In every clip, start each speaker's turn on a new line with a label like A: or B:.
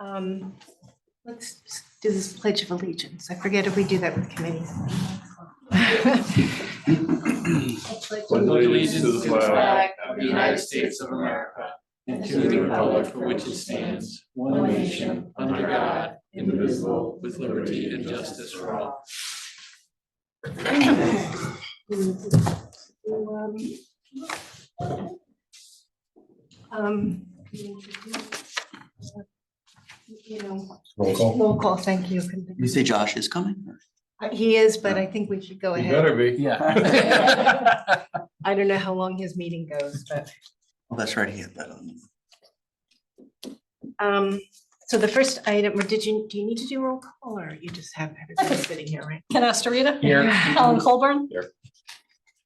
A: Let's do this Pledge of Allegiance. I forget if we do that with committees.
B: Pledge allegiance to the flag of the United States of America and to the republic for which it stands, one nation, under God, indivisible, with liberty and justice for all.
A: Roll call, thank you.
C: You say Josh is coming?
A: He is, but I think we should go
B: You
A: ahead.
B: better be.
C: Yeah.
A: I don't know how long his meeting goes, but.
C: Well, that's right, he had that on.
A: So the first item, or do you need to do roll call, or you just have everybody sitting here, right?
D: Ken Astorita.
B: Here.
D: Helen Colburn.
B: Here.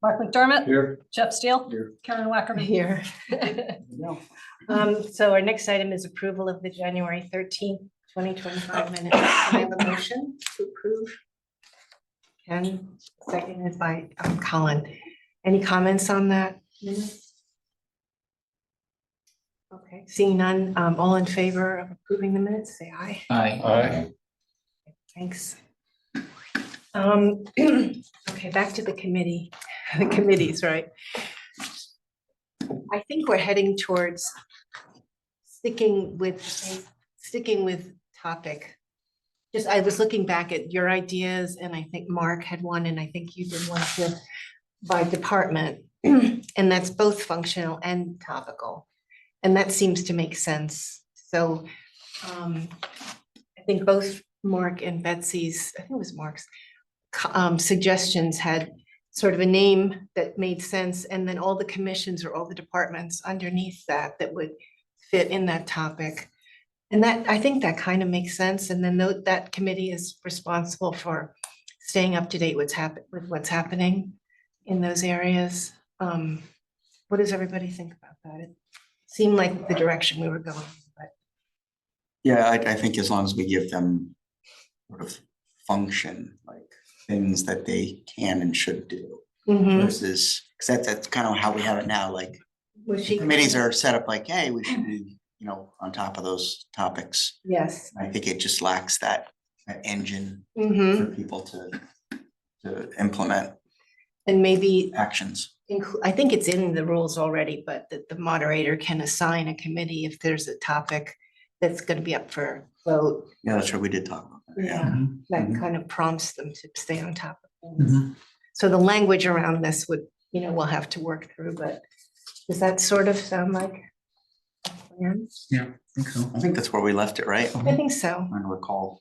D: Mark McDermott.
B: Here.
D: Jeff Steele.
B: Here.
D: Karen Wackerman.
A: Here. So our next item is approval of the January 13th, 2025 minutes. Can I have a motion to approve? Ken, seconded by Colin. Any comments on that? Okay, seeing none, all in favor of approving the minutes, say aye.
B: Aye.
A: Thanks. Okay, back to the committees, right? I think we're heading towards sticking with topic. Just, I was looking back at your ideas and I think Mark had one and I think you did one too by department. And that's both functional and topical. And that seems to make sense. So I think both Mark and Betsy's, I think it was Mark's, suggestions had sort of a name that made sense. And then all the commissions or all the departments underneath that would fit in that topic. And that, I think that kind of makes sense. And then that committee is responsible for staying up to date with what's happening in those areas. What does everybody think about that? It seemed like the direction we were going, but.
C: Yeah, I think as long as we give them sort of function, like things that they can and should do versus, because that's kind of how we have it now, like committees are set up like, hey, we should be, on top of those topics.
A: Yes.
C: I think it just lacks that engine for people to implement
A: And maybe
C: actions.
A: I think it's in the rules already, but that the moderator can assign a committee if there's a topic that's going to be up for vote.
C: Yeah, that's right. We did talk about that.
A: Yeah, that kind of prompts them to stay on top of things. So the language around this would, we'll have to work through, but does that sort of sound like a plan?
C: Yeah, I think so. I think that's where we left it, right?
A: I think so.
C: I recall.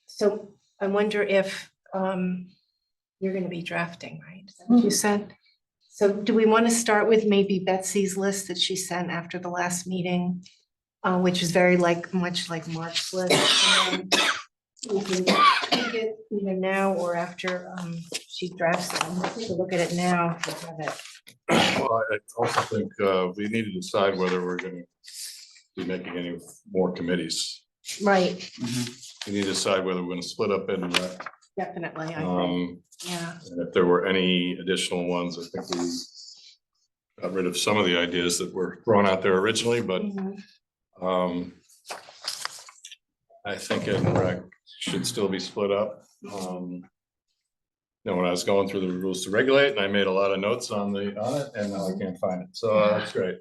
A: So I wonder if you're going to be drafting, right? Is that what you said? So do we want to start with maybe Betsy's list that she sent after the last meeting, which is very much like Mark's list? And we can take it either now or after she drafts it. Let's take a look at it now. If we have it.
B: Well, I also think we need to decide whether we're going to be making any more committees.
A: Right.
B: We need to decide whether we're going to split up in
A: Definitely. I think.
B: and if there were any additional ones. I think we got rid of some of the ideas that were thrown out there originally, but I think Ed and Rec should still be split up. When I was going through the rules to regulate, and I made a lot of notes on it, and now I can't find it. So that's great.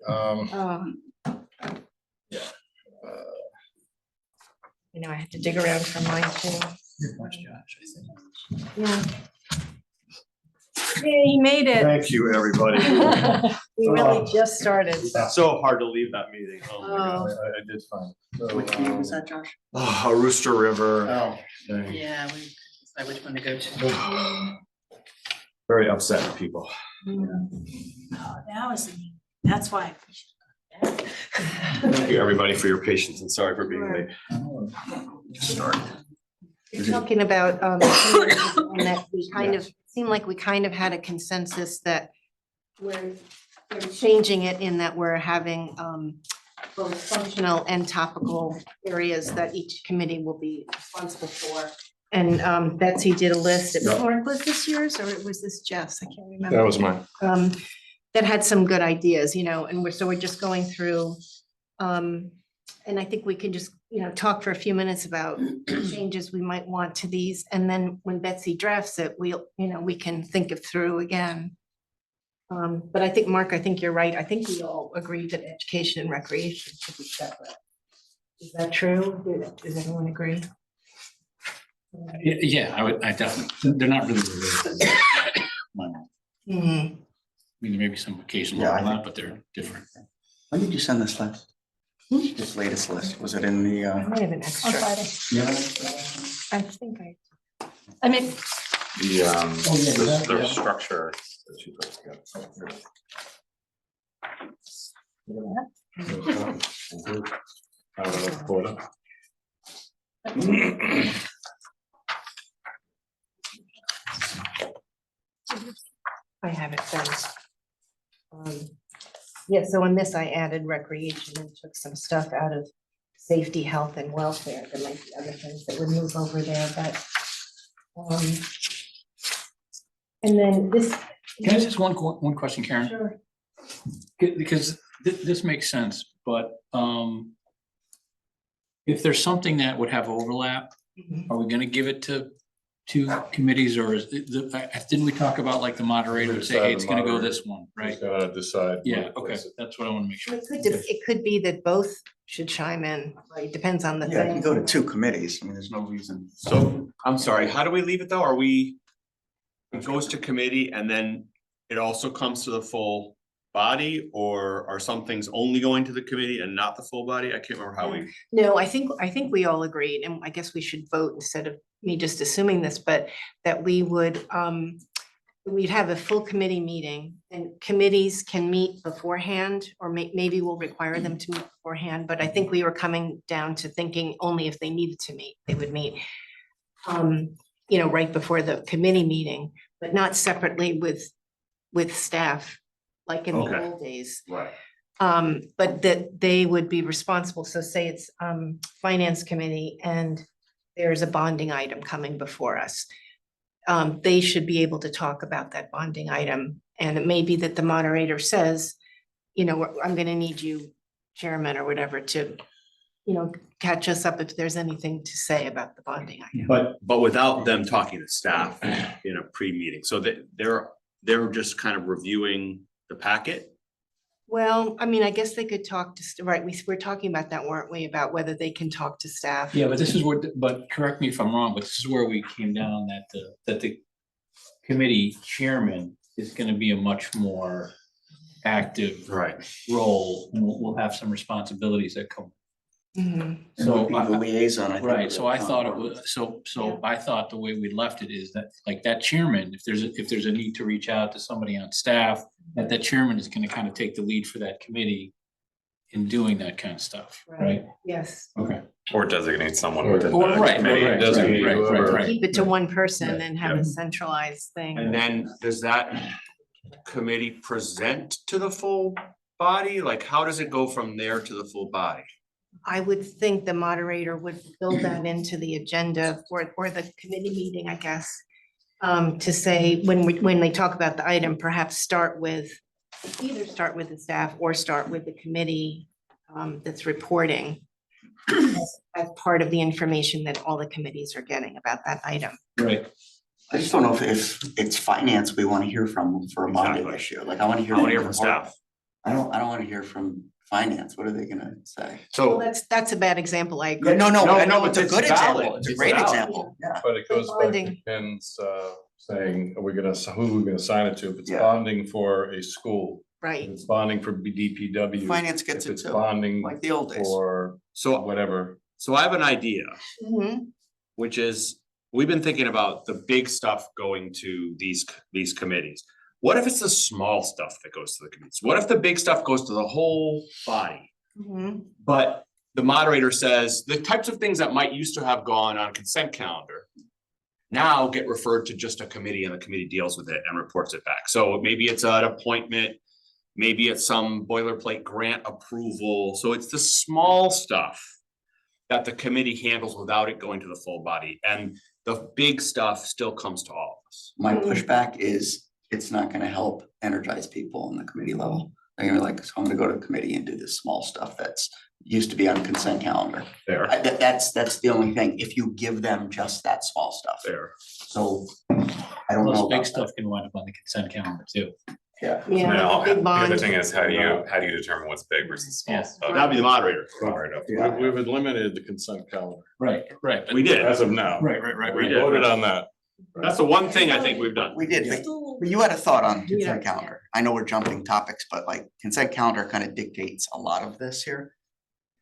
A: I had to dig around for mine too. Yeah. Yeah, he made it.
E: Thank you, everybody.
A: We really just started.
E: It's so hard to leave that meeting. Oh my God.
B: I did find it. So,
C: Which meeting was that, Josh?
E: Oh, Rooster River.
C: Oh.
E: Thing.
F: Yeah, we decide which one to go to.
E: Very upset people.
F: Oh, that's why.
E: Thank you, everybody, for your patience and sorry for being late.
C: Just started.
A: We're talking about and that we kind of seemed like we kind of had a consensus that we're changing it in that we're having both functional and topical areas that each committee will be responsible for. And Betsy did a list. Was this yours or was this Jeff's? I can't remember.
B: that was mine.
A: That had some good ideas, and we're just going through And I think we can just, talk for a few minutes about changes we might want to these, and then when Betsy drafts it, we can think it through again. But I think, Mark, I think you're right. I think we all agree that education and recreation should be separate. Is that true? Does everyone agree?
B: Yeah, I definitely, they're not really related.
A: Mhm.
B: I mean, there may be some occasional
C: Yeah, I
B: overlap, but they're different.
C: When did you send this list? This latest list, was it in the,
A: I might have an
D: On
A: extra.
D: Friday.
A: I think
D: I mean,
E: The,
B: Oh, yeah, you have-
E: the
B: yeah.
E: structure that she put together.
A: I have it done. Yeah, so on this, I added recreation and took some stuff out of safety, health, and welfare. There might be other things that would move over there, but. And then this.
B: Can I just one question, Karen?
A: Sure.
B: Because this makes sense, but if there's something that would have overlap,
A: Mhm.
B: are we gonna give it to two committees, or is didn't we talk about like the moderator would say, hey, it's gonna go this one, right?
E: Gotta decide.
B: Yeah, okay, that's what I wanna make sure.
A: It could be that both should chime in, right? Depends on the
C: yeah, it
A: thing.
C: can go to two committees. I mean, there's no reason.
E: So, I'm sorry, how do we leave it though? Are we, it goes to committee and then it also comes to the full body? Or are some things only going to the committee and not the full body? I can't remember how we.
A: No, I think we all agreed, and I guess we should vote instead of me just assuming this, but that we would, we'd have a full committee meeting, and committees can meet beforehand, or maybe we'll require them to meet beforehand, but I think we were coming down to thinking only if they needed to meet, they would meet. Right before the committee meeting, but not separately with staff, like in the
E: Okay.
A: old days.
E: Right.
A: But that they would be responsible, so say it's finance committee and there's a bonding item coming before us. They should be able to talk about that bonding item, and it may be that the moderator says, I'm gonna need you, chairman or whatever, to, catch us up if there's anything to say about the bonding item.
E: But without them talking to staff in a pre-meeting, so that they're just kind of reviewing the packet.
A: Well, I mean, I guess they could talk to, right, we're talking about that, weren't we, about whether they can talk to staff?
B: Yeah, but this is what, but correct me if I'm wrong, but this is where we came down that the committee chairman is gonna be a much more active
E: Right.
B: role, and we'll have some responsibilities that come.
A: Mhm.
C: So
B: So,
C: the liaison, I think.
B: right,
C: would
B: so I
C: count
B: thought it
C: more.
B: was, so I thought the way we left it is that, like, that chairman, if there's a need to reach out to somebody on staff, that chairman is gonna kind of take the lead for that committee in doing that kind of stuff, right?
A: Yes,
B: Okay.
E: Or designate someone within
B: Or,
E: the
B: right,
E: committee.
B: right,
E: Designate
B: right,
E: whoever.
B: right.
A: keep it to one person and have
E: Yeah.
A: a centralized thing.
E: And then does that committee present to the full body? Like, how does it go from there to the full body?
A: I would think the moderator would build that into the agenda or the committee meeting, I guess. To say, when they talk about the item, perhaps either start with the staff or start with the committee that's reporting as part of the information that all the committees are getting about that item.
B: Right.
C: I just don't know if it's finance we want to hear from for a bonding
E: Exactly.
C: issue. Like, I want to hear.
E: I want to hear from staff.
C: I don't want to hear from finance. What are they gonna say?
A: Well,
E: So,
A: that's a bad example, I agree.
C: No,
E: No,
C: I
E: no,
C: know it's a
E: it's
C: good
E: valid.
C: example. It's a
E: It's
C: great
E: valid.
C: example. Yeah.
G: But it goes back to
A: Bonding.
G: Ken's saying, are we gonna, who are we gonna sign it to? If it's
C: Yeah.
G: bonding for a school, if
A: Right,
G: it's bonding for DPW.
C: Finance gets
G: if
C: it
G: it's
C: too,
G: bonding
C: like the old days.
G: for
E: so,
G: whatever.
E: so I have an idea,
A: Mhm.
E: which is, we've been thinking about the big stuff going to these committees. What if it's the small stuff that goes to the committees? What if the big stuff goes to the whole body?
A: Mhm.
E: But the moderator says the types of things that might used to have gone on consent calendar now get referred to just a committee, and the committee deals with it and reports it back. So maybe it's an appointment, maybe it's some boilerplate grant approval. So it's the small stuff that the committee handles without it going to the full body, and the big stuff still comes to all of us.
C: My pushback is it's not gonna help energize people on the committee level. They're gonna be like, so I'm gonna go to committee and do this small stuff that's used to be on consent calendar.
E: Fair,
C: That's the only thing, if you give them just that small stuff.
E: fair.
C: So I don't know
B: Most big
C: about
B: stuff can wind up on the consent calendar too.
C: Yeah.
A: Yeah,
H: Well,
A: big
H: the
A: bond.
H: other thing is, how do you determine what's big versus small
B: Yeah.
H: stuff?
E: That'd be the moderator.
C: Yeah.
G: We've eliminated the consent calendar
B: Right, right.
E: We did.
G: as of now.
B: Right.
G: We
E: did.
G: voted on that.
E: That's the one thing I think we've done.
C: We did, but you had a thought on
A: Yeah.
C: consent calendar. I know we're jumping topics, but like consent calendar kind of dictates a lot of this here.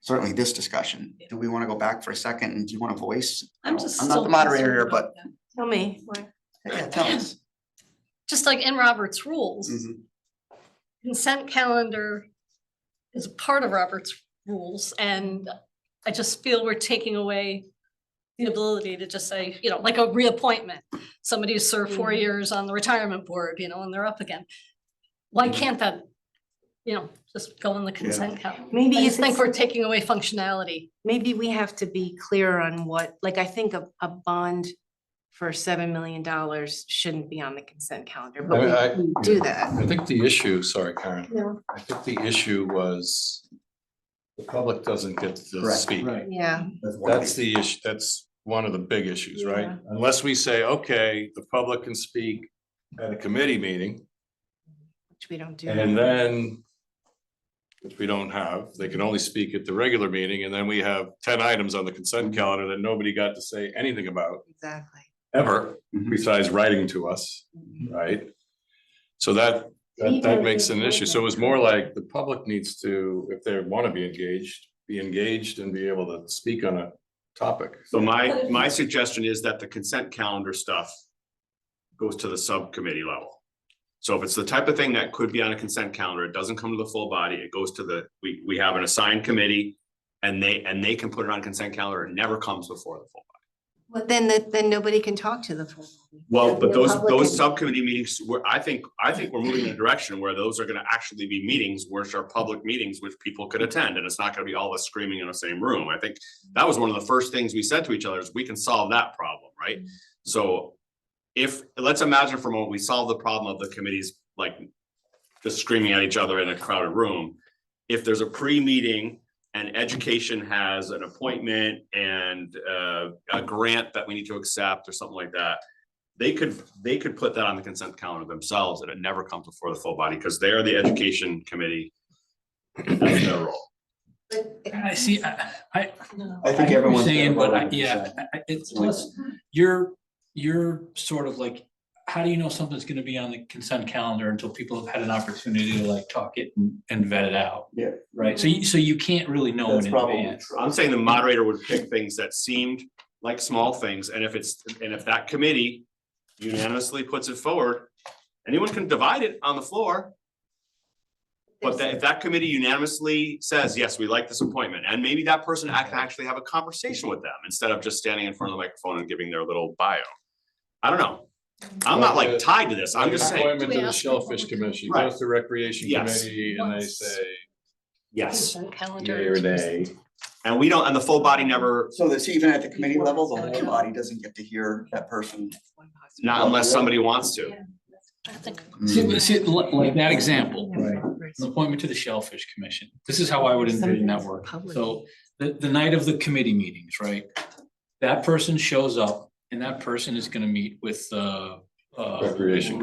C: Certainly this discussion. Do we want to go back for a second and do you want to voice?
D: I'm just.
C: I'm not
D: still
C: the moderator here,
D: concerned
C: but
D: about that.
A: Tell me.
C: yeah, tell us.
D: Just like in Robert's rules,
C: Mhm.
D: consent calendar is a part of Robert's rules, and I just feel we're taking away the ability to just say, you know, like a reappointment. Somebody who served 4 years on the retirement board, you know, and they're up again. Why can't that, you know, just go in the consent calendar?
A: Maybe
D: I
A: if
D: just think
A: it's-
D: we're taking away functionality.
A: Maybe we have to be clear on what, like, I think a bond for $7 million shouldn't be on the consent calendar, but we do that.
G: I think the issue, sorry, Karen,
A: Yeah.
G: I think the issue was the public doesn't get to
C: Correct.
G: speak.
A: Yeah,
G: That's the issue, that's one of the big issues, right?
A: Yeah.
G: Unless we say, okay, the public can speak at a committee meeting,
A: which we don't do.
G: and then, which we don't have, they can only speak at the regular meeting, and then we have 10 items on the consent calendar that nobody got to say anything about
A: Exactly.
G: ever,
C: Mhm.
G: besides writing to us, right? So that makes an issue. So it was more like the public needs to, if they want to be engaged and be able to speak on a topic.
E: So my suggestion is that the consent calendar stuff goes to the subcommittee level. So if it's the type of thing that could be on a consent calendar, it doesn't come to the full body, it goes to we have an assigned committee and they can put it on consent calendar, it never comes before the full body.
A: Well, then nobody can talk to the full. body.
E: Well, but
A: The
E: those
A: public can-
E: subcommittee meetings, I think we're moving in a direction where those are gonna actually be meetings, which are public meetings, which people could attend, and it's not gonna be all of us screaming in the same room. I think that was one of the first things we said to each other is we can solve that problem, right? So let's imagine for a moment, we solve the problem of the committees, like just screaming at each other in a crowded room. If there's a pre-meeting and education has an appointment and a grant that we need to accept or something like that, they could put that on the consent calendar themselves and it never comes before the full body because they're the education committee. That's their role.
B: I see, I
C: I
B: I
C: think
B: hear what you're
C: everyone's.
B: saying, but
C: gonna vote on
B: yeah,
C: consent.
B: it's plus, you're sort of like, how do you know something's gonna be on the consent calendar until people have had an opportunity to like talk it and vet it out,
C: Yeah.
B: right? So you can't really know
C: That's
B: in
C: probably
B: advance.
C: true.
E: I'm saying the moderator would pick things that seemed like small things, and if that committee unanimously puts it forward, anyone can divide it on the floor. But if that committee unanimously says, yes, we like this appointment, and maybe that person can actually have a conversation with them instead of just standing in front of the microphone and giving their little bio. I don't know. I'm not like tied to this, I'm just saying,
G: Appointment to
D: We
G: the
D: ask
G: Shellfish
D: people.
G: Commission,
E: Right.
G: goes to Recreation
E: Yes.
G: Committee, and they
D: Once.
G: say,
E: yes,
D: Consent
G: yay
D: calendar.
G: or nay.
E: and the full body never,
C: So that's even at the committee level, the whole body doesn't get to hear that person.
E: not unless somebody wants to.
D: I think.
B: Like that example, right? An appointment to the Shellfish Commission. This is how I would envision that work. So the night of the committee meetings, right? That person shows up and that person is gonna meet with Recreation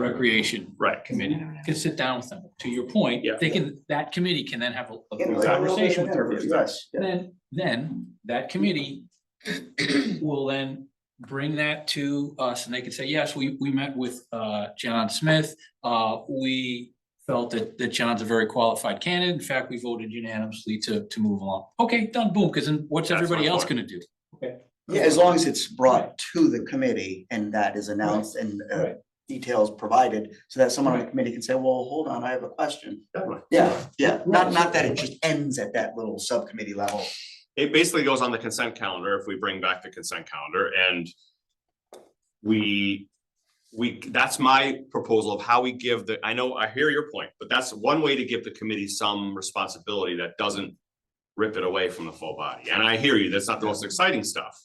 E: Right.
B: Committee, can sit down with them. To your point,
E: Yeah.
B: that committee can then have a
C: You know,
B: conversation with their person.
C: Yes. yeah.
B: Then that committee will then bring that to us and they can say, yes, we met with John Smith. We felt that John's a very qualified candidate. In fact, we voted unanimously to move along. Okay, done, boom, because then what's
E: That's
B: everybody
E: my
B: else
E: point.
B: gonna do? Okay.
C: Yeah, as long as it's brought to the committee and that is announced and
B: Right.
C: details provided, so that someone on the
B: Right.
C: committee can say, well, hold on, I have a question.
E: Definitely.
C: Yeah, not that it just ends at that little subcommittee level.
E: It basically goes on the consent calendar if we bring back the consent calendar and that's my proposal of how we give I hear your point, but that's one way to give the committee some responsibility that doesn't rip it away from the full body. And I hear you, that's not the most exciting stuff.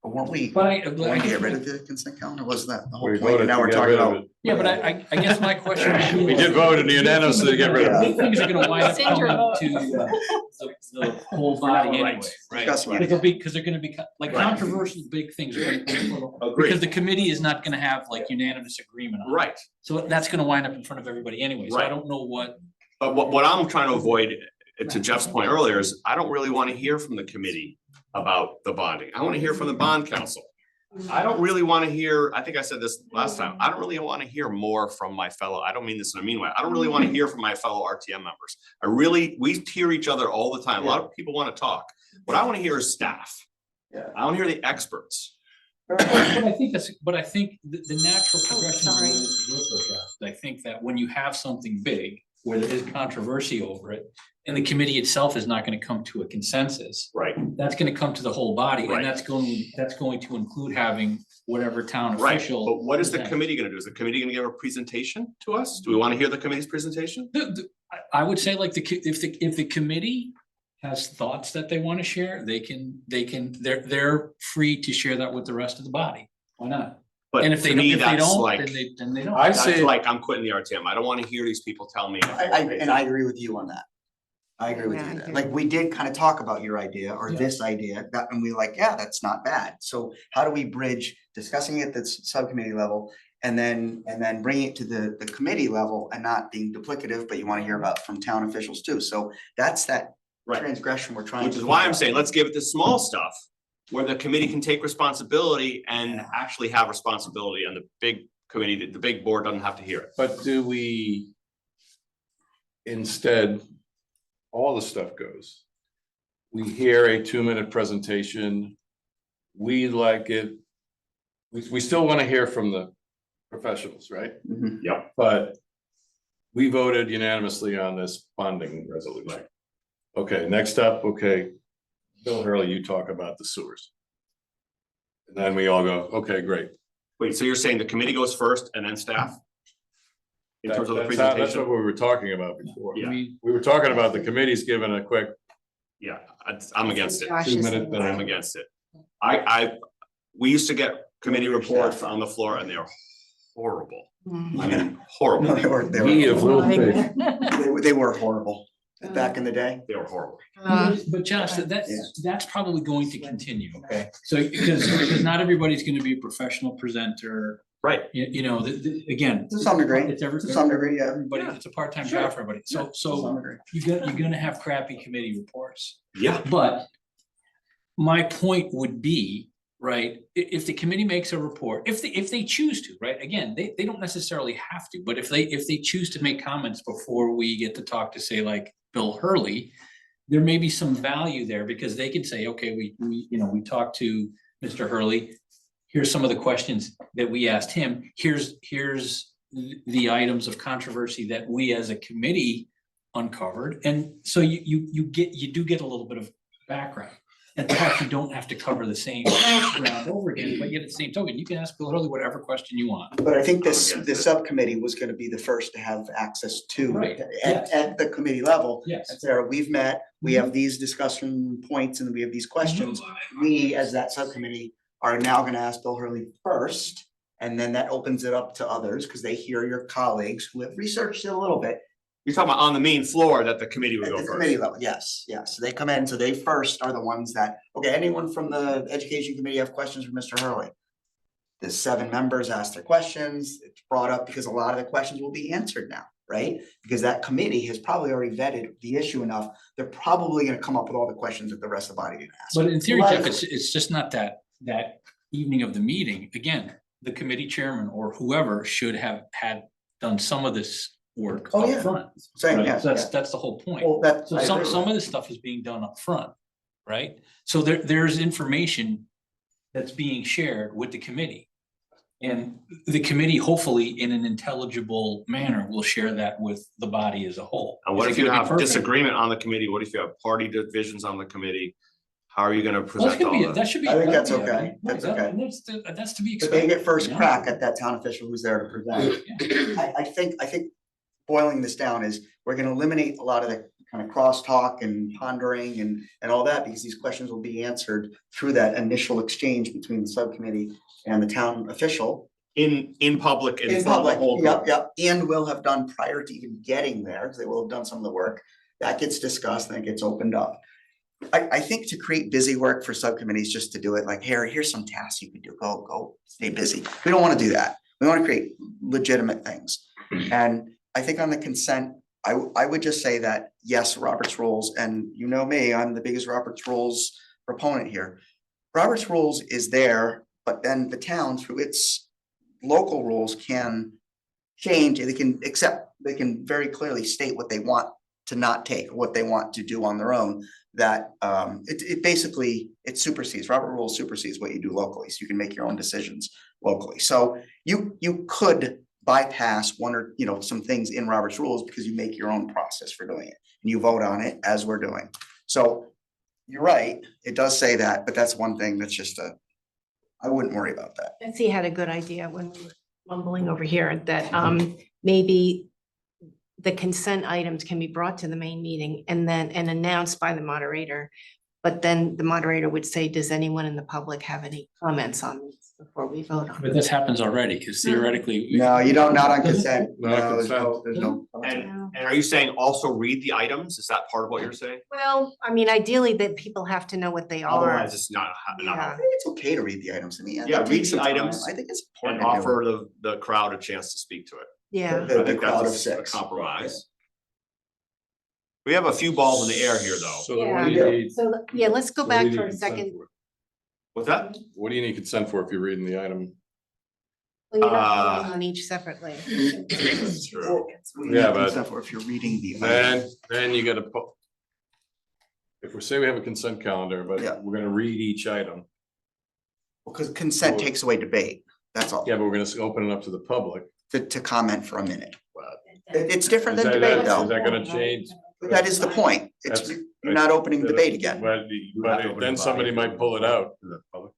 C: But weren't we
B: But I,
C: going to get rid of the consent calendar? Was that the whole
G: We
C: point?
G: voted
C: Now
G: to
C: we're
G: get
C: talking
G: rid of
C: about.
G: it.
B: yeah, but I guess my question.
G: We did vote unanimously to get rid of
B: Big
G: it.
B: things are gonna wind up
D: Send your
B: coming
D: vote.
B: to the whole body anyway, right?
C: Discussing it.
B: Because they're gonna be, like controversial big things are gonna come before the- because the committee is not gonna have like unanimous agreement on it.
E: Right,
B: So that's gonna wind up in front of everybody anyway, so I
E: Right.
B: don't know what.
E: but what I'm trying to avoid, to Jeff's point earlier, is I don't really wanna hear from the committee about the bonding. I wanna hear from the bond council. I don't really wanna hear, I think I said this last time, I don't really wanna hear more from my fellow, I don't mean this in a mean way, I don't really wanna hear from my fellow RTM members. We hear each other all the time, a lot of people wanna talk. What I wanna hear is staff.
C: Yeah.
E: I wanna hear the experts.
B: But I think the natural progression. of
A: sorry.
B: the way this works, I think that when you have something big, where there is controversy over it, and the committee itself is not gonna come to a consensus,
E: Right.
B: that's gonna come to the whole body,
E: Right.
B: and that's going to include having whatever town
E: Right,
B: official.
E: but what is the
B: present.
E: committee gonna do? Is the committee gonna give a presentation to us? Do we wanna hear the committee's presentation?
B: I would say like if the committee has thoughts that they wanna share, they're free to share that with the rest of the body. Why not?
E: But
B: And if
E: to
B: they
E: me,
B: don't,
E: that's
B: then
E: like,
B: they don't.
G: I
E: that's
G: say,
E: like, I'm quitting the RTM. I don't wanna hear these people tell me.
C: And I agree with you on that. I agree with
A: Yeah, I
C: you.
A: do.
C: Like, we did kind of talk about your idea or
B: Yeah.
C: this idea, that, and we like, yeah, that's not bad. So how do we bridge discussing it at the subcommittee level and then bringing it to the committee level and not being duplicative, but you want to hear about from town officials too. So that's that
E: Right.
C: transgression we're trying.
E: Which
C: to
E: is why
C: figure
E: I'm
C: out.
E: saying, let's give it the small stuff where the committee can take responsibility and actually have responsibility, and the big committee, the big board doesn't have to hear it.
G: but do we instead, all the stuff goes. We hear a 2-minute presentation. We like it. We still want to hear from the professionals, right?
C: Mhm.
G: But we voted unanimously on this bonding resolution. Okay, next up, okay, Bill Hurley, you talk about the sewers. And then we all go, okay, great.
E: Wait, so you're saying the committee goes first and then staff? In terms of the
G: That's what
E: presentation?
G: we were talking about before.
E: Yeah.
G: We were talking about the committees giving a quick
E: Yeah, I'm against it.
A: Josh is
G: 2-minute
A: saying-
E: I'm against it. We used to get committee reports on the floor and they're horrible. I
A: Mhm.
E: mean,
C: No,
E: horrible.
G: We of little faith.
C: they were horrible back in the day.
E: They were horrible.
B: But Josh,
C: Yeah.
B: that's probably going to continue, okay? So, because not everybody's gonna be a professional presenter,
E: Right.
B: again.
C: To some degree,
B: It's
C: to some degree, yeah.
B: Everybody, it's a part-time job for everybody,
C: To
B: so
C: some degree.
B: you're gonna have crappy committee reports.
E: Yeah.
B: But my point would be, right, if the committee makes a report, if they choose to, right, again, they don't necessarily have to, but if they choose to make comments before we get to talk to, say, like Bill Hurley, there may be some value there because they can say, okay, we talked to Mr. Hurley. Here's some of the questions that we asked him. Here's the items of controversy that we as a committee uncovered. And so you do get a little bit of background. And perhaps you don't have to cover the same ground over again, but yet at the same token, you can ask Bill Hurley whatever question you want.
C: But I think this
E: against it.
C: subcommittee was gonna be the first to have access to
B: Right, yes.
C: at the committee level.
B: Yes.
C: And Sarah, we've met, we have these discussion points and we have these questions. We, as that subcommittee, are now gonna ask Bill Hurley first. And then that opens it up to others, because they hear your colleagues who have researched it a little bit.
E: You're talking about on the main floor that the committee would
C: At
E: go
C: the committee
E: first.
C: level, yes, yes. So they come in, so they first are the ones that, okay, anyone from the education committee have questions for Mr. Hurley? The 7 members ask their questions. It's brought up because a lot of the questions will be answered now, right? Because that committee has probably already vetted the issue enough. They're probably gonna come up with all the questions that the rest of the body didn't ask.
B: But in theory, Jeff,
C: Likely.
B: it's just not that evening of the meeting. Again, the committee chairman or whoever should have had done some of this work
C: Oh,
B: up
C: yeah.
B: front.
C: Saying,
B: right?
C: yeah,
B: So
C: yeah.
B: that's the whole point.
C: Well, that.
B: So
C: I
B: some
C: agree
B: of
C: with
B: this stuff is being done up front, right? So there's information that's being shared with the committee. And the committee, hopefully in an intelligible manner, will share that with the body as a whole.
E: And what
B: Is
E: if
B: it
E: you
B: gonna be
E: have
B: perfect?
E: disagreement on the committee? What if you have party divisions on the committee? How are you gonna
B: Well, that's
E: present
B: gonna
E: all
B: be,
E: that?
B: that should be.
C: I think
B: that'd
C: that's
B: be
C: okay.
B: evident.
C: That's
B: Right,
C: okay.
B: That's to be
C: But they
B: expected.
C: get first
B: you know?
C: crack at that town official who's there to present.
B: Yeah.
C: I think boiling this down is, we're gonna eliminate a lot of the kind of crosstalk and pondering and all that, because these questions will be answered through that initial exchange between the subcommittee and the town official.
E: In public and
C: In
E: from the
C: public,
E: whole
C: yep,
E: group.
C: yep, and will have done prior to even getting there, because they will have done some of the work. That gets discussed and it gets opened up. I think to create busy work for subcommittees, just to do it like, here's some tasks you can do, go, stay busy. We don't want to do that. We want to create legitimate things. And I think on the consent, I would just say that, yes, Robert's rules, and you know me, I'm the biggest Robert's rules proponent here. Robert's rules is there, but then the town through its local rules can change, they can very clearly state what they want to not take, what they want to do on their own. That it basically, it supersedes, Robert rules supersedes what you do locally, so you can make your own decisions locally. So you could bypass one or, some things in Robert's rules because you make your own process for doing it and you vote on it as we're doing. So you're right, it does say that, but that's one thing that's just I wouldn't worry about that.
A: Betsy had a good idea when we were mumbling over here that maybe the consent items can be brought to the main meeting and announced by the moderator. But then the moderator would say, does anyone in the public have any comments on this before we vote on
B: But
A: it?
B: this happens already, because theoretically.
C: No, you don't, not on consent.
G: Not on
C: There's
G: consent.
C: there's no.
E: And are you saying also read the items? Is that part of what you're saying?
A: Well, I mean, ideally that people have to know what they are.
E: Otherwise, it's not.
A: Yeah.
C: I think it's okay to read the items in the end.
E: Yeah,
C: It
E: read
C: takes
E: the
C: some time.
E: items
C: I think it's
E: And
C: important. to do.
E: offer the crowd a chance to speak to it.
A: Yeah.
C: The
E: I think
C: crowd of
E: that's a
C: six.
E: compromise. We have a few balls in the air here, though.
G: So what do you
A: Yeah.
G: need?
A: So, yeah, let's go
G: what do you
A: back
G: need
A: for a
G: consent
A: second.
G: for?
E: What's that?
G: What do you need consent for if you're reading the item?
A: Well, you're not voting on each separately.
E: That's true.
C: We
G: Yeah,
C: need
G: but-
C: consent for if you're reading the. item.
G: Then you gotta put. If we say we have a consent calendar, but
C: Yeah.
G: we're gonna read each item,
C: Because consent
G: Well-
C: takes away debate, that's all,
G: yeah, but we're gonna open it up to the public.
C: to comment for a minute.
E: But
C: It's different
G: Is
C: than
G: that-
C: debate
G: Is
C: though,
G: that gonna change?
C: that is the point, it's,
G: That's-
C: you're not opening debate again.
G: But then somebody might pull it out,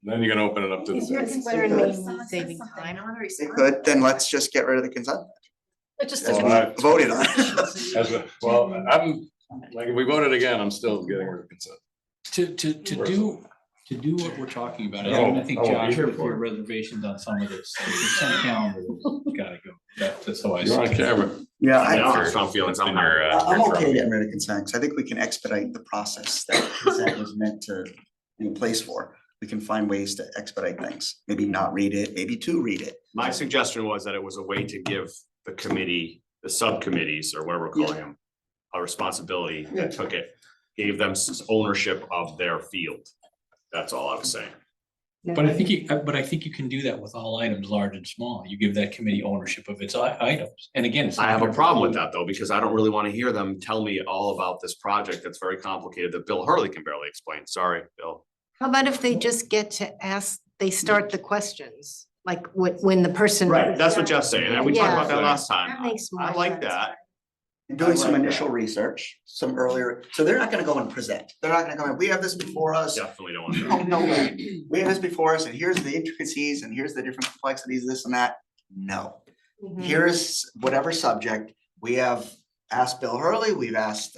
G: then you're gonna open it up to the.
A: Is there a
G: public.
A: concern maybe saving time?
C: They could, then let's just get rid of the consent,
D: But just
C: as
G: Well,
C: we
G: I-
C: voted on.
G: Well, I'm, like, if we voted again, I'm still getting rid of consent.
B: To do what we're talking about,
G: Oh,
B: I think
G: oh,
B: Josh,
G: you're
B: with
G: for
B: your
G: it.
B: reservations on some of this, the consent calendar gotta go. That's how I see
G: You're on
B: it.
G: camera.
C: Yeah,
E: I don't
C: I,
E: have strong feelings on
H: In
E: that.
H: your,
C: I'm
H: your
C: okay
H: drum.
C: getting rid of consent, because I think we can expedite the process that consent was meant to be in place for. We can find ways to expedite things, maybe not read it, maybe to read it.
E: My suggestion was that it was a way to give the committee, the subcommittees, or whatever we're calling them, a responsibility that took it, gave them ownership of their field. That's all I was saying.
B: But I think you can do that with all items, large and small. You give that committee ownership of its items. And again, it's.
E: I have a problem with that though, because I don't really want to hear them tell me all about this project that's very complicated that Bill Hurley can barely explain. Sorry, Bill.
A: How about if they just get to ask, they start the questions, like when the person.
E: That's what Jeff's saying. And we talked about that
A: Yeah.
E: last time.
A: That makes more
E: I like
A: sense.
E: that.
C: And doing some
E: I like
C: initial research, some earlier, so they're not gonna go and present, they're not gonna go, we have this before us.
E: Definitely don't want to.
C: No, no way. We have this before us, and here's the intricacies, and here's the different complexities, this and that. No,
A: Mhm.
C: here's whatever subject, we have asked Bill Hurley, we've asked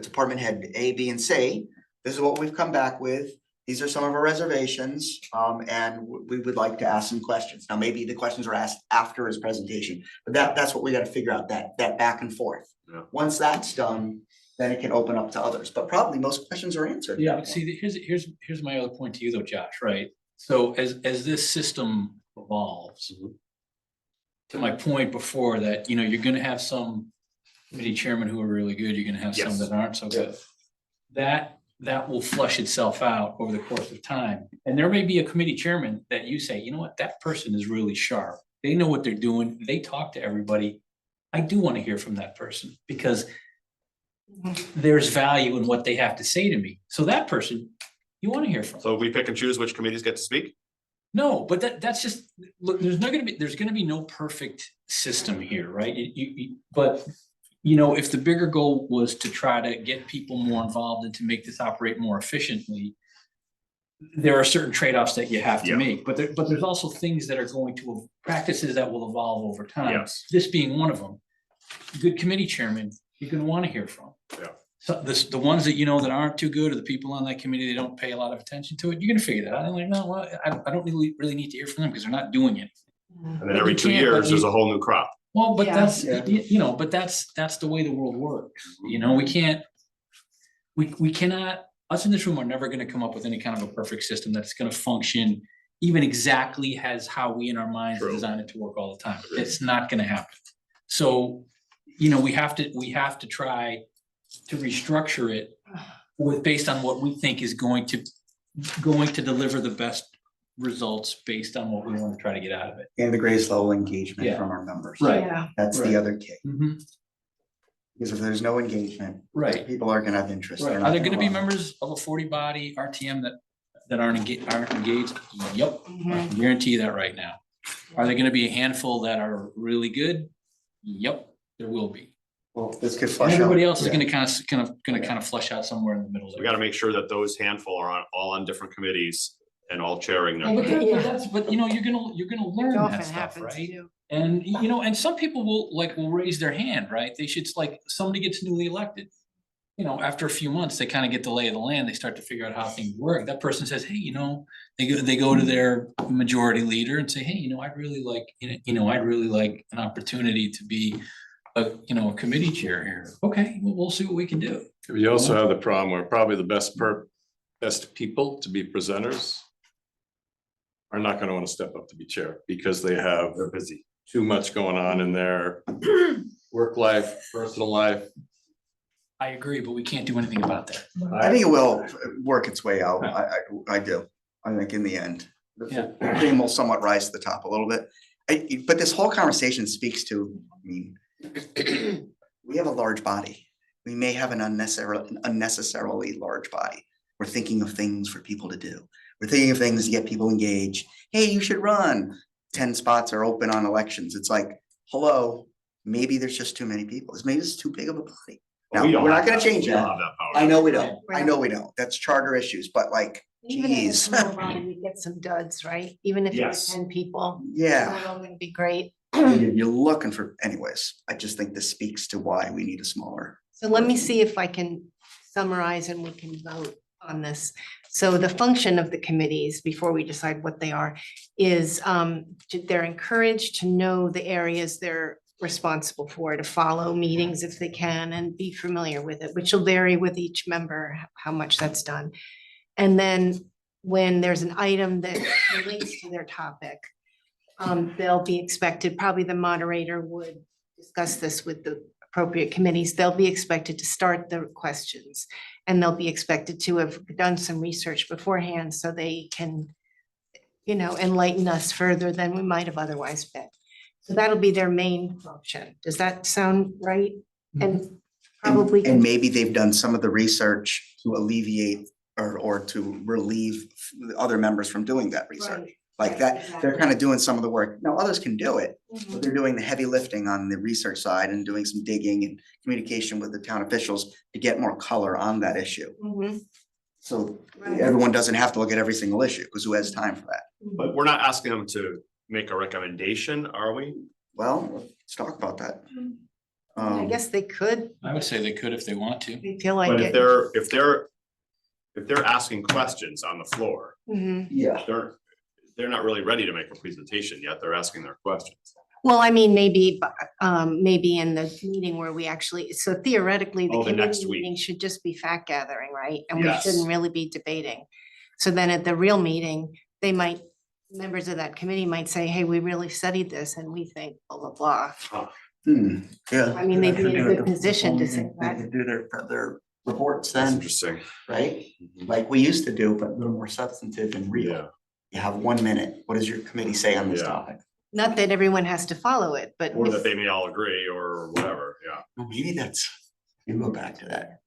C: department head A, B, and C. This is what we've come back with. These are some of our reservations, and we would like to ask some questions. Now, maybe the questions are asked after his presentation, but that's what we gotta figure out, that back and forth.
E: Yeah.
C: Once that's done, then it can open up to others, but probably most questions are answered.
B: Yeah, but see, here's my other point to you though, Josh, right? So as this system evolves. To my point before that, you're gonna have some committee chairmen who are really good, you're gonna have some
E: Yes.
B: that aren't so good. That will flush itself out over the course of time. And there may be a committee chairman that you say, you know what, that person is really sharp. They know what they're doing. They talk to everybody. I do want to hear from that person because there's value in what they have to say to me. So that person, you want to hear from.
E: So we pick and choose which committees get to speak?
B: No, but that's just, look, there's gonna be no perfect system here, right? But if the bigger goal was to try to get people more involved and to make this operate more efficiently, there are certain trade-offs that you have to
E: Yeah.
B: make, but there's also things that are going to, practices that will evolve over time.
E: Yes.
B: This being one of them. Good committee chairman you're gonna wanna hear from.
E: Yeah.
B: So the ones that you know that aren't too good, or the people on that committee, they don't pay a lot of attention to it, you're gonna figure that out. I'm like, no, well, I don't really need to hear from them because they're not doing it.
E: And
B: But
E: then every
B: you
E: 2
B: can't, but
E: years, there's
B: you-
E: a whole new crop.
B: Well, but
A: Yeah.
B: that's,
C: Yeah.
B: you know, but that's the way the world works, you know, we can't. We cannot, us in this room are never gonna come up with any kind of a perfect system that's gonna function even exactly as how we in our minds
E: True.
B: design it to work all the time. It's not gonna happen. So, you know, we have to try to restructure it based on what we think is going to deliver the best results based on what we want to try to get out of it.
C: And the greatest level of engagement
B: Yeah.
C: from our members.
B: Right.
A: Yeah,
C: That's
B: Right.
C: the other key,
B: Mhm.
C: because if there's no engagement,
B: Right.
C: people aren't gonna have interest.
B: Right.
C: They're
B: Are
C: not
B: there gonna be
C: run.
B: members of a 40 body RTM that aren't engaged? Yep, I
A: Mhm.
B: can guarantee you that right now. Are there gonna be a handful that are really good? Yep, there will be.
C: Well, this could
B: And
C: flush out.
B: everybody else is
C: Yeah.
B: gonna kind of flush out somewhere in the middle
E: We
B: there.
E: gotta make sure that those handful are all on different committees and all chairing
B: But
E: them.
B: but you know, you're gonna learn
A: it
B: that
A: often
B: stuff,
A: happens
B: right?
A: too.
B: And you know, and some people will raise their hand, right? They should, like, somebody gets newly elected. You know, after a few months, they kind of get the lay of the land, they start to figure out how things work. That person says, hey, you know, they go to their majority leader and say, hey, you know, I'd really like an opportunity to be a committee chair here. Okay, well, we'll see what we can do.
G: You also have the problem where probably the best people to be presenters are not gonna wanna step up to be chair because they're busy. Too much going on in their work life, personal life.
B: I agree, but we can't do anything about that.
C: I think it will work its way out. I do. I think in the end,
B: Yeah.
C: the cream will somewhat rise to the top a little bit. But this whole conversation speaks to, I mean, we have a large body. We may have an unnecessarily large body. We're thinking of things for people to do. We're thinking of things to get people engaged. Hey, you should run. 10 spots are open on elections. It's like, hello, maybe there's just too many people. Maybe it's too big of a body. Now,
E: We don't
C: we're not
E: have
C: gonna
E: that-
C: change
E: we don't
C: that.
E: have that power.
C: I know we don't.
A: Right.
C: I know we don't. That's charter issues, but like,
A: Even in a
C: geez.
A: small body, we get some duds, right? Even if
E: Yes.
A: it's 10 people.
C: Yeah,
A: It's all gonna be great.
C: you're looking for, anyways, I just think this speaks to why we need a smaller.
A: So let me see if I can summarize and we can vote on this. So the function of the committees, before we decide what they are, is they're encouraged to know the areas they're responsible for, to follow meetings if they can and be familiar with it, which will vary with each member, how much that's done. And then when there's an item that relates to their topic, they'll be expected, probably the moderator would discuss this with the appropriate committees, they'll be expected to start the questions. And they'll be expected to have done some research beforehand so they can, enlighten us further than we might have otherwise been. So that'll be their main function. Does that sound right? And probably.
C: And maybe they've done some of the research to alleviate or to relieve the other members from doing that research.
A: Right.
C: Like that, they're
A: Exactly.
C: kind of doing some of the work. Now, others can do it,
A: Mhm.
C: but they're doing the heavy lifting on the research side and doing some digging and communication with the town officials to get more color on that issue.
A: Mhm.
C: So
A: Right.
C: everyone doesn't have to look at every single issue, because who has time for that?
E: But we're not asking them to make a recommendation, are we?
C: Well, let's talk about that.
A: I guess they could,
B: I would say they could if they want to.
A: they feel like
E: But
A: it.
E: if they're asking questions on the floor,
A: Mhm.
C: Yeah.
E: they're not really ready to make a presentation yet. They're asking their questions.
A: Well, I mean, maybe in the meeting where we actually, so theoretically, the
E: Oh, the next
A: committee
E: week.
A: meeting should just be fact gathering, right? And we
E: Yes.
A: shouldn't really be debating. So then at the real meeting, members of that committee might say, hey, we really studied this and we think blah, blah, blah.
C: Yeah.
A: I mean, they'd be in a good position to say
C: They
A: that.
C: could do their reports
E: That's
C: then,
E: interesting.
C: right? Like we used to do, but a little more substantive and real.
E: Yeah.
C: You have 1 minute. What does your committee say on this
E: Yeah.
C: topic?
A: Not that everyone has to follow it, but.
E: Or that they may all agree or whatever, yeah.
C: Well, maybe you go back to that.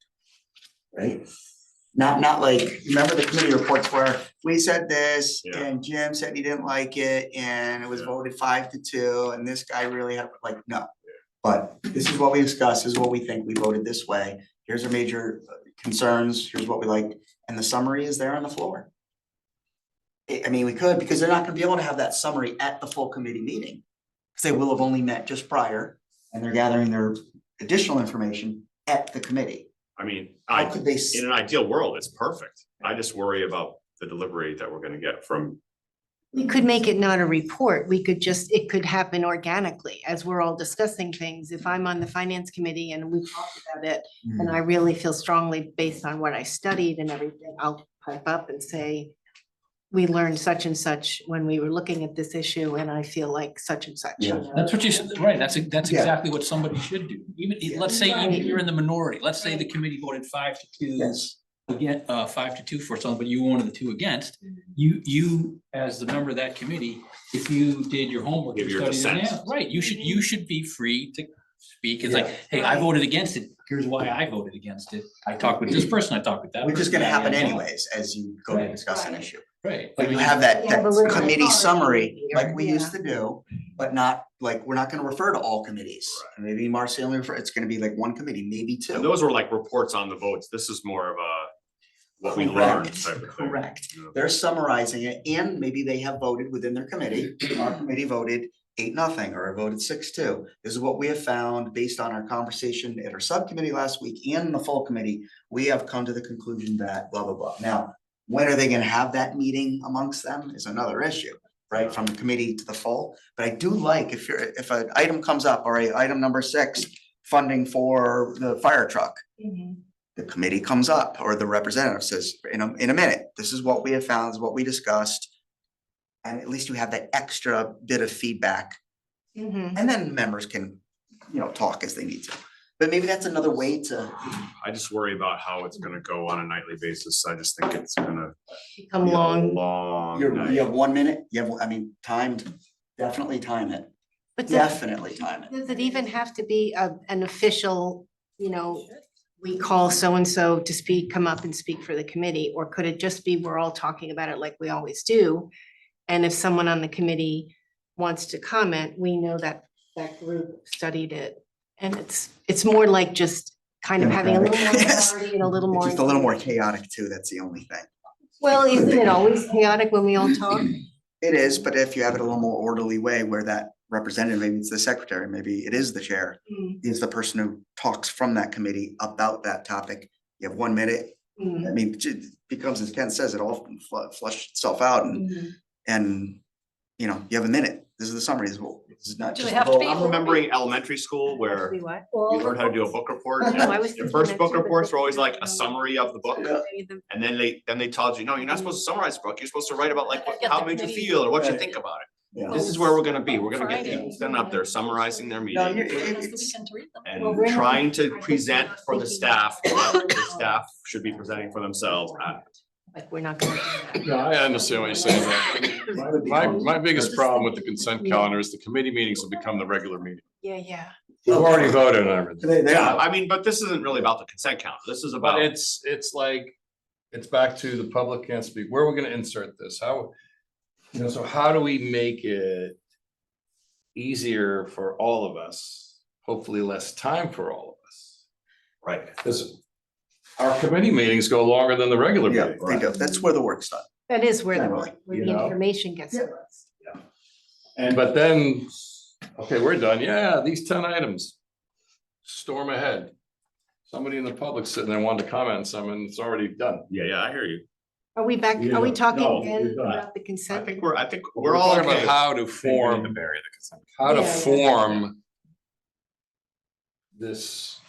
C: Right? Not like, remember the committee reports where we said this
E: Yeah.
C: and Jim said he didn't like it and it was
E: Yeah.
C: voted 5-2 and this guy really had, like, no. But this is what we discussed, this is what we think, we voted this way, here's our major concerns, here's what we like, and the summary is there on the floor. I mean, we could, because they're not gonna be able to have that summary at the full committee meeting. Cause they will have only met just prior and they're gathering their additional information at the committee.
E: I mean,
C: How could they?
E: in an ideal world, it's perfect. I just worry about the delivery that we're gonna get from.
A: We could make it not a report. We could just, it could happen organically as we're all discussing things. If I'm on the finance committee and we talked about it, and I really feel strongly based on what I studied and everything, I'll pipe up and say, we learned such and such when we were looking at this issue, and I feel like such and such.
C: Yeah.
B: That's what you said, right, that's
C: Yeah.
B: exactly what somebody should do. Even, let's say even you're in the minority, let's say the committee voted 5-2.
C: Yes.
B: Again, 5-2 for something, but you were one of the 2 against. You, as the member of that committee, if you did your homework.
E: Give
B: you
E: your
B: studied it
E: dissent.
B: out, right, you should be free to speak. It's like, hey, I voted against it. Here's why I voted against it. I talked with this person, I talked with that.
C: Which is
B: person,
C: gonna happen
B: yada, yada.
C: anyways, as you go to
B: Right.
C: discuss an
A: Right.
C: issue.
B: Right.
C: But you
B: I mean,
C: have that,
A: Yeah, but
C: that
A: we're
C: committee
A: not
C: summary,
A: here,
C: like we used to do, but not, like, we're not gonna refer to all committees. Maybe Marcy only refer, it's gonna be like one committee, maybe
E: And
C: two.
E: those were like reports on the votes. This is more of a what we learned type of thing.
C: Correct.
E: you know.
C: They're summarizing it, and maybe they have voted within their committee. Our committee voted 8-0, or voted 6-2. This is what we have found based on our conversation at our subcommittee last week and the full committee. We have come to the conclusion that blah, blah, blah. Now, when are they gonna have that meeting amongst them is another issue, right? From the committee to the full. But I do like if an item comes up, or item number 6, funding for the fire truck. The committee comes up, or the representative says, in a minute, this is what we have found, this is what we discussed. And at least you have that extra bit of feedback,
A: Mhm.
C: and then members can, talk as they need to. But maybe that's another way to.
E: I just worry about how it's gonna go on a nightly basis. I just think it's gonna
A: Become
E: be a
A: long,
E: long
C: You
E: night.
C: have 1 minute, timed, definitely time it,
A: but
C: definitely time it.
A: does it even have to be an official, we call so-and-so to speak, come up and speak for the committee? Or could it just be, we're all talking about it like we always do? And if someone on the committee wants to comment, we know that that group studied it. And it's more like just kind of having a little more
C: Yes.
A: authority and a little
C: It's
A: more.
C: just a little more
A: information.
C: chaotic too, that's the only thing.
A: Well, isn't it always chaotic when we all talk?
C: It is, but if you have it a little more orderly way where that representative, maybe it's the secretary, maybe it is the chair, is the person who talks from that committee about that topic. You have 1 minute.
A: Mm,
C: I mean, it becomes, as Ken says, it all flush itself out, and you have a minute. This is the summary. This is not
D: Do
C: just.
D: they have to be-
E: I'm remembering elementary school where
A: Actually, what?
E: you learned how to do a book report.
A: No, I was
E: The
A: thinking
E: first
A: that
E: book
A: too, but
E: reports
A: they
E: were always like
A: don't
E: a
A: know.
E: summary of the book.
C: Yeah.
E: And then they told you, no, you're not supposed to summarize the book. You're supposed to write about like
D: Get
E: how
D: the
E: it made you
D: committee-
E: feel or what you
C: Right.
E: think about it.
C: Yeah.
E: This is where we're gonna be. We're gonna get
D: Friday.
E: people standing up there summarizing their
C: No,
E: meeting
C: you're-
D: That's the
C: it's-
D: weekend to read them.
A: Well,
E: and
A: we're not-
E: trying to
A: I think
E: present
A: we're
E: for the
A: thinking
E: staff
A: about
E: what the staff should be presenting for themselves.
A: Like, we're not gonna do that.
G: No, I understand what you're saying. My biggest problem with the consent calendar is the committee meetings will become the regular meeting.
A: Yeah.
G: We've already voted on everything.
C: They
E: Yeah,
C: are.
E: I mean, but this isn't really about the consent calendar. This is
G: But
E: about,
G: it's like, it's back to the public can't speak. Where are we gonna insert this? How, so how do we make it easier for all of us? Hopefully less time for all of us.
E: right.
G: Because our committee meetings go longer than the regular
C: Yeah,
G: meeting.
C: they do. That's where the work's done.
A: That is where
C: Generally,
A: where
G: you
A: the
G: know?
A: information gets to us.
G: But then, okay, we're done. Yeah, these 10 items. Storm ahead. Somebody in the public sitting there wanted to comment on something, and it's already done.
E: Yeah, I hear you.
A: Are we back,
G: You
A: are we
G: know,
A: talking
G: no,
A: again
G: you're done.
A: about the
E: I
A: consent?
E: think we're
G: We're
E: all
G: talking about
E: okay.
G: how to
H: The
G: form,
H: barrier, the consent.
G: how to
A: Yeah, yeah.
G: form this,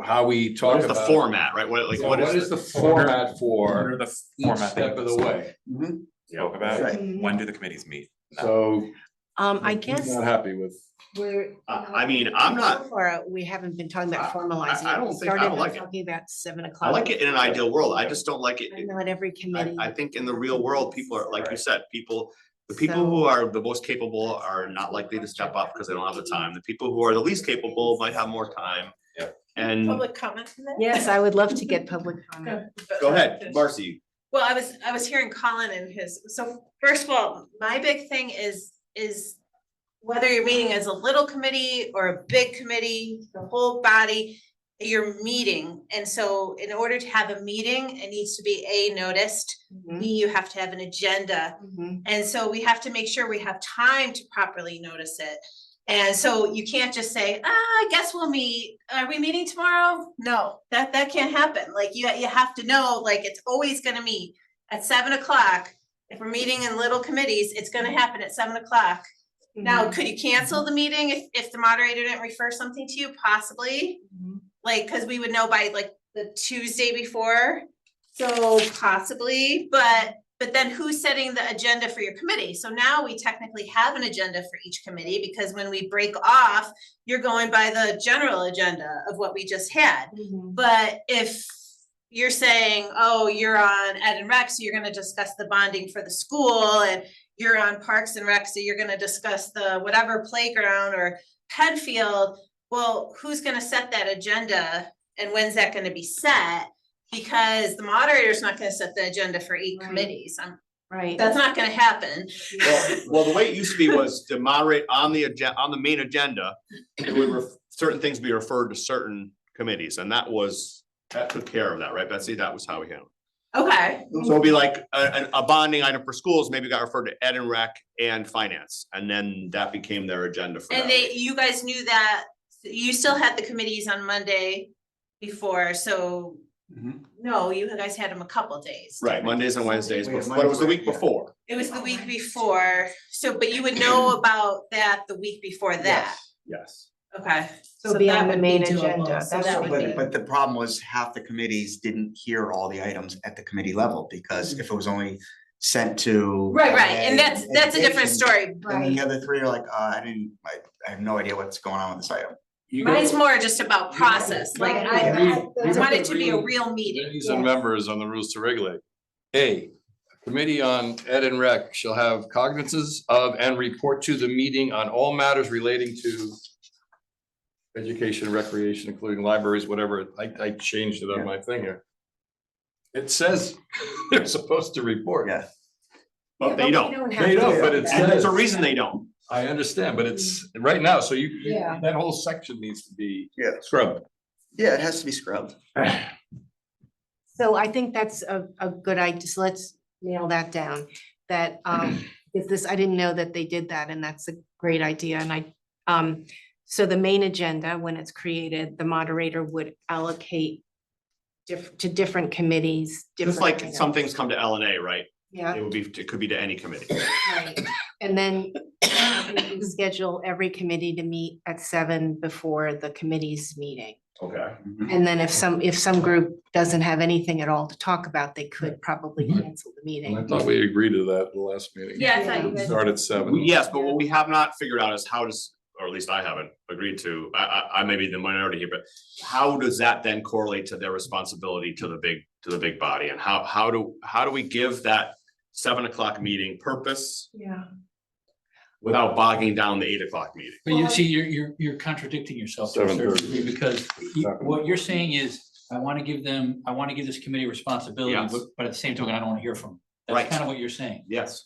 G: how we
E: What
G: talk
E: is the
G: about.
E: format, right? What, like,
G: So
E: what
G: what
E: is
G: is the format
H: What
G: for
H: are the
G: each
H: format
G: step of the way?
C: Mhm.
H: spoke about?
C: Right.
H: When do the committees meet? No.
G: So.
A: I
G: I'm
A: guess
G: Not happy with.
A: we're.
E: I mean, I'm not-
A: So far, we haven't been talking about formalizing.
E: I
A: it.
E: don't
A: We
E: think- I
A: started
E: don't like it.
A: Talking about 7 o'clock.
E: I like it in an ideal world. I just don't like it.
A: Not every committee.
E: I think in the real world, people are, like you said, the people who are the most capable are not likely to step up because they don't have the time. The people who are the least capable might have more time.
H: Yeah.
E: And
F: Public comment in that?
A: Yes, I would love to get public comment.
E: go ahead, Marcy.
F: Well, I was hearing Colin and his, so first of all, my big thing is whether you're meeting as a little committee or a big committee, the whole body, you're meeting. And so in order to have a meeting, it needs to be noticed, B, you have to have an agenda.
A: Mhm.
F: And so we have to make sure we have time to properly notice it. And so you can't just say, I guess we'll meet, are we meeting tomorrow? No, that can't happen, like, you have to know, like, it's always gonna meet at 7 o'clock. If we're meeting in little committees, it's gonna happen at 7 o'clock. Now, could you cancel the meeting if the moderator didn't refer something to you? Possibly, like, cause we would know by like the Tuesday before. So possibly, but then who's setting the agenda for your committee? So now we technically have an agenda for each committee, because when we break off, you're going by the general agenda of what we just had. But if you're saying, oh, you're on Ed and Rec, so you're gonna discuss the bonding for the school, and you're on Parks and Rec, so you're gonna discuss the whatever playground or Penfield, well, who's gonna set that agenda and when's that gonna be set? Because the moderator's not gonna set the agenda for 8
A: Right.
F: committees.
A: Right.
F: That's not gonna happen.
E: Well, the way it used to be was to moderate on the on the main agenda, it would certain things be referred to certain committees, and that took care of that, right, Betsy? That was how we handled
F: Okay,
E: it. So it'd be like a bonding item for schools, maybe got referred to Ed and Rec and Finance, and then that became their agenda for that
F: and
E: week.
F: you guys knew that, you still had the committees on Monday before, so. No, you guys had them a couple days.
E: Right, Mondays and Wednesdays,
C: We had
E: but it was the
C: Monday,
E: week
C: yeah.
E: before.
F: It was the week before, so, but you would know about that the week before that,
E: Yes.
F: okay.
A: So be
F: that
A: on the
F: would
A: main
F: doable.
A: agenda.
F: So
A: That's
F: that
A: what
F: would
A: we
F: be.
A: did.
C: But the problem was half the committees didn't hear all the items at the committee level, because if it was only sent to.
F: Right, and that's a different
C: education,
F: story.
C: Then the other 3 are like, I have no idea what's going on with this item.
F: Mine's more just about process, like I want it to be a
G: Read-
F: real meeting.
G: Committees and members on the rules to regulate. A committee on Ed and Rec shall have cognizance of and report to the meeting on all matters relating to education, recreation, including libraries, whatever. I changed it on my thing here. It says they're supposed to report.
C: Yeah.
E: But they don't.
G: They don't, but it
E: And there's a
G: says,
E: reason they don't.
G: I understand, but it's right now, so
A: Yeah.
G: that whole section needs to be
C: Yeah.
G: scrubbed.
C: Yeah, it has to be scrubbed.
A: So I think that's a good idea. So let's nail that down. That if this, I didn't know that they did that, and that's a great idea. And so the main agenda, when it's created, the moderator would allocate to different committees.
E: Just
A: different
E: like
A: items.
E: some things come to LNA, right?
A: Yeah,
E: It could be to any committee.
A: right. And then we can schedule every committee to meet at 7 before the committee's meeting.
E: Okay.
A: And then if some group doesn't have anything at all to talk about, they could probably cancel the
G: And I
A: meeting.
G: thought we agreed to that in the last meeting.
F: Yeah, I thought you guys.
G: Start at 7.
E: Yes, but what we have not figured out is how does, or at least I haven't agreed to, I may be the minority here, but how does that then correlate to their responsibility to the big body? And how do we give that 7 o'clock meeting purpose
A: Yeah.
E: without bogging down the 8 o'clock meeting?
B: But you see, you're contradicting yourself to a certain
G: 7:30.
B: degree, because what you're saying is, I want to give this committee responsibility,
E: Yes.
B: but at the same token, I don't want to hear from them.
E: Right.
B: That's kind of what you're saying.
E: Yes.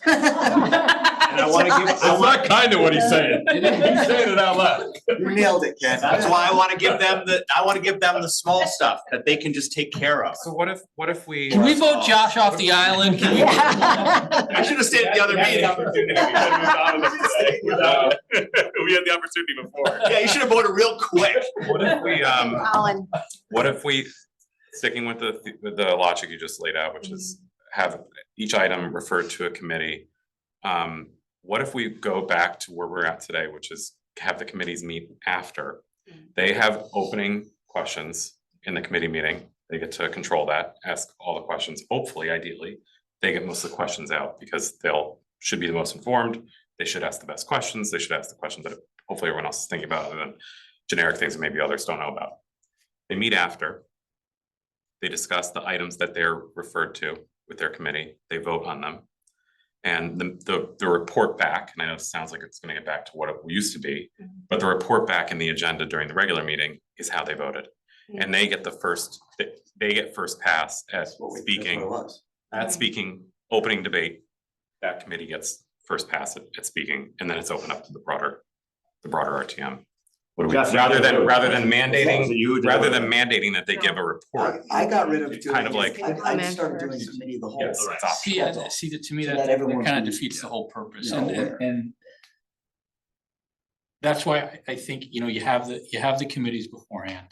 E: And I wanna give,
G: That's not kind of what he's saying. He's saying it out loud.
C: You nailed it, Ken.
E: that's why I wanna give them the small stuff that they can just take care of.
H: So what if we?
B: Can we vote Josh off the island? Can we?
E: I should have stayed at the other meeting. We had the opportunity before. Yeah, you should have voted real quick.
H: What if we,
A: Colin,
H: what if we, sticking with the logic you just laid out, which is have each item referred to a committee. What if we go back to where we're at today, which is have the committees meet after? They have opening questions in the committee meeting. They get to control that, ask all the questions, hopefully, ideally. They get most of the questions out because should be the most informed. They should ask the best questions. They should ask the questions that hopefully everyone else is thinking about, other than generic things that maybe others don't know about. They meet after. They discuss the items that they're referred to with their committee. They vote on them. And the report back, and I know it sounds like it's gonna get back to what it used to be, but the report back in the agenda during the regular meeting is how they voted. And they get first pass at speaking, opening debate. That committee gets first pass at speaking, and then it's open up to the broader RTM. What do we,
E: That's
H: rather than
E: So
H: mandating,
E: you-
H: rather than mandating that they give a report.
C: I got rid of
H: It's
C: doing.
H: kind of like-
C: I just started doing committee of the whole.
H: Yes, it's optional.
B: See, to me,
C: So
B: that
C: that everyone
B: kind of
C: can,
B: defeats the whole purpose,
C: you know, aware.
B: and that's why I think, you know, you have the committees beforehand.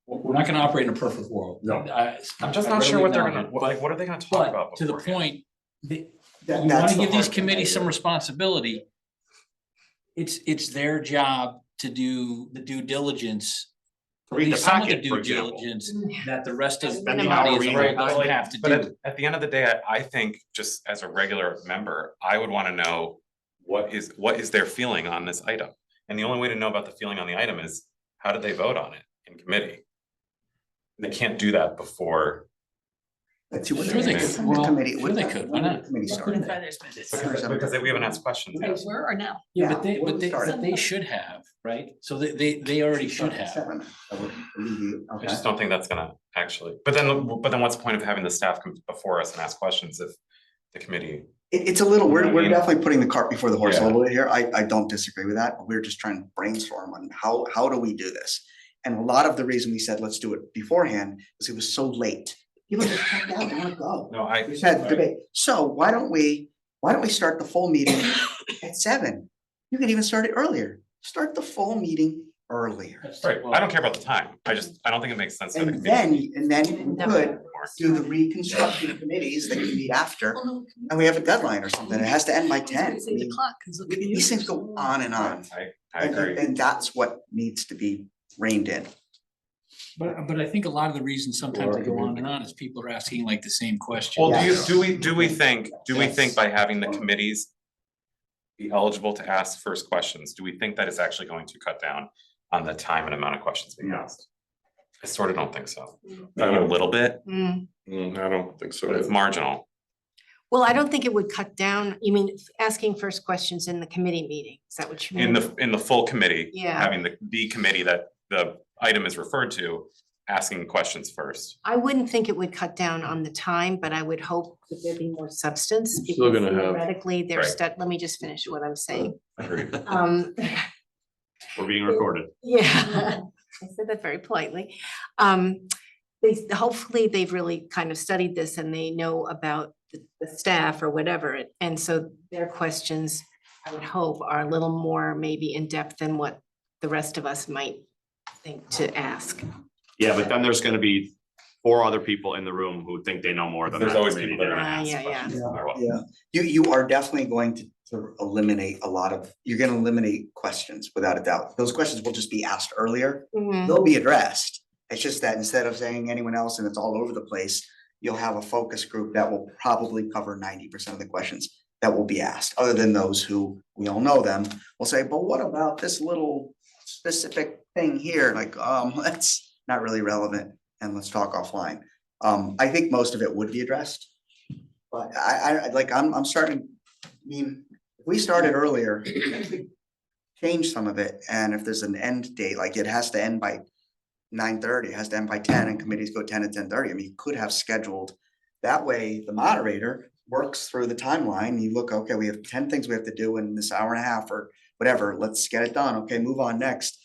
B: We're not gonna operate in a perfect world.
G: No.
H: I'm just
B: I
H: not sure
B: readily
H: what they're
B: acknowledge
H: gonna,
B: it,
H: like, what are they gonna talk about
B: but to the
H: beforehand?
B: point, we
C: That's
B: wanna
C: the
B: give these
C: hard thing, I
B: committees some
C: agree.
B: responsibility. It's their job to do the due diligence. At
E: Read the
B: least some of the
E: packet, for
B: due
E: example.
B: diligence that the rest of the
E: Spending
B: body
E: hour
B: as a
E: reading
B: whole
E: the
B: doesn't
H: Like,
B: have to
H: but
B: do.
H: at the end of the day, I think just as a regular member, I would wanna know what is their feeling on this item? And the only way to know about the feeling on the item is, how did they vote on it in committee? They can't do that before,
C: Let's see what
B: Sure they
C: the
B: could. Well,
C: committee,
B: sure
C: what
B: they
C: time-
B: could.
C: when
B: Why
C: did
B: not?
C: the committee started?
H: because we haven't asked questions yet.
D: Where or now?
B: Yeah,
C: Yeah,
B: but they,
C: well,
B: but they,
C: sorry.
B: but they should have, right? So they already should have.
C: 7. I would believe you.
H: I
C: Okay.
H: just don't think that's gonna actually, but then what's the point of having the staff come before us and ask questions if the committee?
C: It's a little,
H: You know what I
C: we're
H: mean?
C: definitely putting the cart before the horse a
H: Yeah.
C: little bit here. I don't disagree with that. We're just trying to brainstorm on how do we do this? And a lot of the reason we said, let's do it beforehand is it was so late. People just checked out, they wanna go.
H: No, I.
C: We had debate. So why don't we start the full meeting at 7? You could even start it earlier. Start the full meeting earlier.
H: Right, I don't care about the time, I don't think it makes sense for the
C: And
H: committee.
C: then you could do the reconstruction committees that you meet after, and we have a deadline or something. It has to end by 10. I mean, these things go on and on.
H: I agree.
C: And that's what needs to be reined in.
B: But I think a lot of the reasons sometimes they go on and on is people are asking like the same question.
H: Well,
C: Yes.
H: do we think
C: Yes.
H: by having the committees be eligible to ask first questions, do we think that is actually going to cut down on the time and amount of questions being asked? I sort of don't think so. Maybe a little bit,
A: Mm.
G: I don't think so.
H: but it's marginal.
A: Well, I don't think it would cut down, you mean asking first questions in the committee meeting, is that what you mean?
H: In the full committee,
A: Yeah.
H: having the committee that the item is referred to, asking questions first.
A: I wouldn't think it would cut down on the time, but I would hope that there'd be more substance.
G: Still
A: because
G: gonna have-
A: Theoretically, they're
H: Right.
A: let me just finish what I'm saying.
H: Agreed.
E: We're being recorded.
A: Yeah, I said that very politely. Hopefully they've really kind of studied this and they know about the staff or whatever. And so their questions, I would hope, are a little more maybe in depth than what the rest of us might think to ask.
E: Yeah, but then there's gonna be 4 other people in the room who think they know more than
H: There's
E: that
H: always
E: committee
H: people that are
E: did.
H: gonna ask
A: Yeah, yeah.
H: questions no matter what.
C: Yeah, you are definitely going to eliminate you're gonna eliminate questions without a doubt. Those questions will just be asked earlier.
A: Mhm.
C: They'll be addressed. It's just that instead of saying anyone else and it's all over the place, you'll have a focus group that will probably cover 90% of the questions that will be asked, other than those who, we all know them, will say, but what about this little specific thing here? Like, that's not really relevant and let's talk offline. I think most of it would be addressed. But I'm starting, I mean, if we started earlier, we could change some of it. And if there's an end date, like it has to end by 9:30, it has to end by 10 and committees go 10 to 10:30. I mean, you could have scheduled. That way, the moderator works through the timeline. You look, okay, we have 10 things we have to do in this hour and a half or whatever. Let's get it done. Okay, move on next.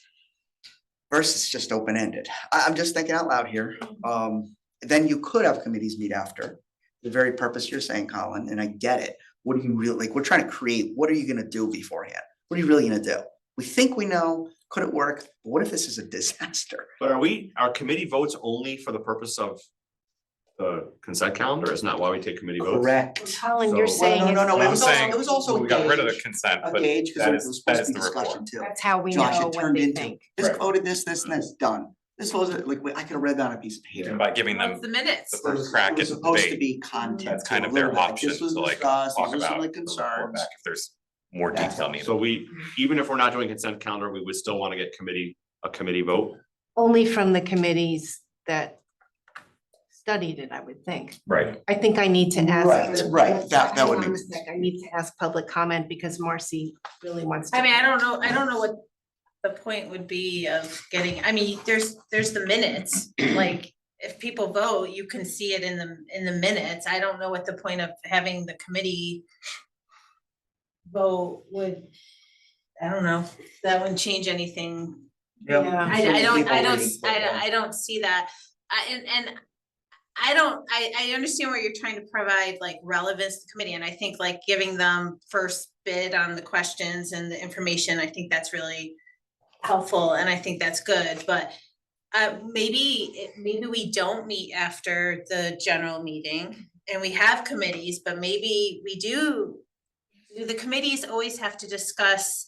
C: Versus just open-ended. I'm just thinking out loud here. Then you could have committees meet after. The very purpose you're saying, Colin, and I get it. What do you really, like, we're trying to create, what are you gonna do beforehand? What are you really gonna do? We think we know, could it work? But what if this is a disaster?
E: But are committee votes only for the purpose of the consent calendar? Isn't that why we take committee votes?
C: Correct.
A: Colin, you're
E: So-
A: saying.
C: Well, no,
A: it's-
C: it was
H: I'm saying
C: also, it was also
H: We got rid of the
C: gauge.
H: consent,
C: A
H: but
C: gauge, because
H: that
C: it
H: is,
C: was
H: that
C: supposed
H: is
C: to be
H: the report.
C: discussion too.
A: That's how we
C: Josh,
A: know
C: it
A: what
C: turned
A: they
C: into,
A: think.
C: this
H: Right.
C: voted this and that's done. This was, like, I could have read that on a piece of paper.
H: And by giving them
F: What's the minutes?
H: the
C: It was-
H: first crack
C: it was
H: at the
C: supposed to
H: debate,
C: be content.
H: that's
C: to
H: kind
C: a
H: of
C: little
H: their
C: bit, like,
H: option
C: this was
H: to like
C: discussed,
H: talk
C: these were some
H: about
C: of the
H: the report
C: concerns.
H: back if there's more
C: That's
H: detail
C: all.
H: needed.
E: So even if we're not doing consent calendar, we would still want to get a committee vote?
A: Only from the committees that studied it, I would think.
H: Right.
A: I think I need to ask.
C: Right, that would
A: Hang on
C: make
A: a sec, I need to ask public comment because Marcy really wants to.
F: I mean, I don't know what the point would be of getting, I mean, there's the minutes, like, if people vote, you can see it in the minutes. I don't know what the point of having the committee vote would, I don't know, that wouldn't change anything.
A: Yeah.
F: I don't see that. And I understand where you're trying to provide like relevance to the committee, and I think like giving them first bid on the questions and the information, I think that's really helpful, and I think that's good, but maybe we don't meet after the general meeting and we have committees, but maybe we do the committees always have to discuss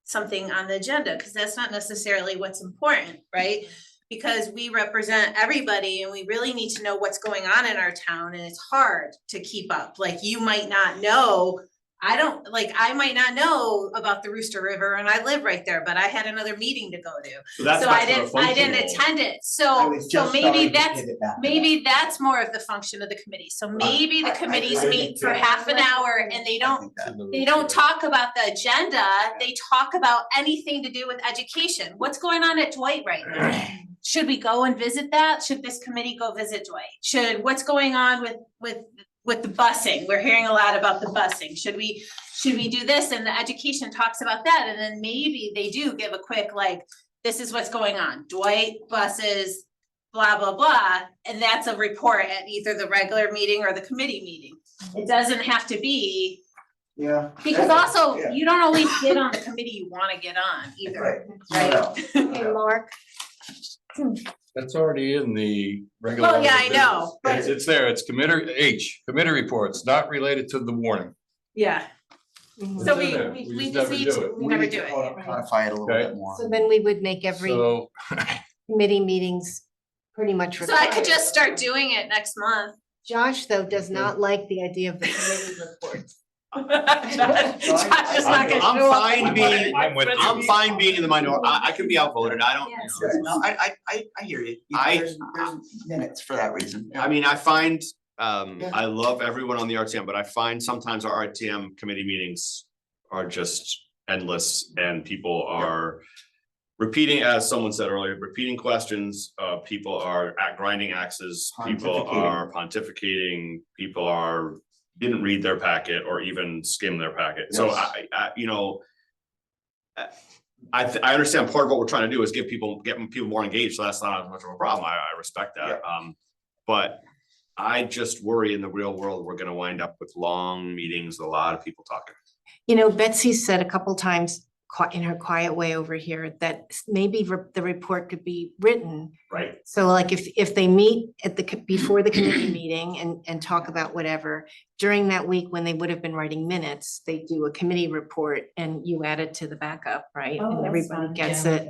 F: something on the agenda, because that's not necessarily what's important, right? Because we represent everybody and we really need to know what's going on in our town, and it's hard to keep up. Like you might not know, I might not know about the Rooster River and I live right there, but I had another meeting to go to.
E: So that's
F: So I
E: much more
F: didn't
E: functional.
F: attend it,
C: I
F: so
C: was just
F: maybe
C: starting to
F: that's,
C: pivot back to that.
F: maybe that's more of the function of the committee. So maybe the committees meet for half an hour and they
C: I
F: don't
C: think that-
F: they don't talk about the agenda, they talk about anything to do with education. What's going on at Dwight right now? Should we go and visit that? Should this committee go visit Dwight? What's going on with the busing? We're hearing a lot about the busing. Should we do this? And the education talks about that, and then maybe they do give a quick like, this is what's going on, Dwight buses, blah, blah, blah, and that's a report at either the regular meeting or the committee meeting. It doesn't have to be,
C: Yeah.
F: because also,
C: Yeah.
F: you don't always get on the committee you wanna get on either,
C: Right.
F: right?
A: Hey, Mark,
G: That's already in the regular.
F: Well, yeah,
G: order
F: I
G: of
F: know,
G: business. It's there, it's committee reports, not related to the warning.
F: Yeah,
A: mhm.
F: so
G: It's in there.
F: we
G: just
F: just
G: never
F: need
G: do
F: to,
G: it.
F: we never
C: need
F: do
C: to
F: it.
C: Codify it a little
G: Okay.
C: bit more.
A: So then we would make every
G: So,
A: committee meetings pretty much
F: So I
A: required.
F: could just start doing it next month.
A: Josh, though, does not like the idea of the committee reports.
F: Josh is not gonna
E: I'm
F: show up.
E: fine being,
H: I'm with you.
E: I'm fine being in the minority. I can be outvoted. I don't, you
F: Yes.
E: know.
C: No, I hear you. There's minutes for that reason.
E: I mean, I find,
C: Yeah.
E: I love everyone on the RTM, but I find sometimes our RTM committee meetings are just endless and people are repeating, as someone said earlier, repeating questions, people are grinding axes, people are pontificating, people didn't read their packet or even skim their packet. So
C: Yes.
E: I you know, I understand part of what we're trying to do is get people more engaged, so that's not as much of a problem. I respect that. But I just worry in the real world, we're gonna wind up with long meetings, a lot of people talking.
A: You know, Betsy said a couple times in her quiet way over here that maybe the report could be written.
E: Right.
A: So like if they meet at before the committee meeting and talk about whatever, during that week when they would have been writing minutes, they do a committee report and you add it to the backup, right? And everybody gets it.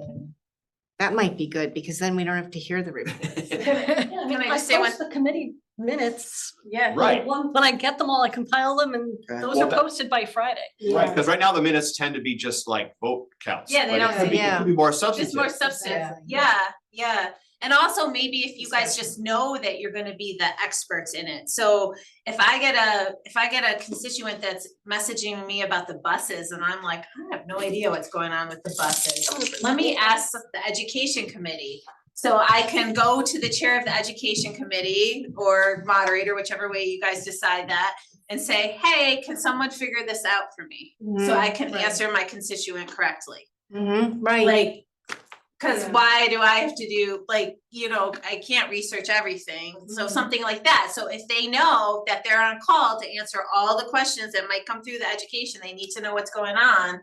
A: That might be good because then we don't have to hear the report.
D: Yeah, I mean,
F: Can I
D: I
F: just say
D: post the committee minutes.
F: Yeah.
E: Right.
D: When I get them all, I compile them and
C: Okay.
D: those
E: Well,
D: are
E: that-
D: posted by Friday.
E: Right, because right now the minutes tend to be just like vote counts.
F: Yeah, they
E: but it
F: don't-
E: could be- it
A: yeah.
E: could be more
F: Just
E: substantive.
F: more substance,
A: Exactly.
F: yeah. And also maybe if you guys just know that you're gonna be the experts in it. So if I get a constituent that's messaging me about the buses and I'm like, I have no idea what's going on with the buses. Let me ask the education committee. So I can go to the chair of the education committee or moderator, whichever way you guys decide that, and say, hey, can someone figure this out for me? So I can
D: Right.
F: answer my constituent correctly.
A: Right.
F: Like, cause
A: Yeah.
F: why do I have to do, like, I can't research everything, so
A: Mhm.
F: something like that. So if they know that they're on call to answer all the questions that might come through the education, they need to know what's going on.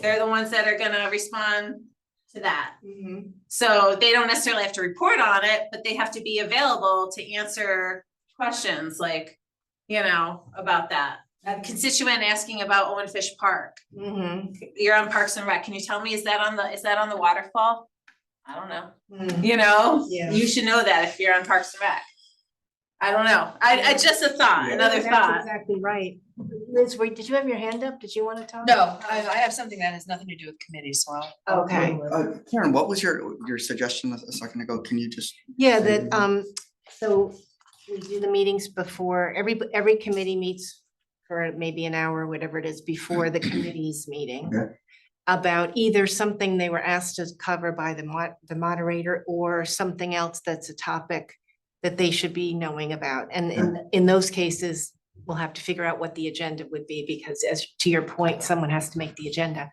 F: They're the ones that are gonna respond to that.
A: Mhm.
F: So they don't necessarily have to report on it, but they have to be available to answer questions like, about that. A constituent asking about Owen Fish Park.
A: Mhm.
F: You're on Parks and Rec. Can you tell me, is that on the waterfall? I don't know.
A: Mhm. Yeah.
F: You should know that if you're on Parks and Rec. I don't know. I just a thought, another
A: That's
F: thought.
A: exactly right. Liz, did you have your hand up? Did you want to talk?
I: No, I have something that has nothing to do with committees, so I'll.
A: Okay.
C: Karen, what was your suggestion a second ago? Can you just?
A: Yeah,
C: say
A: that,
C: again?
A: so we do the meetings before, every committee meets for maybe an hour, whatever it is, before the committee's meeting.
C: Okay.
A: About either something they were asked to cover by the moderator or something else that's a topic that they should be knowing about. And in those cases, we'll have to figure out what the agenda would be, because as to your point, someone has to make the agenda.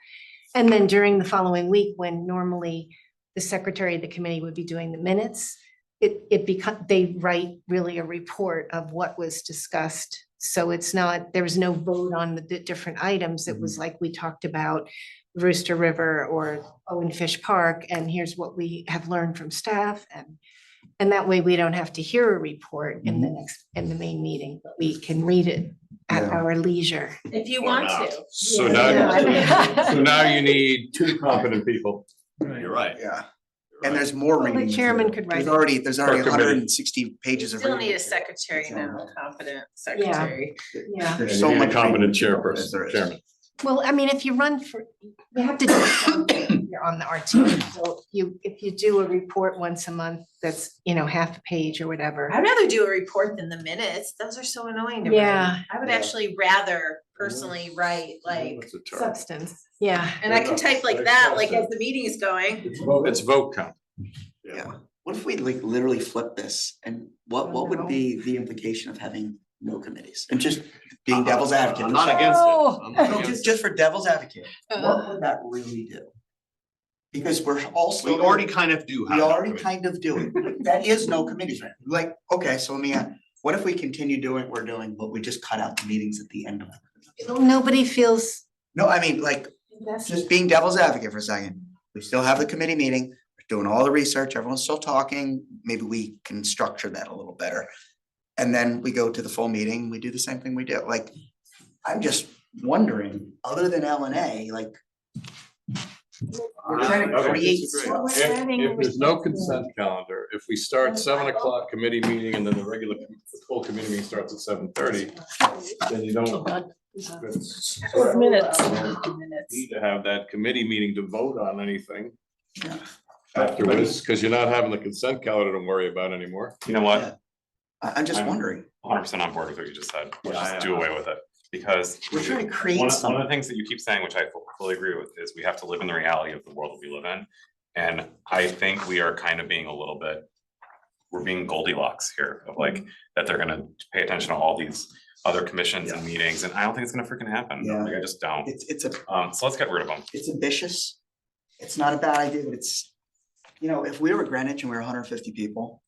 A: And then during the following week, when normally the secretary of the committee would be doing the minutes, they write really a report of what was discussed. So it's not, there was no vote on the different items. It was like we talked about Rooster River or Owen Fish Park, and here's what we have learned from staff, and that way we don't have to hear a report in the main meeting, but we can read it at
C: Yeah.
A: our leisure.
F: If you
E: Or
F: want
E: not.
F: to.
G: So
A: Yeah.
G: so now you need two competent people.
E: You're right.
C: Yeah. And there's more
A: Well, the
C: reading.
A: chairman
C: material.
A: could write
C: There's
A: it.
C: already
G: Per committee.
C: 160 pages of.
F: Still
C: reading
F: need a
C: material.
F: secretary now, competent secretary.
A: Yeah.
C: There's
G: And
C: so
G: you need a
C: much
G: competent
C: reading material as there
G: chairperson,
C: is.
G: chairman.
A: Well, I mean, if you run for, you have to do it you're on the RTM. So if you do a report once a month, that's, half a page or whatever.
F: I'd rather do a report than the minutes. Those are so annoying to write.
A: Yeah.
F: I would
C: Yeah.
F: actually rather personally write like,
G: What's the term?
A: Substance, yeah.
F: and I can type like that, like as the meeting is going.
G: It's vote count.
C: Yeah. What if we like literally flip this and what would
A: No.
C: be the implication of having no committees and just being devil's advocate?
E: I'm
C: for
E: not
C: a second?
E: against it.
A: Oh.
E: I'm not
C: No,
E: against
C: just for devil's advocate,
A: Uh.
C: what would that really do? Because we're
E: it.
C: also.
E: We already kind of do have.
C: We
E: that
C: already
E: committee.
C: kind of do it. That is no committees, right? Like, okay, so let me, what if we continue doing what we're doing, but we just cut out the meetings at the end of it?
A: Nobody feels
C: No, I mean, like,
A: invested.
C: just being devil's advocate for a second. We still have the committee meeting, we're doing all the research, everyone's still talking, maybe we can structure that a little better. And then we go to the full meeting, we do the same thing we do, like, I'm just wondering, other than LNA, like. We're trying to
G: I don't
C: create.
G: disagree.
A: Well, we're
G: If
A: adding
G: if there's no
A: responsibility.
G: consent calendar, if we start 7 o'clock committee meeting and then the regular, the full committee meeting starts at 7:30, then you don't. it's-
D: Minutes.
G: Need to have that committee meeting to vote on anything
C: Yeah.
G: afterwards, because you're not having the consent calendar to worry about anymore.
H: You know what?
C: Yeah. I'm just
H: I'm-
C: wondering,
H: 100% on board with what you just said. Let's
E: Yeah,
H: just do away with it. Because
C: we're trying to create
H: one of
C: something.
H: the things that you keep saying, which I fully agree with, is we have to live in the reality of the world that we live in. And I think we are kind of being a little bit, we're being Goldilocks here of like, that they're gonna pay attention to all these other commissions and meetings, and I don't think it's gonna freaking happen.
C: Yeah.
H: Like, I just don't.
C: It's
H: So let's get rid of them.
C: it's ambitious. It's not a bad idea, but it's, if we were Greenwich and we were 150 people.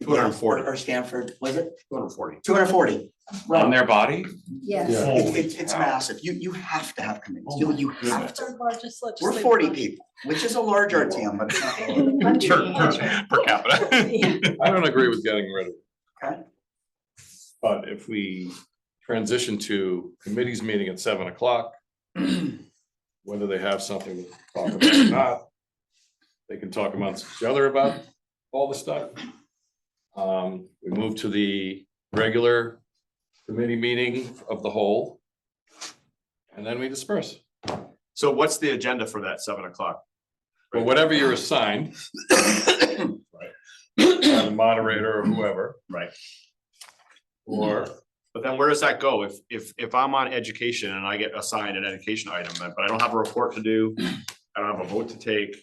E: 240.
C: Or Stanford, was it?
E: 240.
C: 240.
H: On their body?
A: Yes.
G: Yeah.
C: It's massive. You have to have committees. You have to.
D: Our largest
C: We're
D: legislative
C: 40
D: body.
C: people, which is a large RTM, but. it's not large.
H: Per capita.
G: I don't agree with getting rid of it.
C: Okay.
G: But if we transition to committees meeting at 7 o'clock, whether they have something to talk about or not, they can talk amongst each other about all the stuff. We move to the regular committee meeting of the whole. And then we disperse,
E: So what's the agenda for that 7 o'clock?
G: or whatever you're assigned. Right. By the moderator or whoever,
E: Right.
G: or
E: But then where does that go? If I'm on education and I get assigned an education item, but I don't have a report to do, I don't have a vote to take.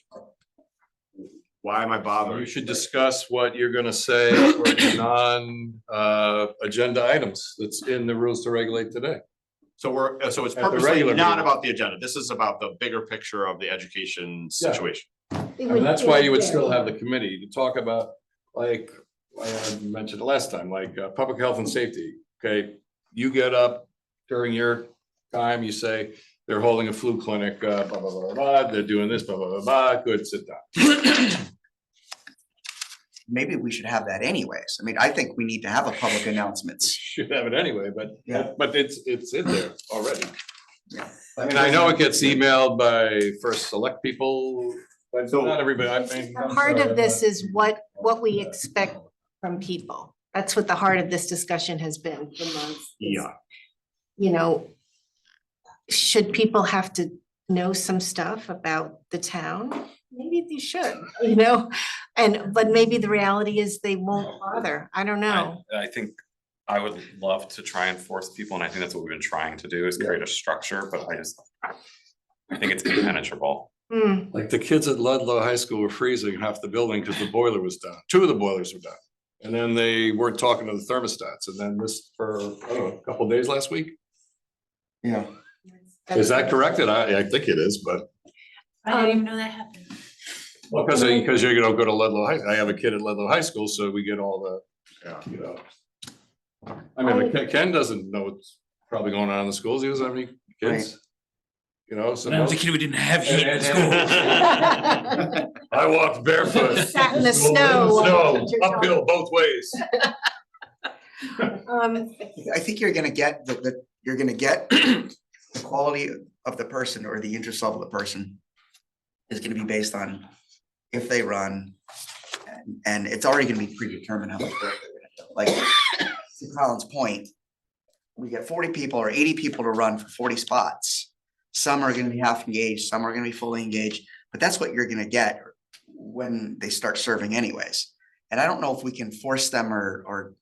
E: Why am I bothering?
G: you should discuss what you're gonna say for the agenda items that's in the rules to regulate today.
E: So it's
G: At the
E: purposely
G: regular
E: not
G: meeting.
E: about the agenda. This is about the bigger picture of the education situation.
G: And that's why you would still have the committee to talk about, like, I mentioned it last time, like, public health and safety, okay? You get up during your time, you say, they're holding a flu clinic, blah, blah, blah, blah, blah, they're doing this, blah, blah, blah, blah, good, sit down.
C: Maybe we should have that anyways. I mean, I think we need to have a public announcements.
G: Should have it anyway,
C: Yeah.
G: but it's in there already.
C: Yeah.
G: I mean, I know it gets emailed by first select people, but not everybody, I mean. I'm
A: Part
G: sorry,
A: of this
G: I'm
A: is what we expect from people. That's what the heart of this discussion has been for months. is,
E: Yeah.
A: Should people have to know some stuff about the town? Maybe they should, but maybe the reality is they won't bother. I don't know.
H: I think I would love to try and force people, and I think that's what we've been trying to do, is create a structure, but I think it's impenetrable.
A: Hmm.
G: Like the kids at Ludlow High School were freezing half the building because the boiler was down. 2 of the boilers were down. And then they weren't talking to the thermostats. And then this for, I don't know, a couple of days last week.
C: Yeah.
G: Is that correct? And I think it is, but
F: I didn't even know that happened.
G: Well, because you're gonna go to Ludlow High, I have a kid at Ludlow High School, so we get all the, you know. I mean, Ken doesn't know what's probably going on in the schools, he doesn't have any kids. You know, so.
B: When I was a kid, we didn't have heat in
G: And-
B: school.
G: I walked barefoot.
A: Sat in the
G: School
A: snow.
G: Snow, uphill both ways.
C: I think you're gonna get you're gonna get the quality of the person or the interest level of the person is gonna be based on if they run, and it's already gonna be predetermined how much work they're gonna do. Like, to Colin's point, we get 40 people or 80 people to run for 40 spots. Some are gonna be half engaged, some are gonna be fully engaged, but that's what you're gonna get when they start serving anyways. And I don't know if we can force them or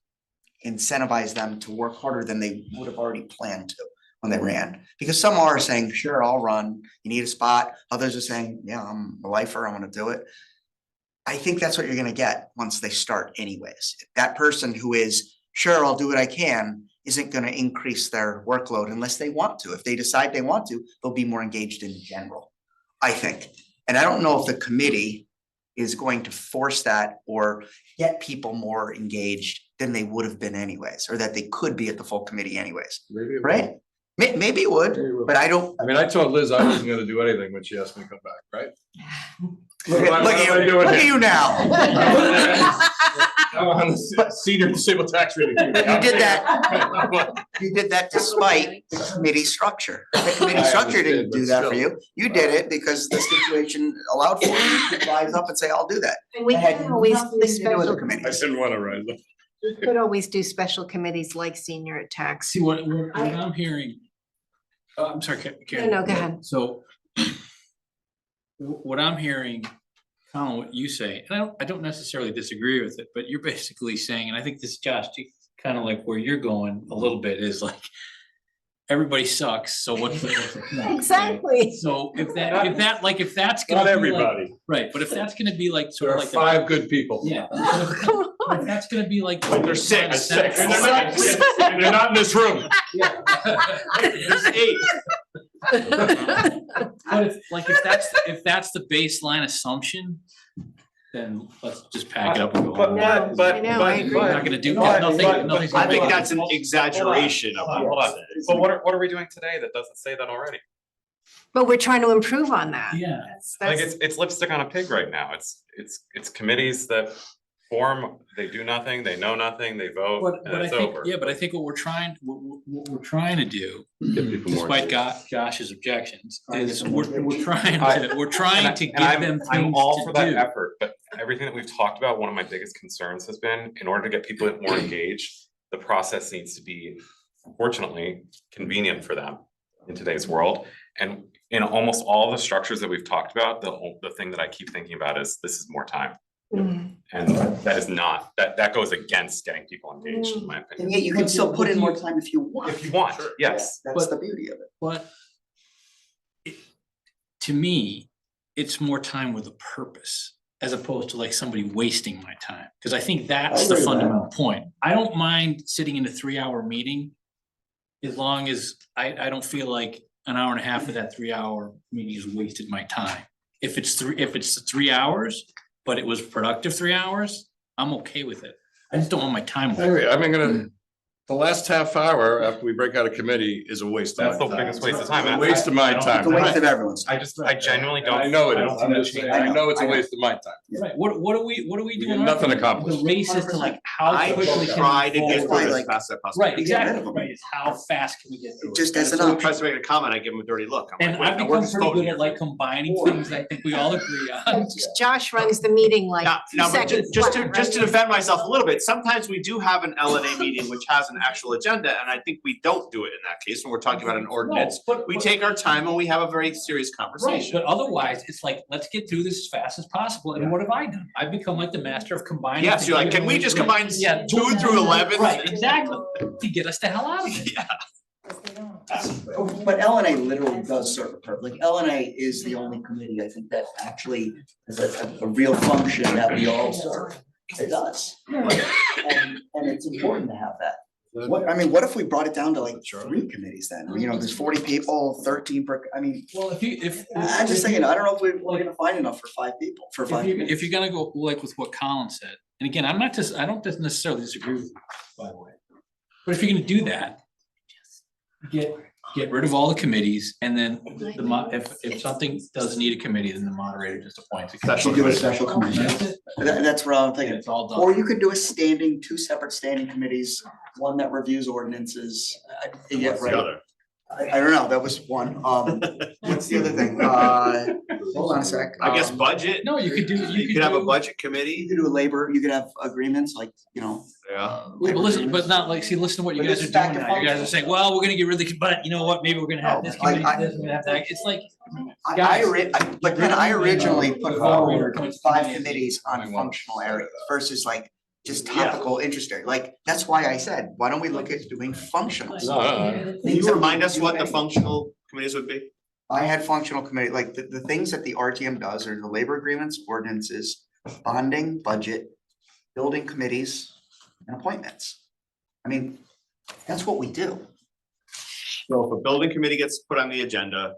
C: incentivize them to work harder than they would have already planned to when they ran. Because some are saying, sure, I'll run, you need a spot. Others are saying, yeah, I'm a lifer, I wanna do it. I think that's what you're gonna get once they start anyways. That person who is, sure, I'll do what I can, isn't gonna increase their workload unless they want to. If they decide they want to, they'll be more engaged in general, I think. And I don't know if the committee is going to force that or get people more engaged than they would have been anyways, or that they could be at the full committee anyways,
G: Maybe it
C: right? Maybe it would, but I don't.
G: I mean, I told Liz I wasn't gonna do anything when she asked me to come back, right?
C: Look at you now.
G: I'm on the senior disabled tax rating.
C: You did that. You did that despite the committee structure. The committee structure didn't do that for you. You did it because the situation allowed for you to rise up and say, I'll do that.
A: And we
C: It had
A: can always
C: nothing
A: do
C: to do with the
A: special,
C: committee.
G: I didn't wanna rise up.
A: we could always do special committees like senior tax.
B: See, what I'm hearing, oh, I'm sorry, Karen.
A: No, go ahead.
B: So what I'm hearing, Colin, what you say, and I don't necessarily disagree with it, but you're basically saying, and I think this, Josh, kind of like where you're going a little bit is like, everybody sucks, so what's the point, right?
A: Exactly.
B: So if that's gonna
G: Not
B: be like,
G: everybody.
B: right, but if that's gonna be like sort
G: There
B: of
G: are
B: like.
G: 5 good people.
B: Yeah. If that's gonna be like.
E: There's 6.
G: And they're not in this room.
E: There's 8.
B: But if that's the baseline assumption, then let's just pack it up and go. home.
A: No, I know, I agree.
B: We're not gonna do,
G: But-
B: nothing's.
E: I think
B: gonna-
E: that's an exaggeration of
H: Hold
E: what
H: on,
E: it says.
H: but what are we doing today that doesn't say that already?
A: But we're trying to improve on that.
B: Yeah.
H: Like
A: That's-
H: it's lipstick on a pig right now. It's committees that form, they do nothing, they know nothing, they vote,
B: But
H: and
B: I
H: it's
B: think,
H: over.
B: yeah, but I think what we're trying to do,
G: Get people more
B: despite
G: engaged.
B: Josh's objections, is we're trying
H: I-
B: to, we're trying to give
H: And
B: them
H: I'm
B: things
H: all for that
B: to do.
H: effort, but everything that we've talked about, one of my biggest concerns has been, in order to get people more engaged, the process needs to be, unfortunately, convenient for them in today's world. And in almost all the structures that we've talked about, the thing that I keep thinking about is this is more time.
A: Mhm.
H: And that is not, that goes against getting people engaged, in my
C: And
H: opinion.
C: yet you can still put in more time if you want.
H: If you want, yes.
C: That's the beauty of it.
B: But to me, it's more time with a purpose, as opposed to like somebody wasting my time, because I think that's the
C: agree with that.
B: fundamental point. I don't mind sitting in a 3-hour meeting, as long as I don't feel like an hour and a half of that 3-hour meeting has wasted my time. If it's 3 hours, but it was productive 3 hours, I'm okay with it. I just don't want my time.
G: I agree. I mean, the last half hour after we break out of committee is a waste of my
H: That's
G: time.
H: the biggest waste of time.
G: It's a waste of my
C: It's
G: time.
C: a waste of everyone's.
H: I genuinely don't.
G: I know it
H: I
G: is.
H: don't see
G: I'm
H: that
G: just saying,
H: changing.
G: I know it's a
C: I know.
G: waste of my time.
B: Right, what are we
G: We
B: doing?
G: get nothing accomplished.
B: The race is to like, how
E: I
B: quickly can
E: try
B: we
E: to get
B: forward?
E: through it as
C: Like-
E: fast as possible.
B: Right, exactly,
C: rid of 'em.
B: right, it's how fast can we get through it?
C: Just as
E: If
C: an
E: someone
C: option.
E: tries to make a comment, I give them a dirty look. I'm
B: And
E: like, wait,
B: I've
E: no, we're
B: become
E: just
B: pretty
E: voting
B: good at
E: here.
B: like combining things I think we all agree on.
A: Josh runs the meeting like
E: Now,
A: 2
E: now, but
A: seconds
E: just
A: flat,
E: to
A: right?
E: defend myself a little bit, sometimes we do have an LNA meeting which has an actual agenda, and I think we don't do it in that case when we're talking about an ordinance.
B: No,
E: We take our time and we have a very serious
B: Right,
E: conversation.
B: but otherwise, it's like, let's get through this as fast as possible, and what have I done? I've become like the master of combining.
E: Yes, you're like, can we just combine
B: Yeah,
E: 2 through 11?
B: Right, exactly, to get us the hell out of here.
C: But LNA literally does serve a purpose. Like LNA is the only committee, I think, that actually has a real function that we all serve. It does. And it's important to have that. What, I mean, what if we brought it down to like 3 committees then? You know, there's 40 people, 13 per, I mean,
B: Well, if.
C: I'm just thinking, I don't know if we're gonna find enough for 5 people, for 5
B: If
C: committees.
B: you're gonna go like with what Colin said, and again, I don't necessarily disagree with you, by the way. But if you're gonna do that, get rid of all the committees, and then if something does need a committee, then the moderator just appoints a committee.
C: You do a special commission.
B: That's it.
C: That's what I'm
B: And
C: thinking.
B: it's all done.
C: Or you could do a standing, 2 separate standing committees, one that reviews ordinances. Yeah,
E: What's the
C: right.
E: other?
C: I don't know, that was one. What's the other thing? Hold on a sec.
E: I guess budget.
B: No, you could do,
E: You could have a
B: do-
E: budget
C: You
E: committee,
C: could do labor, you could have agreements like, you know.
E: yeah.
B: But listen, but not like, see, listen to what you
C: But
B: guys
C: this
B: are
C: is back
B: doing
C: to
B: now. You guys are
C: functional.
B: saying, well, we're gonna get rid of the, but you know what, maybe we're gonna have this
C: No,
B: committee,
C: I-
B: this, we're gonna have that. It's like.
C: But then I originally put forward
B: Appoints
C: 5
B: committees.
C: committees on functional areas versus like just
E: Yeah.
C: topical interest area. Like, that's why I said, why don't we look at doing functional?
G: No,
E: Can you remind us what the functional committees would be?
C: I had functional committee, like the things that the RTM does are the labor agreements, ordinances, bonding, budget, building committees, and appointments. I mean, that's what we do.
E: So if a building committee gets put on the agenda,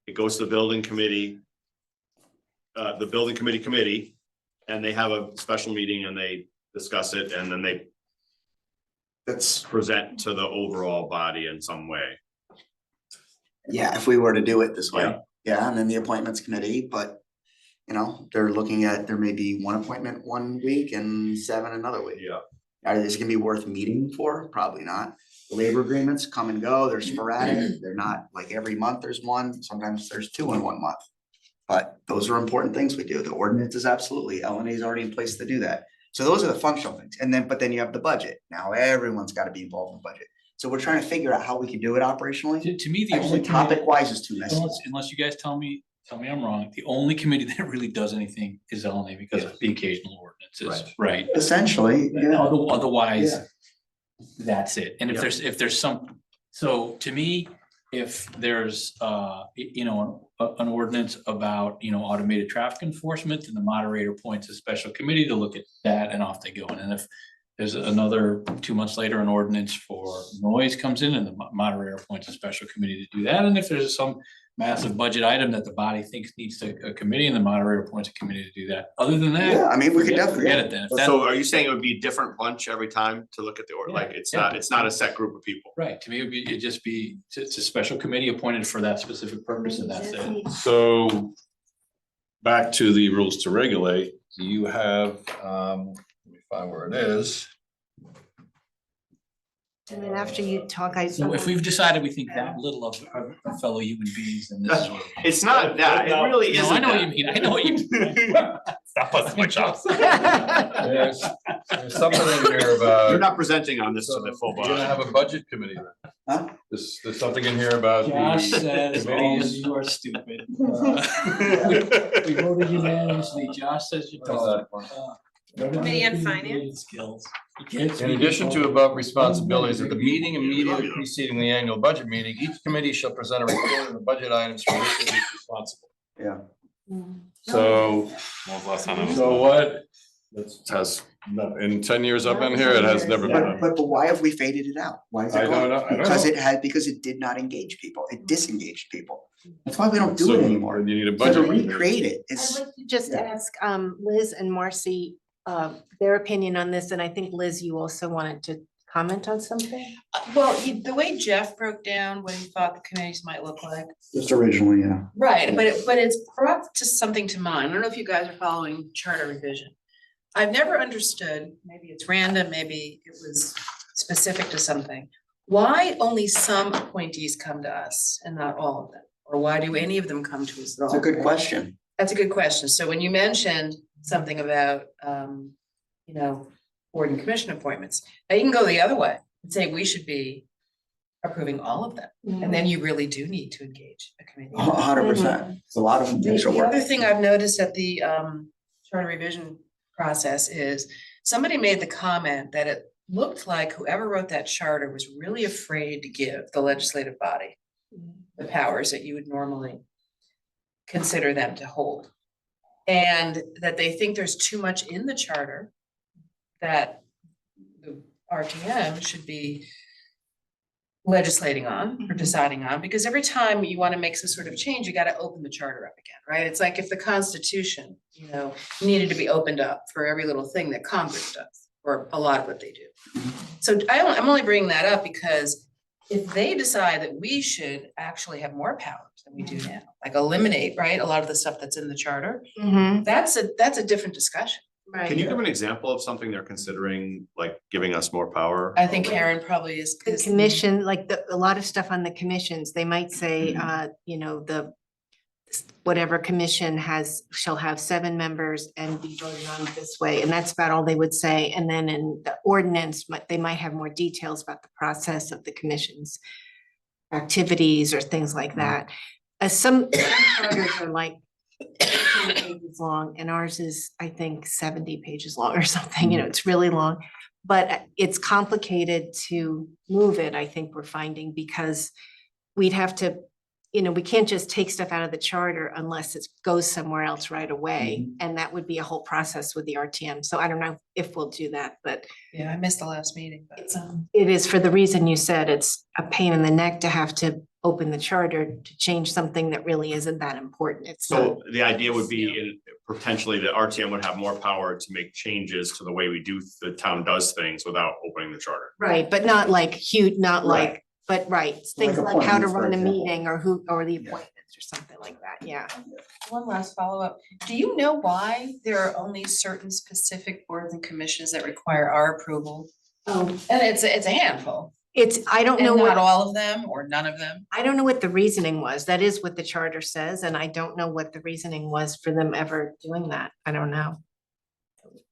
E: it goes to the building committee. The building committee, and they have a special meeting and they discuss it and then they
C: That's,
E: present to the overall body in some way.
C: yeah, if we were to do it this way,
E: Yeah.
C: yeah, and then the appointments committee, but. You know, they're looking at, there may be 1 appointment 1 week and 7 another week.
E: Yeah.
C: Are these gonna be worth meeting for? Probably not. The labor agreements come and go, they're sporadic, they're not like every month there's one, sometimes there's 2 in 1 month. But those are important things we do. The ordinance is absolutely, LNA is already in place to do that. So those are the functional things. And then, but then you have the budget. Now everyone's gotta be involved in the budget. So we're trying to figure out how we can do it operationally.
B: To me, the
C: Actually,
B: only committee,
C: topic wise is too messy.
B: unless you guys tell me I'm wrong, the only committee that really does anything is LNA because of the occasional ordinances, right?
C: Essentially, yeah.
B: Otherwise, that's it. And
C: Yeah.
B: if there's some, so to me, if there's an ordinance about, automated traffic enforcement, then the moderator appoints a special committee to look at that and off they go. And then if there's another 2 months later, an ordinance for noise comes in and the moderator appoints a special committee to do that. And if there's some massive budget item that the body thinks needs a committee and the moderator appoints a committee to do that. Other than that.
C: Yeah, I mean, we could definitely.
B: Forget it then. If that-
E: So are you saying it would be a different bunch every time to look at the order?
B: Yeah,
E: Like, it's
B: yeah.
E: not a set group of people?
B: Right, to me, it'd just be, it's a special committee appointed for that specific purpose and that's it.
G: so back to the rules to regulate, you have, let me find where it is.
A: And then after you talk, I.
B: So if we've decided we think that little of our fellow human beings, then this is what.
E: It's not that, it really
B: No,
E: isn't.
B: I know what
E: that.
B: you mean, I know what you mean.
H: Stop busting my chops.
G: There's something in here about.
E: You're not presenting on this to the full
G: You're gonna
E: body.
G: have a budget committee then.
C: Huh?
G: There's something in here about
B: Josh
G: the
B: says all of
G: committees.
B: you are stupid. We voted unanimously, Josh says you're dumb.
F: Committee on Finance?
B: Skills. You can't
G: In
B: speak
G: addition to
B: for-
G: above responsibilities, at the meeting immediately preceding the annual budget meeting, each committee shall present a report on the budget items for which it is responsible.
C: Yeah.
G: So,
H: When was the last time that was
G: so
H: done?
G: what? Has, in 10 years I've been here, it has never been done.
C: But why have we faded it out? Why is
G: I
C: it
G: don't
C: gone?
G: know, I don't
C: Because
G: know.
C: because it did not engage people. It disengaged people. That's why we don't do
G: So
C: it anymore.
G: then you need a
C: So to
G: budget. meeting.
C: recreate it
A: I'd
C: is,
A: like to just
C: Yeah.
A: ask Liz and Marcy their opinion on this, and I think Liz, you also wanted to comment on something?
I: Well, the way Jeff broke down what he thought the committees might look like.
C: just originally, yeah.
I: Right, but it's brought to something to mind. I don't know if you guys are following charter revision. I've never understood, maybe it's random, maybe it was specific to something. Why only some appointees come to us and not all of them? Or why do any of them come to us at all?
C: It's a good question.
I: That's a good question. So when you mentioned something about, board and commission appointments, now you can go the other way and say we should be approving all of them. And then you really do need to engage a committee.
C: 100%. It's a lot of extra
I: The
C: work.
I: other thing I've noticed at the charter revision process is somebody made the comment that it looked like whoever wrote that charter was really afraid to give the legislative body the powers that you would normally consider them to hold. And that they think there's too much in the charter that the RTM should be legislating on or deciding on, because every time you want to make some sort of change, you got to open the charter up again, right? It's like if the Constitution, needed to be opened up for every little thing that Congress does, or a lot of what they do. So I'm only bringing that up because if they decide that we should actually have more powers than we do now, like eliminate, right, a lot of the stuff that's in the charter, that's a different discussion.
A: Right.
E: Can you give an example of something they're considering, like giving us more power?
I: I think Karen probably is.
A: The commission, like a lot of stuff on the commissions, they might say, whatever commission shall have 7 members and be voted on this way, and that's about all they would say. And then in the ordinance, they might have more details about the process of the commission's activities or things like that. Some charters are like 15 pages long, and ours is, I think, 70 pages long or something, it's really long. But it's complicated to move it, I think we're finding, because we'd have to, we can't just take stuff out of the charter unless it goes somewhere else right away. And that would be a whole process with the RTM. So I don't know if we'll do that, but
I: Yeah, I missed the last meeting, but
A: it is for the reason you said, it's a pain in the neck to have to open the charter to change something that really isn't that important. It's not.
E: So the idea would be potentially the RTM would have more power to make changes to the way the town does things without opening the charter.
A: Right, but not like huge, not like, but right, things like how to
C: appointments, for
A: run a
C: example.
A: meeting or the appointments or something like that, yeah.
I: one last follow-up. Do you know why there are only certain specific boards and commissions that require our approval? And it's a handful.
A: I don't know
I: And not
A: what,
I: all of them or none of them?
A: I don't know what the reasoning was. That is what the charter says, and I don't know what the reasoning was for them ever doing that. I don't know.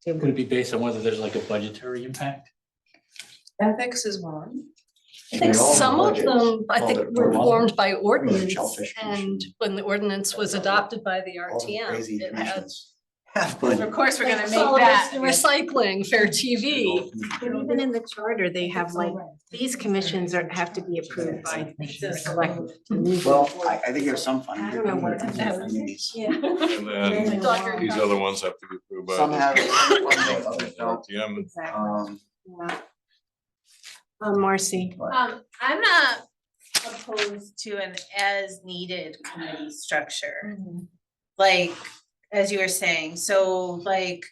B: Could it be based on whether there's like a budgetary impact?
I: Ethics is one.
D: I think
C: They're all in
D: some of
C: budgets.
D: them, I
C: Well,
D: think,
C: they're
D: were
C: all-
D: formed by ordinance,
C: shellfish
D: and
C: commission.
D: when the ordinance was adopted by the
C: All the
D: RTM,
C: crazy
D: it had
C: commissions have
F: Of
C: budget.
F: course, we're gonna make
D: solid
F: that.
D: waste and recycling, fair TV.
A: But even in the charter, they have like, these commissions have to be approved by the select.
C: Well, I think there's some fun.
A: I don't know what to do.
C: Communities.
G: And then
D: Dr.
G: these other ones have to be approved by.
C: Some have.
G: RTM.
A: Exactly. Yeah. Marcy.
F: I'm not opposed to an as needed committee structure. Like, as you were saying, so like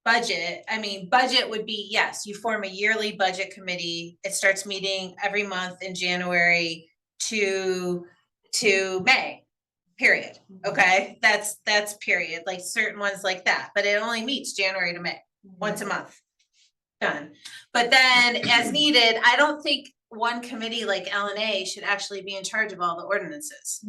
F: budget would be, yes, you form a yearly budget committee. It starts meeting every month in January to May, period. Okay, that's period, like certain ones like that, but it only meets January to May, once a month. Done. But then as needed, I don't think one committee like LNA should actually be in charge of all the ordinances.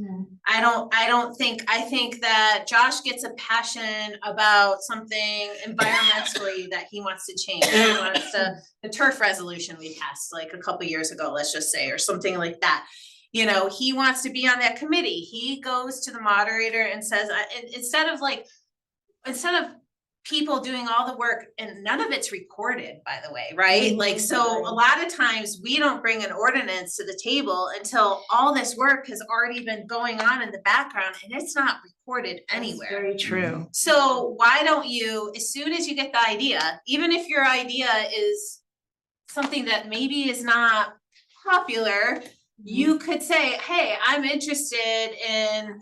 F: I think that Josh gets a passion about something environmentally that he wants to change. He wants the turf resolution we passed like a couple years ago, let's just say, or something like that. He wants to be on that committee. He goes to the moderator and says, instead of people doing all the work, and none of it's recorded, by the way, right? Like, so a lot of times we don't bring an ordinance to the table until all this work has already been going on in the background and it's not recorded anywhere.
A: Very true.
F: So why don't you, as soon as you get the idea, even if your idea is something that maybe is not popular, you could say, hey, I'm interested in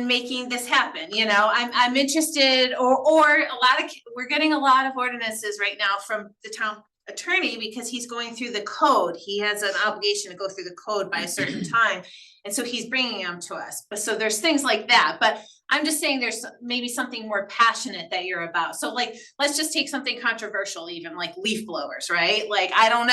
F: making this happen, I'm interested, or we're getting a lot of ordinances right now from the town attorney because he's going through the code. He has an obligation to go through the code by a certain time. And so he's bringing them to us. But so there's things like that, but I'm just saying there's maybe something more passionate that you're about. So like, let's just take something controversial, even like leaf blowers, right? Like, I don't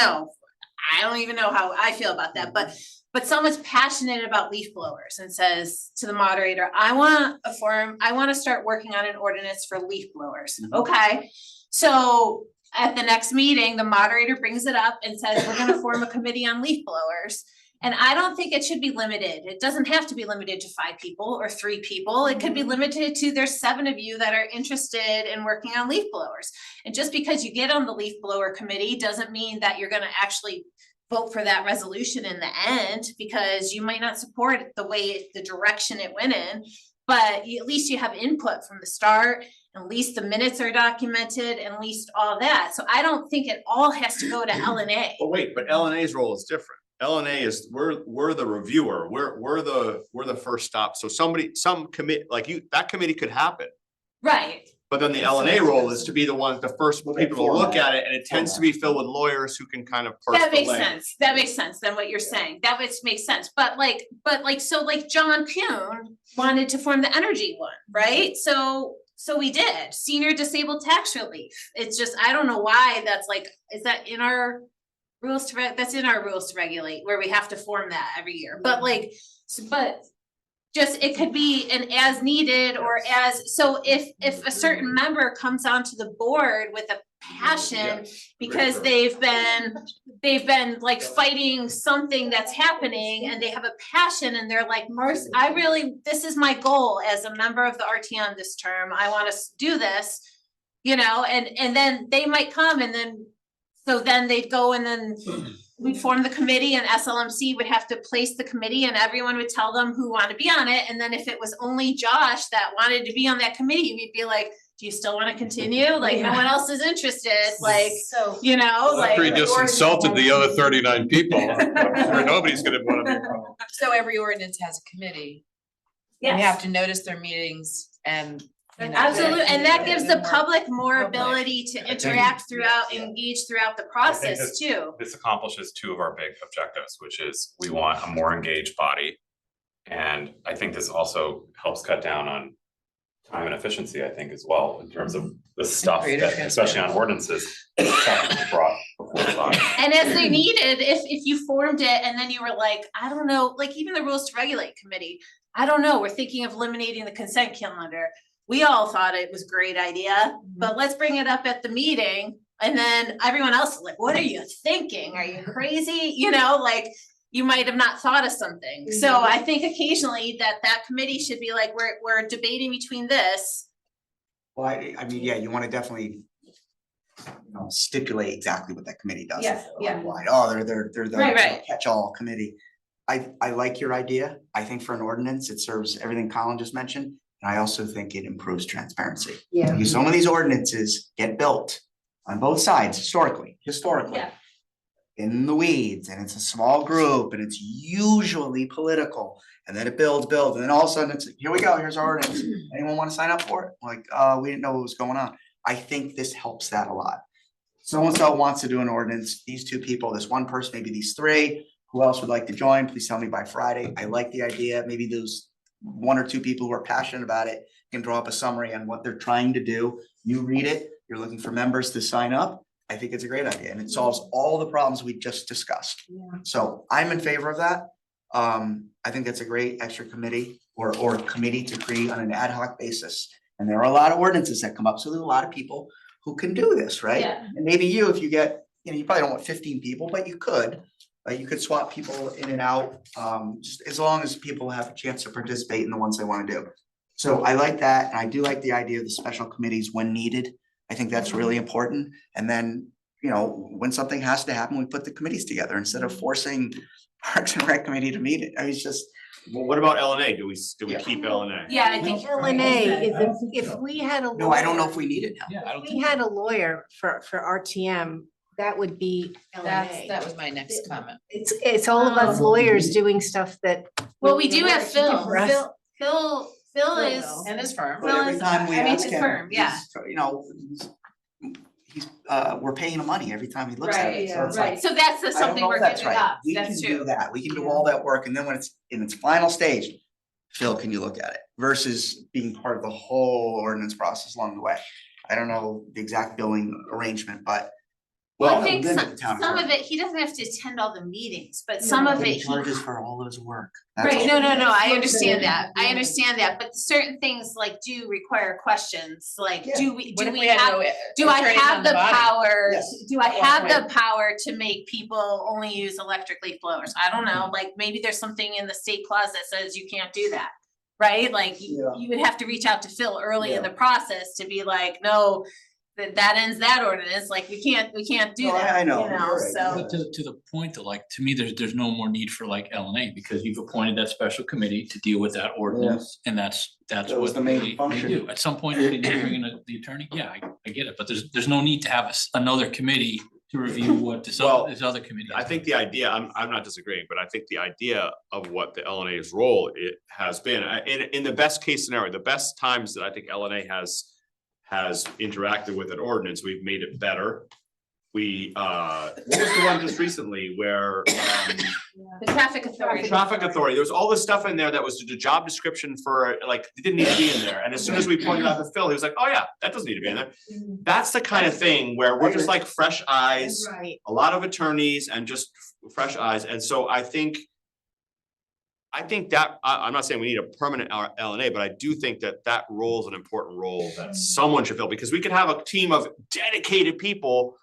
F: even know how I feel about that, but someone's passionate about leaf blowers and says to the moderator, I want to start working on an ordinance for leaf blowers. Okay. So at the next meeting, the moderator brings it up and says, we're going to form a committee on leaf blowers. And I don't think it should be limited. It doesn't have to be limited to 5 people or 3 people. It could be limited to there's 7 of you that are interested in working on leaf blowers. And just because you get on the leaf blower committee doesn't mean that you're going to actually vote for that resolution in the end, because you might not support the direction it went in, but at least you have input from the start. at least the minutes are documented, and at least all that. So I don't think it all has to go to LNA.
E: But wait, but LNA's role is different. LNA is, we're the reviewer, we're the first stop. So some commit, like you, that committee could happen.
F: Right.
E: But then the LNA role is to be the ones, the first people to look at it, and it tends to be filled with lawyers who can kind of parse
F: That
E: the
F: makes
E: language.
F: sense. That makes sense then what you're saying. That which makes sense. But like, so like John Kuhn wanted to form the energy one, right? So we did, senior disabled tax relief. It's just, I don't know why that's like, is that in our rules to, that's in our rules to regulate, where we have to form that every year. But like, but just, it could be an as needed or as, so if a certain member comes onto the board with a passion because they've been like fighting something that's happening and they have a passion and they're like, Marcy, this is my goal as a member of the RTM this term, I wanna do this, you know, and then they might come and then, so then they'd go and then we'd form the committee and SLMC would have to place the committee and everyone would tell them who wanted to be on it. And then if it was only Josh that wanted to be on that committee, we'd be like, do you still wanna continue? Like, no one else is interested, like,
I: So,
F: you know, like.
G: After he just insulted the other 39 people, I'm sure nobody's gonna wanna be.
I: so every ordinance has a committee. You
F: Yes.
I: have to notice their meetings and, you know.
F: Absolutely, and that gives the
I: more
F: public more
I: public.
F: ability to
H: think-
F: interact throughout, engage throughout the process
H: this-
F: too.
H: This accomplishes two of our big objectives, which is we want a more engaged body. And I think this also helps cut down on time and efficiency, I think, as well, in terms of the stuff
I: Greater
H: that, especially on ordinances, stuff that's brought before the body.
F: And as they needed, if you formed it and then you were like, I don't know, like even the rules to regulate committee, I don't know, we're thinking of eliminating the consent calendar. We all thought it was a great idea, but let's bring it up at the meeting. And then everyone else is like, what are you thinking? Are you crazy? You know, like, you might have not thought of something. So I think occasionally that committee should be like, we're debating between this.
C: Well, I mean, yeah, you wanna definitely, stipulate exactly what that committee does.
F: Yeah, yeah.
C: Why, oh, they're the
F: Right, right.
C: catch-all committee. I like your idea. I think for an ordinance, it serves everything Colin just mentioned. And I also think it improves transparency.
A: Yeah.
C: Because some of these ordinances get built on both sides historically.
F: Yeah.
C: In the weeds, and it's a small group, and it's usually political, and then it builds, and then all of a sudden it's, here we go, here's our ordinance. Anyone wanna sign up for it? Like, we didn't know what was going on. I think this helps that a lot. So-and-so wants to do an ordinance, these two people, this one person, maybe these three, who else would like to join? Please tell me by Friday. I like the idea. Maybe those one or two people who are passionate about it can draw up a summary on what they're trying to do. You read it, you're looking for members to sign up. I think it's a great idea and it solves all the problems we just discussed. So I'm in favor of that. I think that's a great extra committee or committee to create on an ad hoc basis. And there are a lot of ordinances that come up. So there's a lot of people who can do this, right?
F: Yeah.
C: And maybe you, if you get, you probably don't want 15 people, but you could. You could swap people in and out, just as long as people have a chance to participate in the ones they want to do. So I like that, and I do like the idea of the special committees when needed. I think that's really important. And then, when something has to happen, we put the committees together instead of forcing Parks and Rec committee to meet it. I mean, it's just.
E: Well, what about LNA? Do we
C: Yeah.
E: keep LNA?
F: Yeah, I think.
A: LNA is if we had a.
C: No, I don't know
A: lawyer-
C: if we need it now.
B: Yeah, I don't
A: If we had a lawyer for RTM, that would be LNA.
I: That was my next comment.
A: It's all of us lawyers doing stuff that.
F: Well, we do have Phil.
A: For us.
F: Phil is.
I: And his firm.
C: But every time we
F: I mean,
C: ask
F: his
C: him,
F: firm, yeah.
C: We're paying him money every time he looks at it. So it's like,
F: So that's the
C: I don't
F: something
C: know
F: we're
C: if that's
F: giving
C: right.
F: up.
C: We can
F: That's
C: do
F: true.
C: that. We can do all that work. And then when it's in its final stage, Phil, can you look at it versus being part of the whole ordinance process along the way? I don't know the exact billing arrangement, but.
F: Well, I
C: Well,
F: think
C: then
F: some
C: the town
F: of
C: clerk.
F: it, he doesn't have to attend all the meetings, but some of
C: But
F: it,
C: he
F: he.
C: charges for all his work. That's
F: Right,
C: all.
F: no, I understand that, but certain things like do require questions, like
C: Yeah.
F: do
I: What
F: we
I: if we had
F: have,
I: no
F: do I
I: attorneys
F: have
I: on
F: the
I: body?
F: power,
C: Yes.
F: do I
I: At
F: have
I: what
F: the power to make people only use electric leaf blowers? I don't know, like maybe there's something in the state clause that says you can't do that, right? Like
C: Yeah.
F: you would have to reach out to Phil early in
C: Yeah.
F: the process to be like, no, that ends that ordinance, like, we can't do
C: No,
F: that,
C: I know,
F: you know,
C: you're right.
F: so.
B: But to the point though, like, to me, there's no more need for like LNA, because you've appointed that special committee to deal with that ordinance, and that's
C: That was
B: what
C: the main
B: they
C: function.
B: do. At some point, they need to bring in the attorney, yeah, I get it, but there's no need to have another committee to review what
E: Well,
B: this other committee.
E: I think the idea, I'm not disagreeing, but I think the idea of what the LNA's role it has been, in the best case scenario, the best times that I think LNA has interacted with an ordinance, we've made it better. We, what was the one just recently where,
F: The traffic authority.
E: traffic authority, there was all this stuff in there that was the job description for, like, it didn't need to be in there, and as soon as we pointed out to Phil, he was like, oh yeah, that doesn't need to be in there. That's the kind of thing where we're just like fresh eyes,
A: Right.
E: a lot of attorneys and just fresh eyes, and so I think that, I'm not saying we need a permanent LNA, but I do think that role is an important role that someone should fill, because we could have a team of dedicated people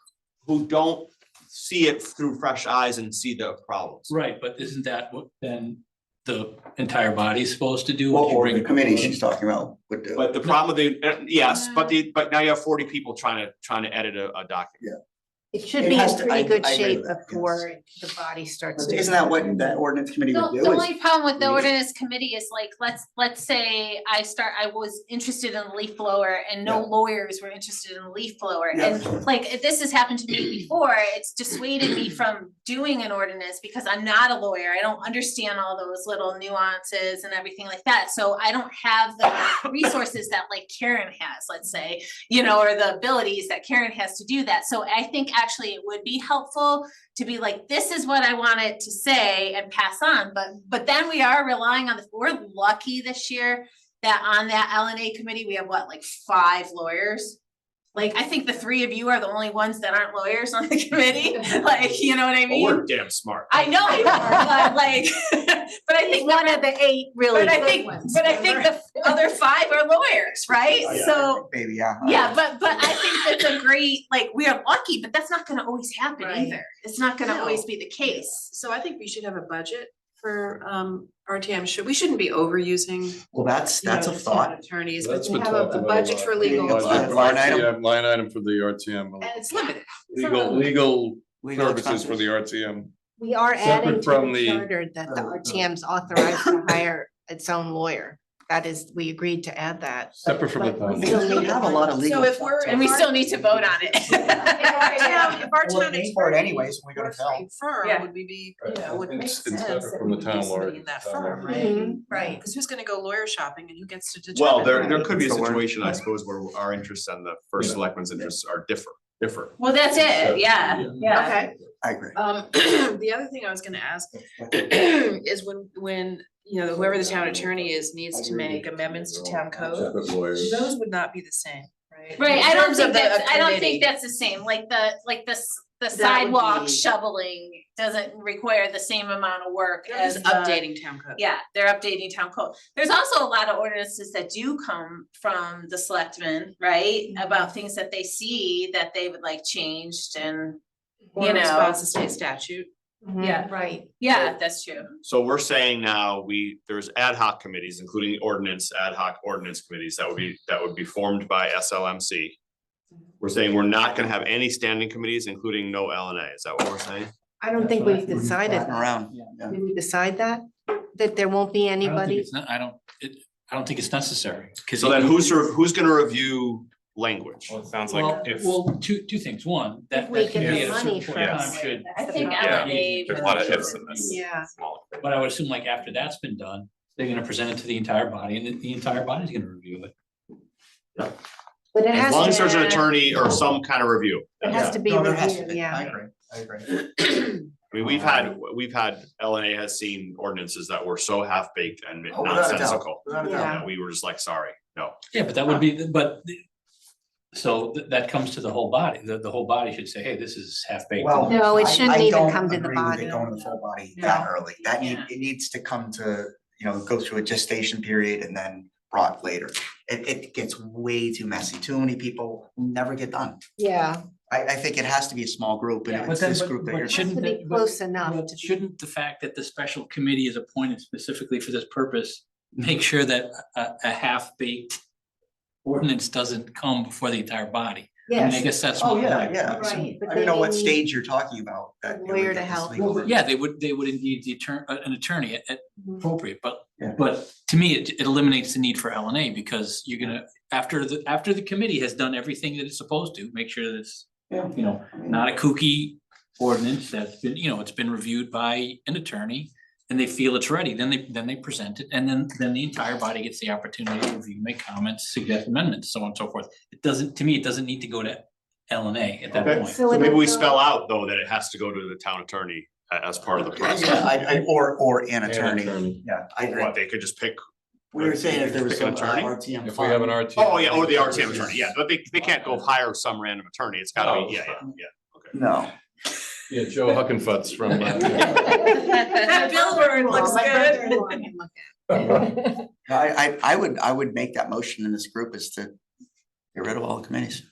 E: who don't see it through fresh eyes and see the problems.
B: Right, but isn't that what then the entire body's supposed to do?
C: What
B: You
C: or
B: bring
C: the
B: it-
C: committee she's talking about would do.
E: But the problem with yes, but now you have 40 people trying to edit a document.
A: It should
C: It
A: be
C: has
A: in
C: to-
A: pretty good
C: I agree
A: shape
C: with that, yes.
A: before the body starts. to-
C: Isn't that what that ordinance committee would do?
F: The
C: is-
F: only problem with the
C: we-
F: ordinance committee is like, let's say I was interested in a leaf blower and no
C: Yeah.
F: lawyers were interested in a leaf blower.
C: Yeah.
F: And like, if this has happened to me before, it's dissuaded me from doing an ordinance because I'm not a lawyer. I don't understand all those little nuances and everything like that. So I don't have the resources that like Karen has, let's say, you know, or the abilities that Karen has to do that. So I think actually it would be helpful to be like, this is what I wanted to say and pass on, but then we are relying on we're lucky this year that on that LNA committee, we have what, like 5 lawyers? Like, I think the 3 of you are the only ones that aren't lawyers on the committee, like, you know what I
E: But we're
F: mean?
E: damn smart.
F: I know you are, but like, but I think
A: One of the 8 really
F: but I
A: good
F: think,
A: ones.
F: but I think the other 5 are lawyers, right?
C: Oh, yeah.
F: So,
C: Maybe, yeah.
F: yeah, but I think that's a great, like, we are lucky, but that's not gonna always happen
A: Right.
F: either. It's not gonna
I: No.
F: always be the case.
I: So I think we should have a budget for RTM. We shouldn't be overusing.
C: Well, that's
I: you know,
C: a
I: the town
C: thought.
I: Attorneys,
G: That's
I: but
G: been
I: to have
G: talked
I: a
G: about
I: budget
G: lot.
I: for legal.
C: Budget. Line item?
G: RTM, line item for the RTM,
I: And it's limited.
G: legal
C: Legal
G: services for
C: expenses.
G: the RTM.
A: We are
G: Separate
A: adding to
G: from
A: the
G: the-
A: charter that the RTM's authorized to hire its own lawyer. That is, we agreed to add that.
G: Separate from the
A: But
G: town.
A: we still
C: Because we
A: need
C: have a lot of legal.
I: So if we're-
F: And we still need to vote on it.
I: If our
C: We're
I: town
C: paying for it
I: attorney
C: anyways, we're gonna
I: were
C: fill.
I: a firm,
F: Yeah.
I: would we be,
G: Right.
I: you know, would make
G: It's
I: sense
G: separate
I: that
G: from
I: we
G: the
I: do
G: town
I: somebody
G: lawyer.
I: in that
G: Town
I: firm,
G: lawyer.
I: right?
A: Mhm.
F: Right.
I: Cause who's gonna go lawyer shopping and who gets to determine?
E: Well, there could be a
C: So we're-
E: situation, I suppose, where our interests and the first selectmen's interests are differ.
F: Well, that's it, yeah, yeah.
I: Okay.
C: I agree.
I: The other thing I was gonna ask is when, you know, whoever the town attorney is needs to make amendments to town code,
G: Separate lawyers.
I: those would not be the same, right?
F: Right,
I: In
F: I don't
I: terms of
F: think
I: the
F: that's, I don't
I: committee.
F: think that's the same, like the
A: would
F: sidewalk
A: be-
F: shoveling doesn't require the same amount of work
I: They're
F: as
I: just
F: the.
I: updating town code.
F: Yeah, they're updating town code. There's also a lot of ordinances that do come from the selectmen, right? About things that they see that they would like changed and,
I: Or
F: you know.
I: response to state statute.
F: Yeah.
A: Right.
F: yeah, that's true.
E: So we're saying now there's ad hoc committees, including ad hoc ordinance committees that would be formed by SLMC. We're saying we're not gonna have any standing committees, including no LNA. Is that what we're saying?
A: I don't think we've decided
C: Batting
A: that.
C: around.
B: Yeah.
C: Yeah.
A: Did we decide that? That there won't be
B: I don't think
A: anybody?
B: it's not, I don't think it's necessary, cause.
E: So then who's gonna review language?
H: Well, it sounds
B: Well,
H: like if,
B: well, two things, one,
A: If
B: that
A: we
B: that
A: get
B: committee
A: the
B: at a
A: money
B: certain point in
A: first.
B: time should.
F: I think
H: yeah,
F: LNA.
H: there's a lot of ifs in this.
A: Yeah.
H: small.
B: But I would assume like after that's been done, they're gonna present it to the entire body and the entire body's gonna review it.
A: But it
E: As
A: has
E: long
A: to,
E: as there's an attorney or some kind of review.
A: it has to be
C: No, there has to
A: reviewed,
C: be.
A: yeah.
C: I agree.
E: I mean, we've had LNA has seen ordinances that were so half-baked and
C: Oh, without a doubt.
E: nonsensical.
C: Without a doubt.
A: Yeah.
E: That we were just like, sorry, no.
B: Yeah, but that would be, so that comes to the whole body, the whole body should say, hey, this is half baked.
C: Well.
A: No, it
C: I-
A: shouldn't
C: I
A: even
C: don't
A: come to the
C: agree with
A: body.
C: it Going to the full body that early.
F: Yeah.
C: It needs to come to, go through a gestation period and then brought later. It gets way too messy. Too many people never get done.
A: Yeah,
C: I think it has to be a small group and
B: But
C: it's
B: then,
C: this group that
B: but
C: you're.
B: shouldn't
A: Has to be
B: that-
A: close enough
B: but
A: to be-
B: shouldn't the fact that the special committee is appointed specifically for this purpose, make sure that a half baked ordinance doesn't come before the entire body?
A: Yes.
B: I guess that's.
C: Oh,
B: what-
C: yeah, yeah.
A: Right, but
C: I don't know
A: they
C: what
A: need
C: stage you're talking about. that
A: a
C: you would
A: lawyer
C: get
A: to
C: this
A: help.
C: legal-
B: Well, yeah, they would need the an attorney at
A: Mhm.
B: appropriate,
C: Yeah.
B: but to me, it eliminates the need for LNA because you're gonna, after the committee has done everything that it's supposed to, make sure that it's,
C: Yeah.
B: you know, not a kooky ordinance that's been, you know, it's been reviewed by an attorney and they feel it's ready, then they present it, and then the entire body gets the opportunity to review, make comments, suggest amendments, so on and so forth. It doesn't, to me, it doesn't need to go to LNA at that
E: Okay.
B: point.
E: So maybe
A: it'll
E: we
A: go-
E: spell out though that it has to go to the town attorney as part of the process.
C: Yeah, or an attorney.
G: attorney.
C: Yeah, I agree.
E: What, they could just pick,
C: We were saying if there was
E: Pick an
C: some
E: attorney?
C: RTM
G: If we have an
C: fund.
G: RTM.
E: oh, yeah, or the RTM attorney, yeah, but they can't go hire some random attorney, it's gotta be, yeah, okay.
C: No.
G: Yeah, Joe Huckenfutz from.
F: That billboard looks
A: My
F: good.
A: brother-in-law can look at it.
C: I would make that motion in this group is to get rid of all the committees.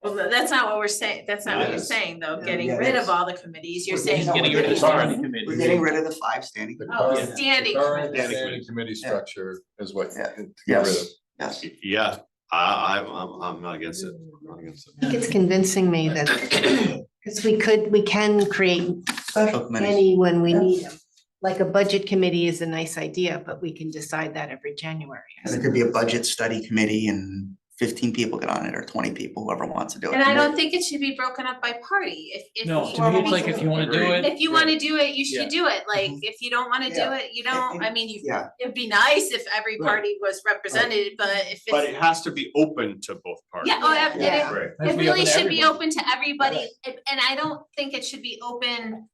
F: Well, that's not what we're saying, that's not what you're
E: Yes.
F: saying, though,
A: Yeah.
F: getting
C: Yeah,
F: rid
C: that's-
F: of all the committees, you're
C: We're
F: saying.
B: Getting rid of the
C: Sorry.
B: standing committee.
C: We're getting rid of the 5 standing.
F: Oh,
B: Yeah.
F: standing.
G: Current
E: Standing
G: standing committee structure is what.
C: Yeah.
G: to get rid of.
C: Yes, yes.
E: Yeah, I'm not against it, I'm not against it.
A: I think it's convincing me that, because we can create
C: Special committees.
A: any when we need them. Like a budget committee is a nice idea, but we can decide that every January.
C: And it could be a budget study committee and 15 people get on it or 20 people, whoever wants to do it.
F: And I don't think it should be broken up by party, if.
B: No,
F: you-
B: to me, it's like if you wanna do it.
F: If you wanna do it, you
B: Yeah.
F: should do it, like,
C: Mhm.
F: if you don't wanna do
C: Yeah.
F: it, you don't, I mean, you,
C: Yeah,
F: it'd be nice if every
B: Right.
F: party was represented, but if
E: But it
F: it's.
E: has to be open to both parties.
F: Yeah, oh,
A: Yeah.
E: Right.
F: it really should be open to everybody, and I don't think it should be open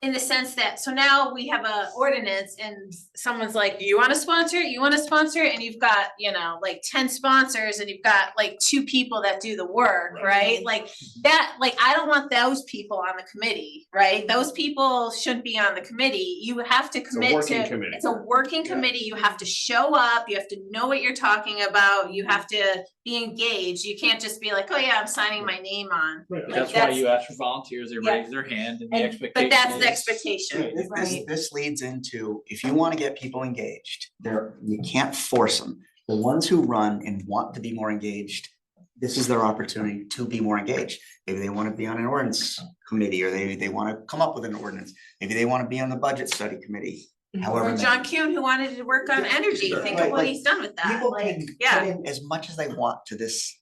F: in the sense that, so now we have a ordinance and someone's like, you wanna sponsor it, you wanna sponsor it, and you've got, you know, like 10 sponsors and you've got like 2 people that do the work, right? Like that, like, I don't want those people on the committee, right? Those people shouldn't be on the committee, you have to
E: a
F: commit
E: working
F: to,
E: committee.
F: it's a working committee, you have to show up, you have to know what you're talking about, you have to be engaged, you can't just be like, oh yeah, I'm signing my name on.
B: Right,
F: Like,
B: that's why you ask for volunteers, they
F: Yeah.
B: raise their hand and the
F: And,
B: expectation
F: but that's the
B: is-
F: expectation,
C: This,
F: right?
C: this leads into, if you wanna get people engaged, you can't force them. The ones who run and want to be more engaged, this is their opportunity to be more engaged. Maybe they wanna be on an ordinance committee, or they wanna come up with an ordinance. Maybe they wanna be on the budget study committee, however.
F: Or
C: many.
F: John Kuhn, who wanted to work on energy, think of
C: Right,
F: what
C: like,
F: he's done with that,
C: People
F: like,
C: can put
F: yeah.
C: in as much as they want to this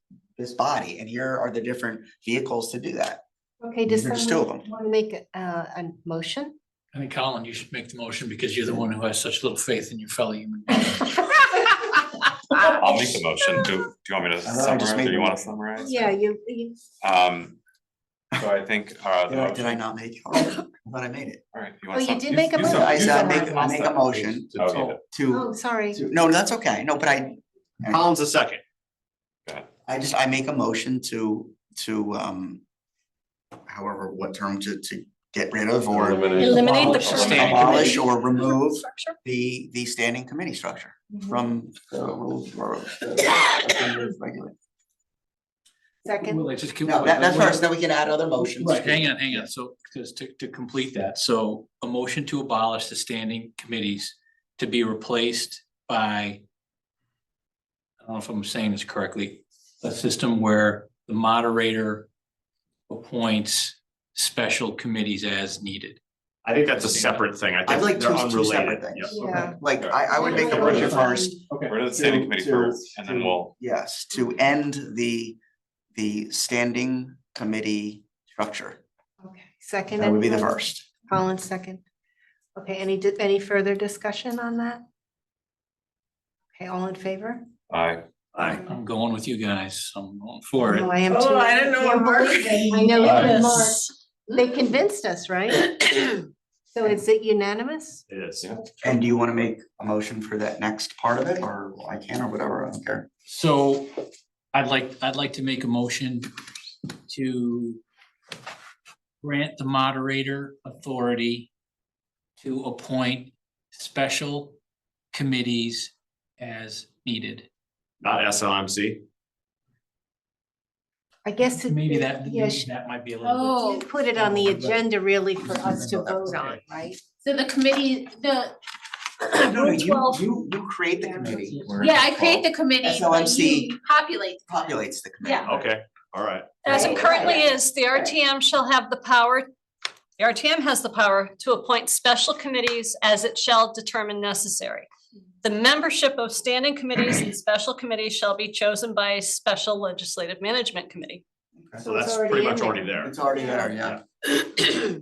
C: body, and here are the different vehicles to do that.
A: Okay, does
C: There's two of
A: someone
C: them.
A: want to make a motion?
B: I think Colin, you should make the motion because you're the one who has such little faith in your fellow human. being.
H: I'll make the motion. Do you want me to
C: I just
H: summarize
C: made
H: or
C: the
H: you wanna
C: motion.
H: summarize?
A: Yeah, you,
H: So I think, the
C: Did I
H: motion-
C: not make it? I thought I made it.
H: all right, you
A: Oh,
H: want
A: you
H: some?
A: did make a motion.
C: I said I
H: summarize
C: make a motion
H: Oh, you did.
A: oh, sorry.
C: no, that's okay. No, but
E: Colin's a second.
C: I make a motion to however, what term to get rid of or
D: Eliminate the
B: Abolish.
D: current
C: abolish
D: committee
C: or remove
D: structure.
C: the standing committee structure from the rules or regulate.
A: Second,
B: Well, let's just keep-
C: No, that's first, then we can add other motions.
B: Right, hang on, so, because to complete that, so a motion to abolish the standing committees to be replaced by. I don't know if I'm saying this correctly, a system where the moderator appoints special committees as needed.
E: I think that's a separate thing, I
C: I'd
E: think
C: like
E: they're
C: two separate
E: unrelated.
C: things.
E: Yeah.
A: yeah.
C: Like, I would make a motion first,
B: Okay.
H: Rid of the standing committee
C: to-
H: first, and then we'll,
C: yes, to end the standing committee structure.
A: Okay, second.
C: That would be the
A: anyone?
C: first.
A: Colin, second. Okay, any further discussion on that? Okay, all in favor?
B: I'm going with you guys, I'm going for it.
A: No, I am
F: Oh,
A: too.
F: I don't know what
A: Can't
F: Mark-
A: believe it. I know,
B: Aye.
A: even Mark. They convinced us, right? So is it unanimous?
E: It is.
H: Yeah.
C: And do you want to make a motion for that next part of it, or I can, or whatever, I don't care.
B: So I'd like to make a motion to grant the moderator authority to appoint special committees as needed.
E: Not SLMC.
A: I guess it.
B: Maybe that,
A: Yeah,
B: that might be a little
F: Oh,
A: you put it on the agenda really for us to vote on, right?
F: so the committee, the,
C: No,
F: Rule 12.
C: you create the committee.
F: yeah, I create the committee, but
C: SLMC
F: you populate. the committee.
C: Populates the committee.
F: Yeah.
E: Okay, all right.
D: As it
A: Right.
D: currently is, the RTM shall have the power, the RTM has the power to appoint special committees as it shall determine necessary. The membership of standing committees and special committees shall be chosen by a special legislative management committee.
E: So
A: it's
E: that's
A: already
E: pretty
A: in
E: much
A: there.
E: already there.
C: It's already there, yeah.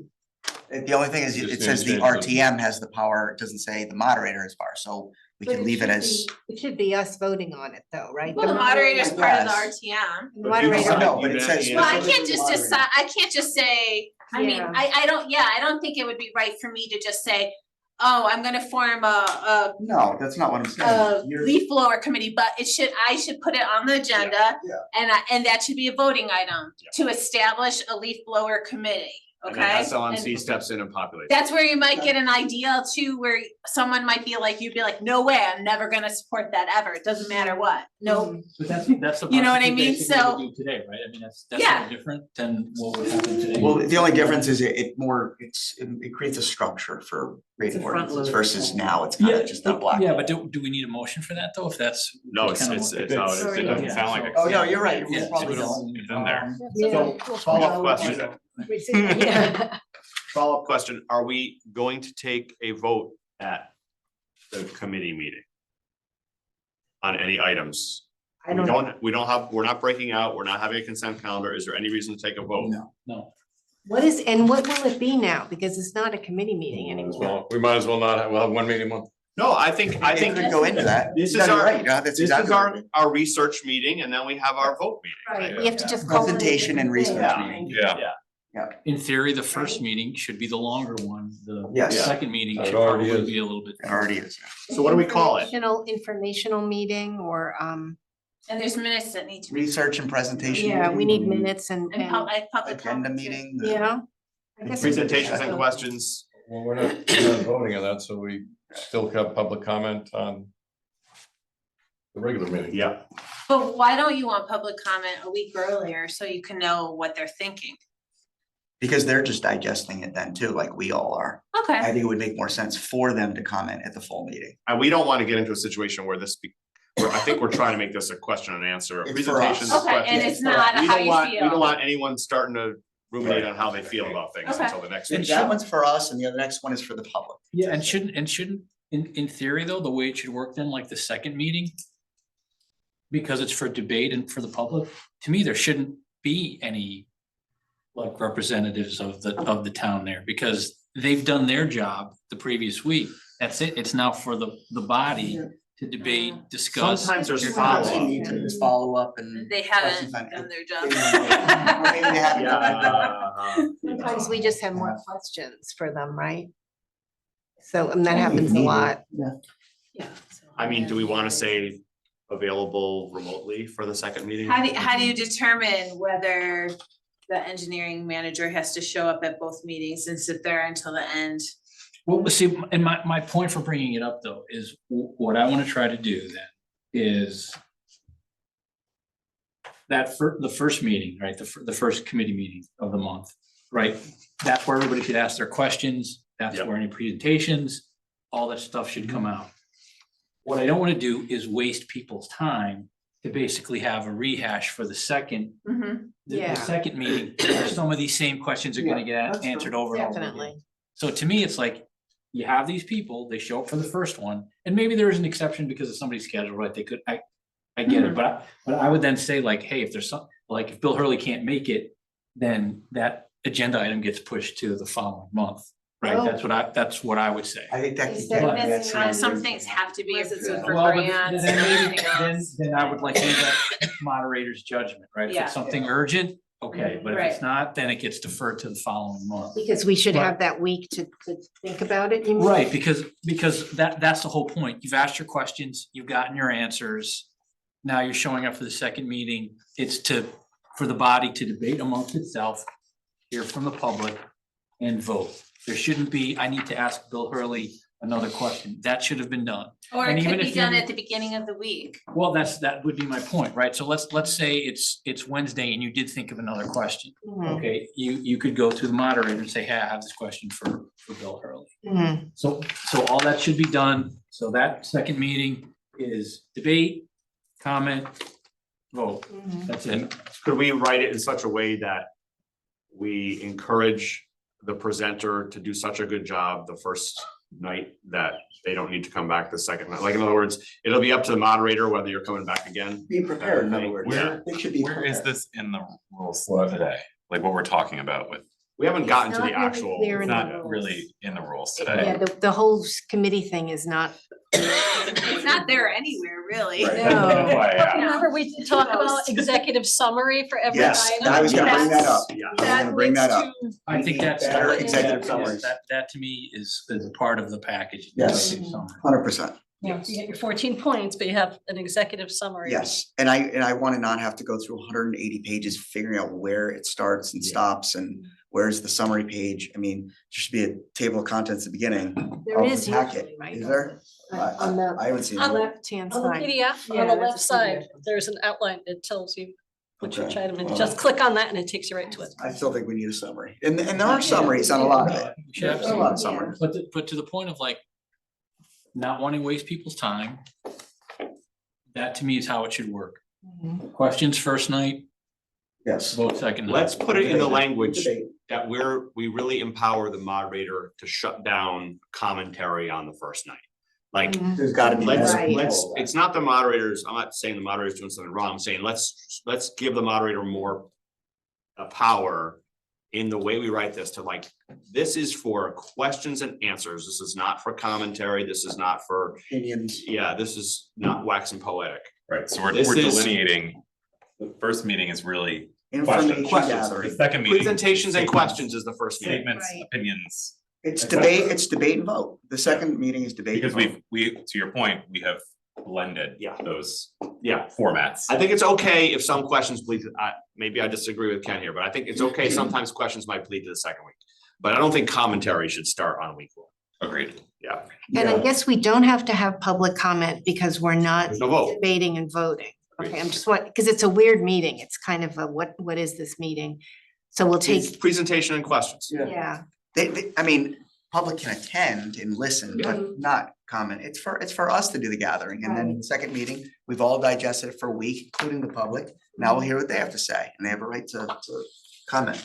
C: The only thing is,
G: Just
C: it
G: need
C: says
G: to
C: the
G: change the-
C: RTM has the power, it doesn't say the moderator has power, so we
A: But
C: can
A: it
C: leave it
A: should
C: as.
A: be- It should be us voting on it though, right?
F: Well, the moderator's part of the
C: Yes.
F: RTM.
A: The
E: But you
A: moderator.
E: decide
C: No, but it
E: you
C: says-
E: then
F: Well, I
E: answer.
F: can't just decide, I can't just say, I mean,
A: Yeah.
F: I don't, yeah, I don't think it would be right for me to just say, oh, I'm gonna form a
C: No, that's not what I'm
F: a
C: saying. You're-
F: leaf blower committee, but I should put it on the agenda.
C: Yeah.
F: And that should be a voting item to establish a leaf blower committee,
E: And
F: okay?
E: then SLMC
F: And
E: steps in and populates.
F: that's where you might get an idea too, where someone might be like, you'd be like, no way, I'm never gonna support that ever, it doesn't matter what, no.
J: But that's the.
F: You know what I
J: process we
F: mean?
J: basically
F: So-
J: would do today, right? I mean, that's
F: Yeah.
J: no different than what would happen today.
C: Well, the only difference is it creates a structure for rating
I: front
C: ordinances
I: loader.
C: versus now it's kind
J: Yeah,
C: of just a black.
J: yeah,
C: hole.
J: but do we need a motion for that though, if that's?
E: No, it's,
J: kind of
E: it's,
J: what-
E: it's how it is.
H: It doesn't
J: Yeah,
H: sound like
J: so-
H: it.
C: Oh, no, you're right,
J: Yeah,
C: we probably
J: so
C: don't.
H: It's in there.
A: Yeah.
E: So, follow-up question,
A: Yeah.
E: follow-up question, are we going to take a vote at the committee meeting? On any items?
A: I don't know.
E: We're not breaking out, we're not having a consent calendar, is there any reason to take a vote?
C: No.
J: No,
A: What will it be now? Because it's not a committee meeting anymore.
G: Well, we might as well not, we'll have one meeting a month.
E: No, I think
C: It could go into that.
E: This
C: No,
E: is
C: you're
E: our-
C: right, yeah, that's
E: this is
C: exactly right.
E: our research meeting, and then we have our vote meeting.
A: Right, we have to just call it a
C: Presentation and research
E: Yeah.
C: meeting.
H: Yeah,
J: in theory, the first meeting should be the longer one, the
C: Yes.
J: second meeting
G: It
J: should
G: already
J: probably
G: is.
J: be a little bit.
C: It already is.
E: So what do we call it?
A: Informational meeting or,
F: And there's minutes that need to be.
C: Research and presentation.
A: yeah, we need
C: meeting,
A: minutes and,
F: Public
C: Agenda
F: comment too.
C: meeting.
A: yeah. I guess we could
E: Presentations and
A: just-
E: questions,
G: Well, we're not voting on that, so we still have public comment on the regular meeting.
E: yeah.
F: But why don't you want public comment a week earlier so you can know what they're thinking?
C: Because they're just digesting it then too, like we all are. I
F: Okay,
C: think it would make more sense for them to comment at the full meeting.
E: And we don't want to get into a situation where I think we're trying to make this a question and answer,
C: It's for us.
E: presentations,
F: okay, and
E: questions.
F: it's not
E: We
F: how
E: don't
F: you
E: want, we don't
F: feel.
E: want anyone starting to ruminate on how they feel about things
F: Okay.
E: until the next
C: And
E: week.
C: that one's for us and the other next one is for the public.
J: Yeah, and shouldn't, in theory though, the way it should work then, like the second meeting. Because it's for debate and for the public, to me, there shouldn't be any. Like representatives of the town there, because they've done their job the previous week. That's it, it's now for the body to debate, discuss.
E: Sometimes there's
C: Sometimes
E: follow-up.
C: you need to just follow up and.
F: They haven't
C: questions on-
F: done their
C: Maybe
F: job.
C: they haven't.
E: Yeah.
A: Sometimes we just have more questions for them, right? So, and that happens a lot.
F: Yeah.
E: I mean, do we want to say available remotely for the second meeting?
F: How do you determine whether the engineering manager has to show up at both meetings and sit there until the end?
J: Well, see, and my point for bringing it up though is what I wanna try to do then is. The first meeting, right, the first committee meeting of the month, right? That's where everybody should ask their questions, that's
E: Yep.
J: where any presentations, all that stuff should come out. What I don't wanna do is waste people's time to basically have a rehash for the second,
F: Mhm.
J: the
A: Yeah.
J: second meeting, where some of these same questions are gonna get answered over and over again.
A: Definitely.
J: So to me, it's like, you have these people, they show up for the first one, and maybe there is an exception because of somebody's schedule, right? They could, I get it, but I would then say like, hey, if there's some, like, if Bill Hurley can't make it, then that agenda item gets pushed to the following month, right?
A: Oh.
J: That's what I would say.
C: I think that.
A: Is
C: could
A: that-
C: get-
F: That's
C: that's-
F: some things have to be
I: Unless it's
F: approved
I: a-
F: for
J: Well, but
F: grants and
J: then maybe,
F: everything else.
J: then I would like to leave that moderator's judgment, right? If
F: Yeah.
J: it's something urgent, okay, but if it's
F: Right.
J: not, then it gets deferred to the following month.
A: Because we should
J: But-
A: have that week to think about it, you mean?
J: Right, because that's the whole point. You've asked your questions, you've gotten your answers. Now you're showing up for the second meeting. It's for the body to debate amongst itself, hear from the public and vote. There shouldn't be, I need to ask Bill Hurley another question. That should have been done.
F: Or
J: And
F: it
J: even
F: could be
J: if you-
F: done at the beginning of the week.
J: Well, that would be my point, right? So let's say it's Wednesday and you did think of another question.
A: Mhm,
J: Okay, you could go to the moderator and say, hey, I have this question for Bill Hurley.
A: mhm.
J: So all that should be done. So that second meeting is debate, comment, vote, that's it.
E: Could we write it in such a way that we encourage the presenter to do such a good job the first night that they don't need to come back the second night? Like, in other words, it'll be up to the moderator whether you're coming back again.
C: Be prepared, in other words.
H: Where-
C: They should be
H: Where is
C: prepared.
H: this in the rules today? Like what we're talking about with,
E: We haven't gotten to
A: It's
E: the
A: not really
E: actual.
A: clear in the
H: not
A: rules.
H: really in the rules
A: Yeah,
H: today.
A: the whole committee thing is not.
F: It's not there anywhere, really.
C: Right.
A: No.
D: Remember, we did talk about executive summary for every
C: Yes,
D: item?
C: I was gonna bring that up.
E: Yeah.
C: I was gonna bring that up.
J: I think that's.
C: Better
J: that-
C: executive
J: that-
C: summaries.
J: That to me is a part of the package.
C: Yes.
J: executive summary.
C: 100%.
D: Yeah, you get your 14 points, but you have an executive summary.
C: Yes, and I wanna not have to go through 180 pages figuring out where it starts and stops and where's the summary page. I mean, there should be a table of contents at the beginning
A: There
C: of
A: is
C: the packet.
A: usually, right?
C: Is there?
A: On the
C: I haven't seen
D: On
C: it.
D: the-
A: left-hand
D: On the
A: side.
D: PDF,
A: Yeah,
D: on the
A: that's
D: left
A: a
D: side,
A: PDF.
D: there's an outline that tells you which
C: Okay.
D: item, and
C: Well,
D: just click on that and it takes you right to it.
C: I still think we need a summary. And there are summaries on a lot of it.
J: We should have
C: There's a lot of
J: some,
C: summaries.
J: but to the point of like not wanting to waste people's time. That to me is how it should work.
A: Mhm.
J: Questions first night,
C: Yes.
J: vote second night.
E: Let's put it in the language
C: Debate.
E: that we really empower the moderator to shut down commentary on the first night. Like,
A: Mhm.
C: There's gotta be.
E: let's,
C: better
A: Right.
E: let's,
C: control.
E: it's not the moderators, I'm not saying the moderator's doing something wrong, I'm saying let's give the moderator more power in the way we write this to like, this is for questions and answers. This is not for commentary. This is not for,
C: Opinions.
E: yeah, this is not waxing poetic.
H: Right, so we're
E: This is-
H: delineating, the first meeting is really
C: Information
E: questions.
H: the
C: gathering.
H: second meeting.
E: Presentations and questions is the first meeting.
H: Statements,
A: Right.
H: opinions,
C: It's debate and vote. The second meeting is debate.
H: because
C: and vote.
H: we, to your point, we have blended
E: Yeah.
H: those
E: Yeah,
H: formats.
E: I think it's okay if some questions bleed, maybe I disagree with Ken here, but I think it's okay, sometimes questions might bleed to the second week. But I don't think commentary should start on week one.
H: Agreed.
E: Yeah,
A: And I
C: Yeah.
A: guess we don't have to have public comment because we're not
E: there's no vote.
A: debating and voting. Okay, I'm just because it's a weird meeting. It's kind of a, what is this meeting? So we'll
E: It's
A: take,
E: presentation and questions.
A: yeah,
C: I mean, public can attend and listen, but not comment. It's for us to do the gathering. And then the second meeting, we've all digested it for a week, including the public. Now we'll hear what they have to say and they have a right to comment.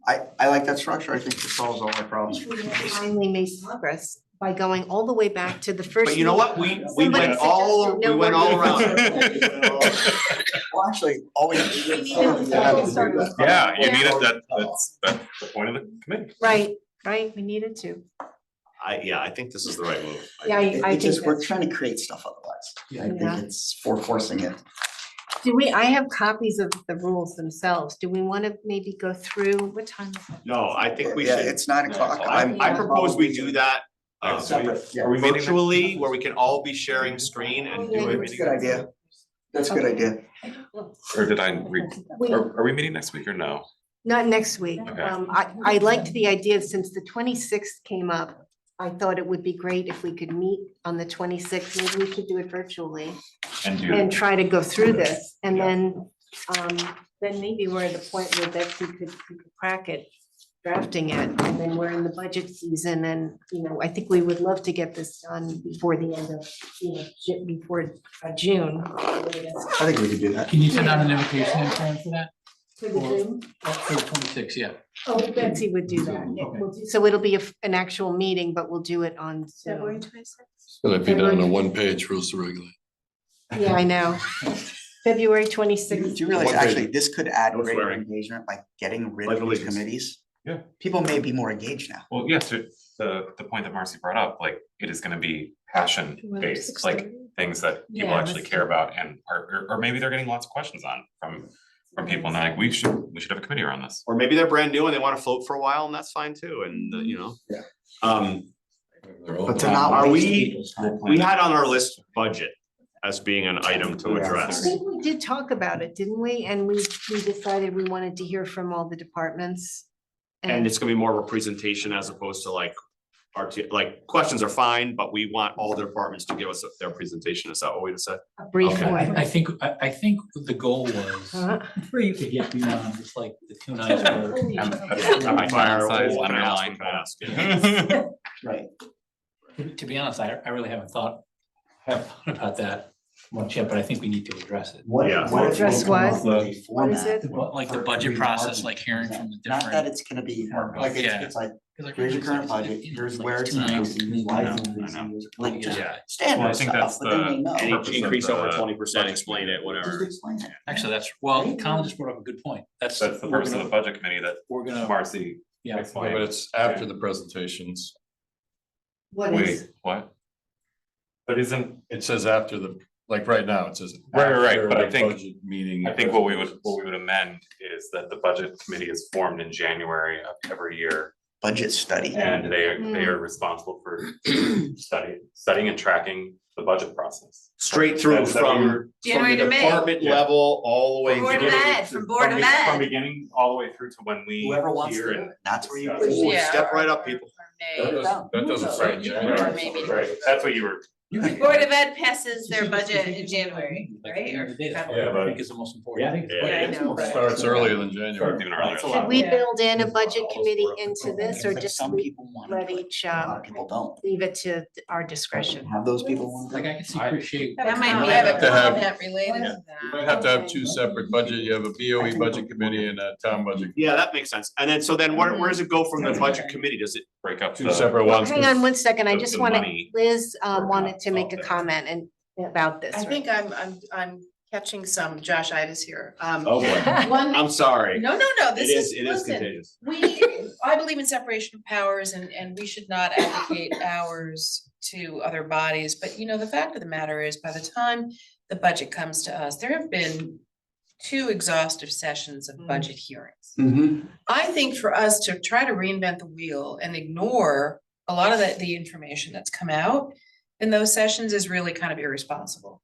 C: I like that structure. I think it solves all our problems.
A: we finally made progress by going all the way back to the first.
E: But you know what?
A: meeting.
E: We
A: Somebody
E: went all,
A: suggested
E: we
A: no
E: went all
A: more
E: around.
C: Well, actually, always.
H: Yeah, you need it, that's the point of the committee.
A: Right, we needed to.
E: I think this is the right move.
A: Yeah, I think
C: It's just, we're
A: that's.
C: trying to create stuff otherwise. I
A: Yeah.
C: think it's for forcing it.
A: I have copies of the rules themselves. Do we want to maybe go through, what time is it?
E: No, I think we
C: Yeah,
E: should,
C: it's 9 o'clock.
E: I propose we do that
C: Separate, yeah.
H: Are we meeting next-
E: virtually, where we can all be sharing screen and do
C: That's a
E: it.
C: good idea. That's a good idea.
H: Or did I read,
A: We-
H: are we meeting next week or no?
A: Not next week.
H: Okay.
A: I liked the idea, since the 26th came up, I thought it would be great if we could meet on the 26th. Maybe we should do it virtually
H: And do,
A: and try to go through this. And then maybe we're at the point where Betsy could crack it, drafting it. And then we're in the budget season and, I think we would love to get this done before the end of, before June.
C: I think we could do that.
J: Can you send out an invitation in time for that?
A: For the Zoom?
J: For the 26th, yeah.
A: Oh, Betsy would do that. Yeah,
J: Okay.
A: so it'll be an actual meeting, but we'll do it on
F: February
A: Zoom.
F: 26th.
G: It's gonna be down to one page rules to regulate.
A: Yeah, I know. February
C: Do
A: 26th.
C: you realize,
E: One page.
C: actually, this could add
E: No
C: greater
E: swearing.
C: engagement by getting rid
E: Pledge
C: of these
E: allegiance.
C: committees?
H: Yeah.
C: People may be more engaged now.
H: well, yeah, to the point that Marcy brought up, like, it is gonna be passion based, like, things that people
A: Yeah,
H: actually
A: that's
H: care about and or maybe they're getting lots of questions on from people, and they're like, we should have a committee around this.
E: Or maybe they're brand new and they want to float for a while, and that's fine too, and
C: Yeah.
E: But
C: to not
E: are
C: waste
E: we,
C: people's time.
E: we had on our list budget as being an item to
C: Yeah.
A: I
E: address.
A: think we did talk about it, didn't we? And we decided we wanted to hear from all the departments.
E: And it's gonna be more of a presentation as opposed to like, like, questions are fine, but we want all the departments to give us their presentation. Is that what we said?
A: A brief
E: Okay.
A: one.
J: I think the goal was
A: Uh,
J: to get beyond just like the two nights where.
H: Emphasize,
E: What can I ask?
H: underline.
E: What can I ask? Yeah.
C: Right.
J: To be honest, I really haven't thought about that. much yet, but I think we need to address it.
E: Yeah.
C: What if
A: Address
C: we come up
A: what?
C: with before
A: What is
C: that?
A: it?
J: Like the
C: for
J: budget
C: every
J: process,
C: department?
J: like hearing from the
C: Not that
J: different.
C: it's gonna be, like,
J: Yeah.
C: it's like,
J: 'Cause like,
C: here's your current
J: it's,
C: budget,
J: you know,
C: here's
J: like
C: where it's
J: 290,
C: increasing, here's why it's
H: I know.
C: increasing, like just
E: Yeah.
H: Well, I
C: standard
H: think
C: stuff,
H: that's
C: but then
H: the-
C: they know.
E: Any
H: Purpose of
E: increase over
H: the
E: 20%,
H: budget
E: explain
H: committee.
E: it, whatever.
C: Just explain it.
J: Actually, that's, well, Colin just brought up a good point.
H: That's the
J: we're
H: purpose of
J: gonna-
H: the budget committee that
J: We're gonna,
H: Marcy
J: yeah,
G: Yeah,
H: explained.
G: but it's after the presentations.
A: What
H: Wait,
A: is,
H: what? But isn't,
G: It says after the, like right now, it says.
H: Right,
G: after
H: but I
G: the
H: think-
G: budget Meeting.
H: I think what we would amend is that the budget committee is formed in January of every year.
C: Budget study.
H: And they are responsible for studying and tracking the budget process.
E: Straight through
H: That's- that's what
E: from
H: we're-
F: January
E: the
F: to May.
E: department
H: Yeah.
E: level all the way.
F: Board of
E: through
F: Ed,
E: to-
F: from Board of
H: From
F: Ed.
H: beginning all the way through to when we.
C: Whoever wants to
H: hear
C: do
H: and
C: it, that's where you.
H: discuss.
E: Ooh,
I: Yeah,
E: step right
I: or-
E: up, people.
G: That doesn't say
H: Right,
G: January.
I: Or maybe-
H: Right, that's what you were.
F: Board of Ed passes their budget in January,
J: Like,
F: right?
J: at the end
F: Or
J: of the day, that's
F: February.
J: what
G: Yeah,
J: I
G: but-
J: think is the most important.
E: Yeah,
F: I know.
G: It starts earlier than
H: Start
G: January.
H: doing earlier.
A: should we
F: Yeah.
A: build in a budget committee into this or
C: But
A: just
C: some people want
A: let
C: to do it,
A: each,
C: a lot of people don't.
A: leave it to our discretion?
C: Have those people want to
J: Like
C: do
J: I
C: it?
J: can see, appreciate.
F: That might
I: We
F: be-
I: have
G: have
I: a
G: to have-
I: comment related to
G: You
I: that.
G: might have to have two separate budget, you have a BOE budget committee and a town budget,
E: Yeah, that makes sense. And then, so then where does it go from the budget committee? Does it?
H: Break up
G: two
H: the.
G: separate ones.
A: Hang on one second, I
H: the-
A: just
H: the
A: wanted,
H: money
A: Liz
H: working
A: wanted to make a
H: out there.
A: comment and about this.
I: I
A: right?
I: think I'm catching some Josh-itis here.
E: Oh, boy.
I: One,
E: I'm sorry.
I: no,
E: It
I: this
E: is,
I: is,
E: it is
I: listen,
E: contagious.
I: I believe in separation of powers and we should not advocate ours to other bodies, but the fact of the matter is, by the time the budget comes to us, there have been 2 exhaustive sessions of budget hearings.
C: Mhm.
I: I think for us to try to reinvent the wheel and ignore a lot of the information that's come out in those sessions is really kind of irresponsible.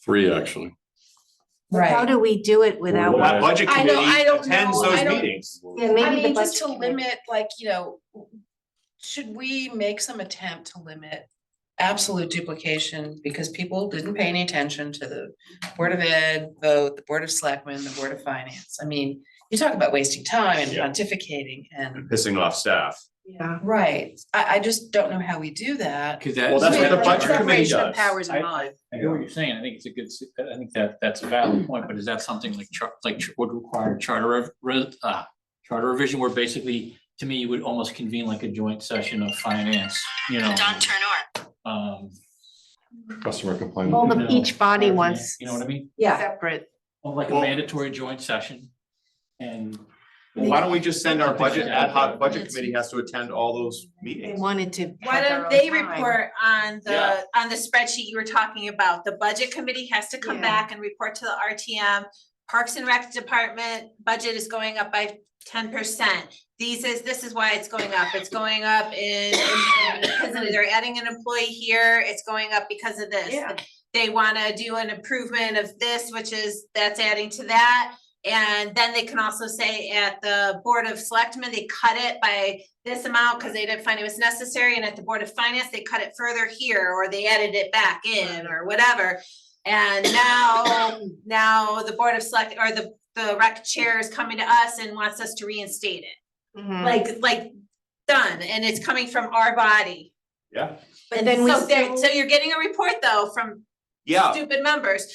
G: 3, actually.
A: How do we do it
E: Well,
A: without?
E: that budget
I: I know,
E: committee
I: I don't
E: attends
I: know, I
E: those
I: don't-
E: meetings.
A: Yeah,
I: I
A: maybe the
I: mean, just to
A: budget committee.
I: limit, like, should we make some attempt to limit absolute duplication because people didn't pay any attention to the Board of Ed vote, the Board of Selectmen, the Board of Finance? I mean, you talk about wasting time and
E: Yeah.
I: pontificating and,
E: Pissing off staff.
A: Yeah.
I: right, I just don't know how we do that.
J: Cause
E: Well, that's
J: that.
E: what the
I: With
E: budget committee
I: separation of
E: does.
I: powers in
J: I-
I: mind.
J: I get what you're saying. I think it's a good, I think that's a valid point, but is that something like would require charter revision where basically, to me, you would almost convene like a joint session of finance,
G: Customer complaint.
A: All
J: you
A: the,
J: know,
A: each body
J: you
A: wants
J: know what I mean?
A: separate.
J: Of like a
E: Well-
J: mandatory joint session and.
E: Well, why don't we just send our budget, ad hoc budget committee has to attend all those
A: They
E: meetings?
A: wanted to.
F: Why
A: have their
F: don't
A: own
F: they
A: time.
F: report on
E: Yeah.
F: the spreadsheet you were talking about? The budget committee has to come
A: Yeah.
F: back and report to the RTM. Parks and Rec Department budget is going up by 10%. This is why it's going up. It's going up because they're adding an employee here. It's going up because of this.
I: Yeah.
F: They wanna do an improvement of this, that's adding to that. And then they can also say at the Board of Selectmen, they cut it by this amount because they didn't find it was necessary. And at the Board of Finance, they cut it further here, or they added it back in, or whatever. And now the Board of or the rec chair is coming to us and wants us to reinstate it.
A: Mhm.
F: Like done, and it's coming from our body.
E: Yeah.
F: But
A: And then we
F: so you're getting a report though from
E: Yeah.
F: stupid members.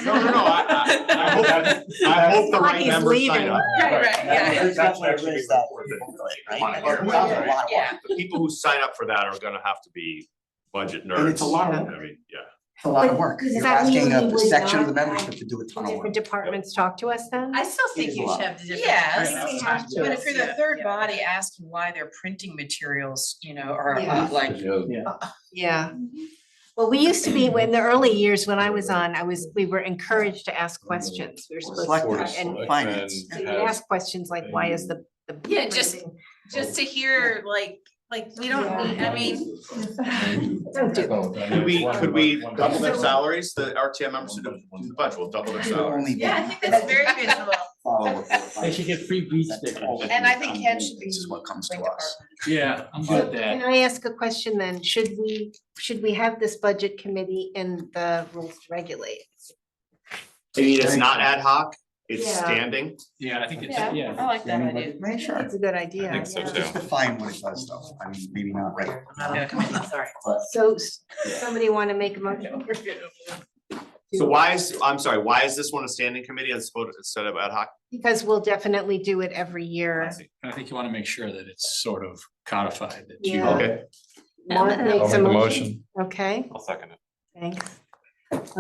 E: No, I hope the right
A: He's
E: members sign
A: leaving.
E: up.
F: Right, yeah.
C: There's definitely ways that people do it, right? It sounds like a lot of work.
I: Yeah.
E: The people who sign up for that are gonna have to be budget nerds.
C: And it's a lot of
E: I
C: work.
E: mean, yeah.
C: It's a lot of
A: But
C: work.
A: does
C: You're
A: that mean
C: asking
A: we
C: a
A: would
C: section of the
A: not
C: membership
A: have
C: to do a ton of
A: Different
C: work.
A: departments talk to us then?
F: I still think
C: It is a
F: you should
C: lot.
F: have the different.
I: Yes,
A: I think we have to.
I: but if you're the
F: Yeah.
I: third body asking why their printing materials, are
A: Yeah.
I: like,
A: Yeah. Well, we used to be, in the early years when I was on, we were encouraged to ask questions. We were supposed
C: Select
A: to,
C: board
A: and
C: finance.
A: so you ask questions like, why is the?
F: Yeah, just to hear like we don't need, I mean,
A: Don't do
E: Could we double their salaries, the RTM members who do the budget, will double their salaries?
C: Only
F: yeah, I think that's very reasonable.
C: follow
J: They should get free beat stickers.
I: and I think Ken should be.
C: This is what comes to
I: bring
C: us.
J: Yeah, I'm good at
A: Can
J: that.
A: I ask a question then? Should we have this budget committee in the rules to regulate?
E: Maybe it's not ad hoc, it's
A: Yeah.
E: standing.
J: Yeah, I think it's,
I: Yeah,
J: yeah.
I: I like that idea.
C: Right, sure.
A: It's a good idea.
H: I think so
A: yeah.
H: too.
C: Just define what it does though. I mean, maybe not right.
I: I'm not on the committee, sorry.
A: So somebody want to make a motion?
E: So why is, I'm sorry, why is this one a standing committee instead of ad hoc?
A: Because we'll definitely do it every year.
J: I think you wanna make sure that it's sort of codified that you.
A: Yeah.
E: Okay,
A: Mark
D: I'll
A: makes a
G: make a
A: motion. Okay,
H: I'll second it.
A: thanks.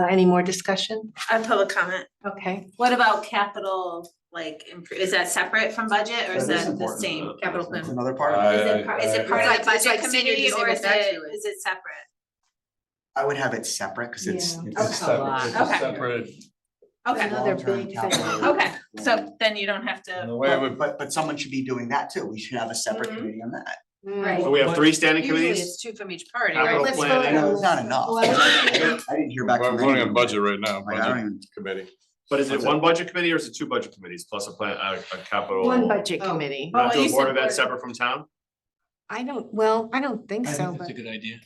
A: Any more discussion?
F: I have public comment.
A: Okay,
F: What about capital, like, is that separate from budget or is
C: That is
F: that the
C: important.
F: same capital
C: That's
F: plan?
C: another part of it.
F: Is it part of the
A: It's like
F: budget
A: senior
F: committee or is
A: disabled
F: it,
A: veteran.
F: is it separate?
C: I would have it separate, cause it's.
A: Yeah.
C: it's-
G: It's separate, it's a
F: Okay.
G: separate,
F: Okay,
A: Another
C: long-term
A: big
C: capital.
A: thing.
F: okay, so then you don't have
G: and
F: to,
G: the way it would,
C: But someone should be doing that too. We should have a separate
F: Mhm.
C: committee on that.
F: Right.
E: so we have 3 standing
I: Usually
E: committees?
I: it's two from each party,
E: Capital
I: right?
A: let's vote
E: planning.
C: I know
A: on
C: it's not
A: this.
C: enough.
A: Well,
C: I didn't hear back
G: we're
C: from
G: voting
C: anyone.
G: on budget right now,
C: Like, I don't
G: budget
C: even,
G: committee.
E: But is it
C: What's
E: one budget committee or is it 2 budget committees plus a plan, a capital?
A: One budget
I: Oh.
A: committee.
E: Not
F: Oh,
E: do
F: you
E: a board
F: said
E: of ed
F: board.
E: separate from town?
A: I don't think
J: I
A: so,
J: think
A: but
J: that's a good idea.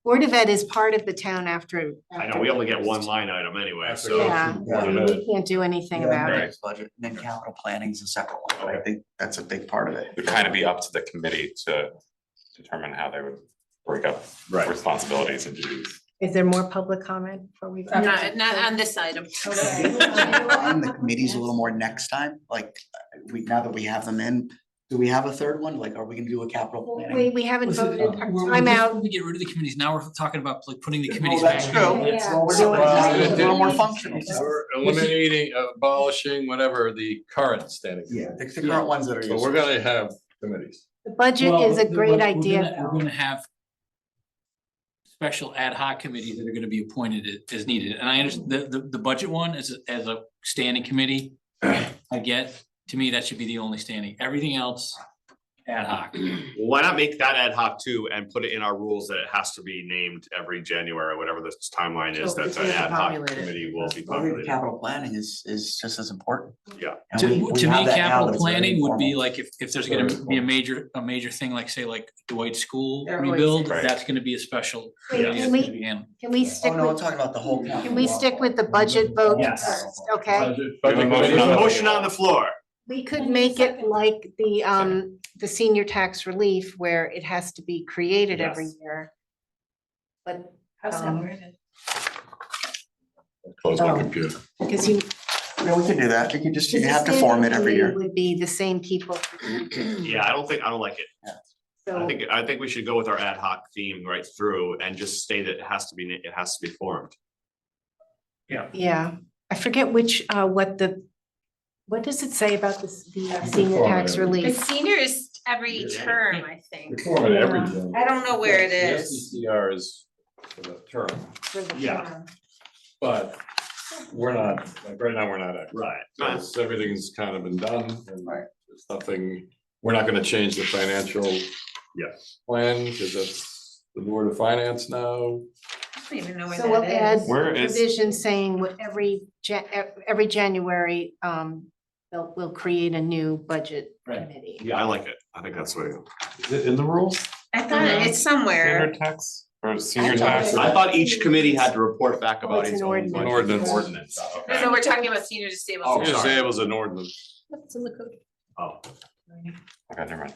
A: Board of Ed is part of the town after.
E: I know, we only get one line item anyway,
G: After
E: so.
A: Yeah,
C: Yeah.
A: I mean, we can't do anything about it.
C: Next budget, and then capital planning is a separate one, but I think that's a big part of it.
H: It would kind of be up to the committee to determine how they would break up
E: Right.
H: responsibilities and duties.
A: Is there more public comment before we?
F: not on this item.
C: Find the committees a little more next time, like, now that we have them in, do we have a third one? Like, are we gonna do a capital planning?
A: We haven't
J: Listen,
A: voted,
J: we're
A: I'm
J: just
A: out.
J: trying to get rid of the committees. Now we're talking about like putting the
C: Well,
J: committees
C: that's
J: back.
C: true.
J: in.
A: Yeah.
C: Well, we're doing,
G: Well,
C: it's a little more functional.
G: We're eliminating, abolishing, whatever, the current standing.
C: Yeah, the current ones that are.
G: So we're gonna have committees.
A: The budget
J: Well,
A: is a
J: we're
A: great
J: gonna-
A: idea.
J: We're gonna have special ad hoc committees that are gonna be appointed as needed. And I understand the budget one as a standing committee. I get, to me, that should be the only standing. Everything else ad hoc.
E: Well, why not make that ad hoc too and put it in our rules that it has to be named every January, whatever the timeline is,
I: So
E: that
I: it's
E: the
I: gonna be
E: ad hoc
I: populated.
E: committee will be
C: I think
E: populated.
C: capital planning is just as important.
E: Yeah.
C: And
J: To
C: we
J: me,
C: have that now, but
J: capital
C: it's very
J: planning would be
C: informal.
J: like if there's gonna be a major thing, like say like Dwight School
I: There always
J: rebuild,
H: is. Right.
J: that's gonna be a special.
A: Wait,
J: that's
A: can
J: gonna
A: we-
J: be handled.
A: Can we stick
C: Oh, no, I'm
A: with,
C: talking about the whole.
A: can we stick with the budget vote
E: Yes.
A: first, okay?
G: Budget
E: We have a
G: committee.
E: motion on the floor.
A: We could make it like the senior tax relief where it has to be created every
E: Yes.
A: year. But,
F: How's that
A: Um,
F: worded?
G: Close my
A: Oh.
G: computer.
A: because you.
C: Yeah, we can do that. You can just, you
A: the
C: have to form it
A: standing
C: every
A: committee
C: year.
A: Would be the same people.
E: Yeah, I don't like it.
A: So,
E: I think we should go with our ad hoc theme right through and just state that it has to be formed.
A: yeah, I forget which, what does it say about the senior tax
F: The
A: relief?
F: seniors every term, I think.
G: We form it every
A: Yeah.
G: January.
F: I don't know where it
G: The
F: is.
G: SDCR is for the term,
A: for the
E: Yeah.
A: term?
G: but we're not, like, right now, we're not at.
E: Right.
G: So everything's kind of been done and
C: Right.
G: there's nothing, we're not gonna change the financial. Plan, because that's the Board of Finance now.
F: I don't even know where
A: So we'll
F: that
A: add
F: is.
H: Where is-
A: provision saying what every January, we'll create a new budget
J: Right.
A: committee.
E: Yeah, I like it. I think that's the way to go.
G: Is it in the rules?
F: I thought it's somewhere.
H: Standard tax or senior
A: I thought
H: tax?
A: it-
E: I thought each committee had to report back
A: Oh,
E: about
A: it's
E: its
A: an
E: own
A: ordinance.
E: budget.
G: Ordinance.
E: Ordinance, okay.
F: So we're talking about senior disabled.
E: Oh,
G: Senior
E: sorry.
G: Disabled an ordinance.
D: It's in the code.
E: Oh,
H: Okay, never mind.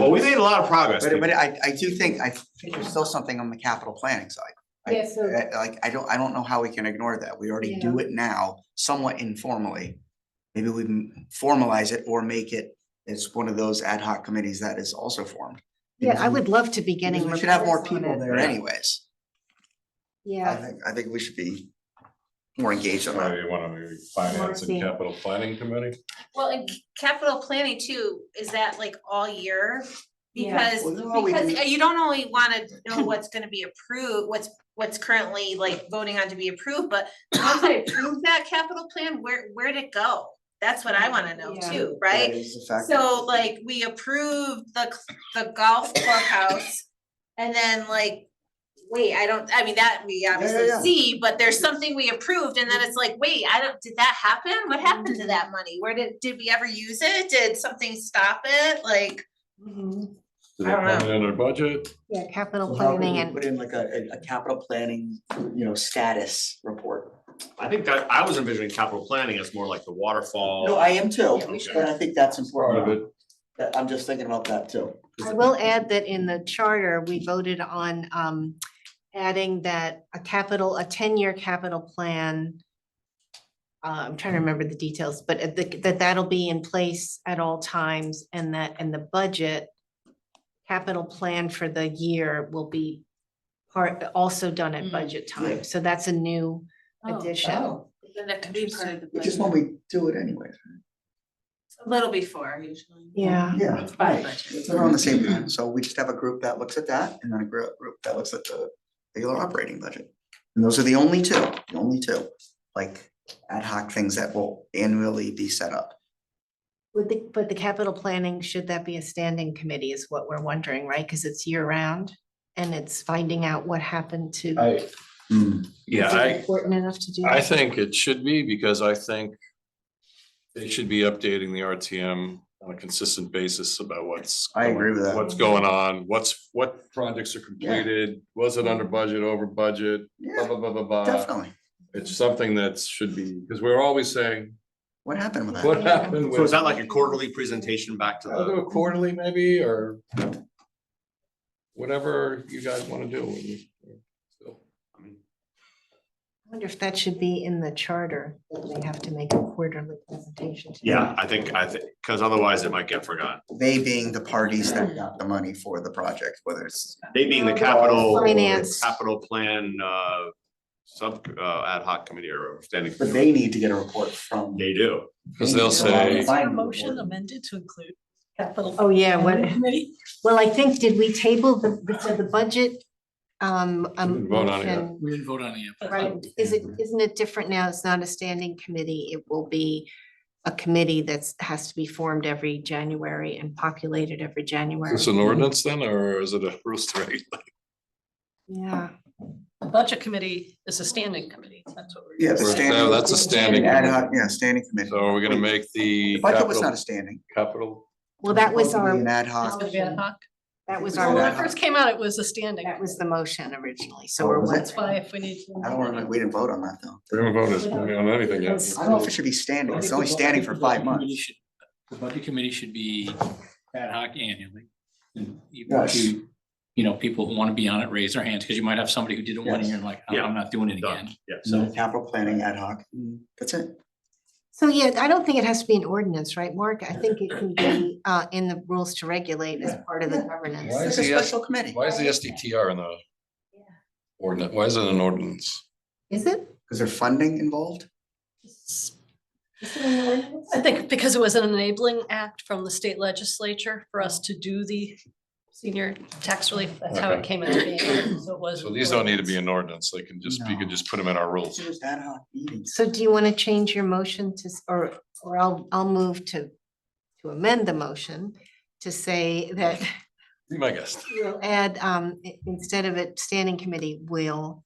E: well, we made a lot of progress.
C: But I do think, I think there's still something on the capital planning side.
A: Yeah, so-
C: Like, I don't know how we can ignore that. We already do it now, somewhat informally. Maybe we can formalize it or make it as one of those ad hoc committees that is also formed.
A: Yeah, I would love to be getting.
C: Because we should have more
A: reports on
C: people
A: it.
C: there anyways.
A: Yeah,
C: I think we should be more engaged on
G: So
C: that.
G: you want to maybe finance and
A: Marcy.
G: capital planning committee?
F: Well, and capital planning too, is that like all year?
A: Yeah.
F: Because,
C: Well, no, we can-
F: you don't only wanna know what's gonna be approved, what's currently like voting on to be approved, but once I approve that capital plan, where'd it go? That's what I wanna know
A: Yeah.
F: too,
C: That
F: right?
C: is a fact.
F: So like, we approved the golf clubhouse, and then like, wait, I mean, that we obviously
C: yeah.
F: see, but there's something we approved, and then it's like, wait, did that happen? What happened to that money? Where did we ever use it? Did something stop it? Like,
A: Mhm.
G: Did
F: I
G: they
F: don't
G: plan it in their budget?
A: Yeah, capital
C: So how could
A: planning
C: we
A: and,
C: put in like a capital planning, status report?
E: I think that, I was envisioning capital planning as more like the waterfall.
C: No, I am too,
F: Yeah, we should.
C: but I think that's
G: Part of
C: important.
G: it.
C: That, I'm just thinking about that too.
A: I will add that in the charter, we voted on adding that a 10-year capital plan. I'm trying to remember the details, but that'll be in place at all times and that, and the budget capital plan for the year will be also done at budget time. So that's a new addition.
F: Then that could be part of the
C: Which is
F: budget.
C: when we do it anyways.
F: A little before usually.
A: Yeah.
C: Yeah,
F: It's by
C: right.
F: budget.
C: It's around the same time. So we just have a group that looks at that and then a group that looks at the regular operating budget. And those are the only two, like ad hoc things that will annually be set up.
A: But the capital planning, should that be a standing committee is what we're wondering, right? Because it's year round and it's finding out what happened to.
G: Yeah,
A: Is it important enough to do.
G: I
A: that?
G: think it should be, because I think they should be updating the RTM on a consistent basis about
C: I agree with that.
G: what's going on, what projects are completed, was it under budget, over budget, blah,
C: Yeah,
G: blah, blah, blah, blah.
C: definitely.
G: It's something that should be, because we're always saying,
C: What happened with that?
G: what happened with?
E: So is that like a quarterly presentation back to
G: I'll do
E: the?
G: a quarterly maybe, or whatever you guys want to do.
A: I wonder if that should be in the charter, that they have to make a quarterly presentation. to
E: Yeah, I think, because otherwise it might get forgotten.
C: They being the parties that got the money for the project, whether it's.
E: They being the capital.
A: Finance.
E: Capital plan, ad hoc committee or standing.
C: But they need to get a report from.
E: They do.
G: Because they'll say,
D: Is there a motion amended to include capital?
A: Oh, yeah, what,
D: Committee?
A: well, I think, did we table so the budget?
G: didn't vote on it yet.
A: motion,
J: We didn't vote on it yet. but-
A: right, isn't it different now? It's not a standing committee. It will be a committee has to be formed every January and populated every January.
G: is this an ordinance then, or is it a rules to regulate?
A: Yeah,
D: The budget committee is a standing committee. That's what we're.
C: Yeah, the
G: Right,
C: standing.
G: no, that's a standing
C: Ad
G: committee.
C: hoc, yeah, standing committee.
G: So are we gonna make the
C: The budget was not a
G: capital,
C: standing.
G: capital?
A: well, that was
C: Supposed to be An
A: our,
C: ad
D: It's
C: hoc.
D: gonna be ad hoc.
A: that was
D: Well, when
A: our,
D: it first came out, it was a standing.
A: that was the motion originally, so
C: Oh,
A: we're.
C: was it?
D: That's why if we need to.
C: I don't remember, we didn't vote on that though.
G: We haven't voted on anything yet.
C: I don't know if it should be standing. It's only standing for 5 months.
J: The budget committee should be ad hoc annually. And even
C: Yes.
J: if people who want to be on it, raise their hands, because you might have somebody who did it one
C: Yes.
J: year and like,
E: Yeah.
J: I'm not doing it
E: Done.
J: again.
E: Yeah.
C: So capital planning ad hoc, that's it.
A: So, yeah, I don't think it has to be an ordinance, right, Mark? I think it can be in the rules to regulate as part of the governance.
G: Why
C: It's
G: is
C: like a
G: the
C: special committee.
G: Why is the SDTR in the ordinance? Why is it an ordinance?
A: Is it?
C: Is there funding involved?
D: I think because it was an enabling act from the state legislature for us to do the senior tax relief, that's how it
G: Okay.
D: came into being. So it was.
G: So these don't need to be an ordinance. They can just, you could just put them in our rules.
C: It's just ad hoc meetings.
A: So do you want to change your motion to, or I'll move to amend the motion to say that
G: Be my guest.
A: we'll add, instead of a standing committee, we'll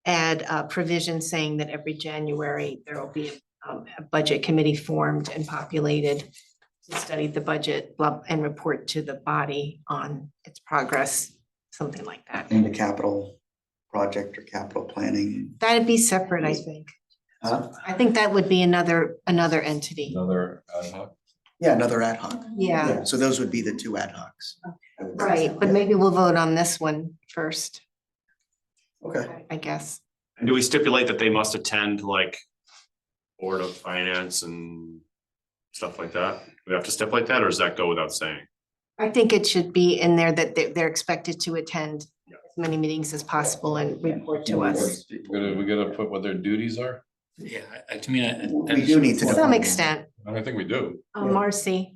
A: add a provision saying that every January there will be a budget committee formed and populated to study the budget and report to the body on its progress, something like that.
C: In the capital project or capital planning.
A: That'd be separate, I think.
C: Huh?
A: I think that would be another entity.
G: Another ad hoc.
C: Yeah, another ad hoc.
A: Yeah,
C: So those would be the two ad hocs.
A: right, but maybe we'll vote on this one first,
C: Okay.
A: I guess.
E: And do we stipulate that they must attend like Board of Finance and stuff like that? We have to stipulate that, or does that go without saying?
A: I think it should be in there that they're expected to attend as many meetings as possible and report to us.
G: We gotta put what their duties are.
J: Yeah, to me,
C: We do need to.
A: To some extent,
G: I think we do.
A: Marcy,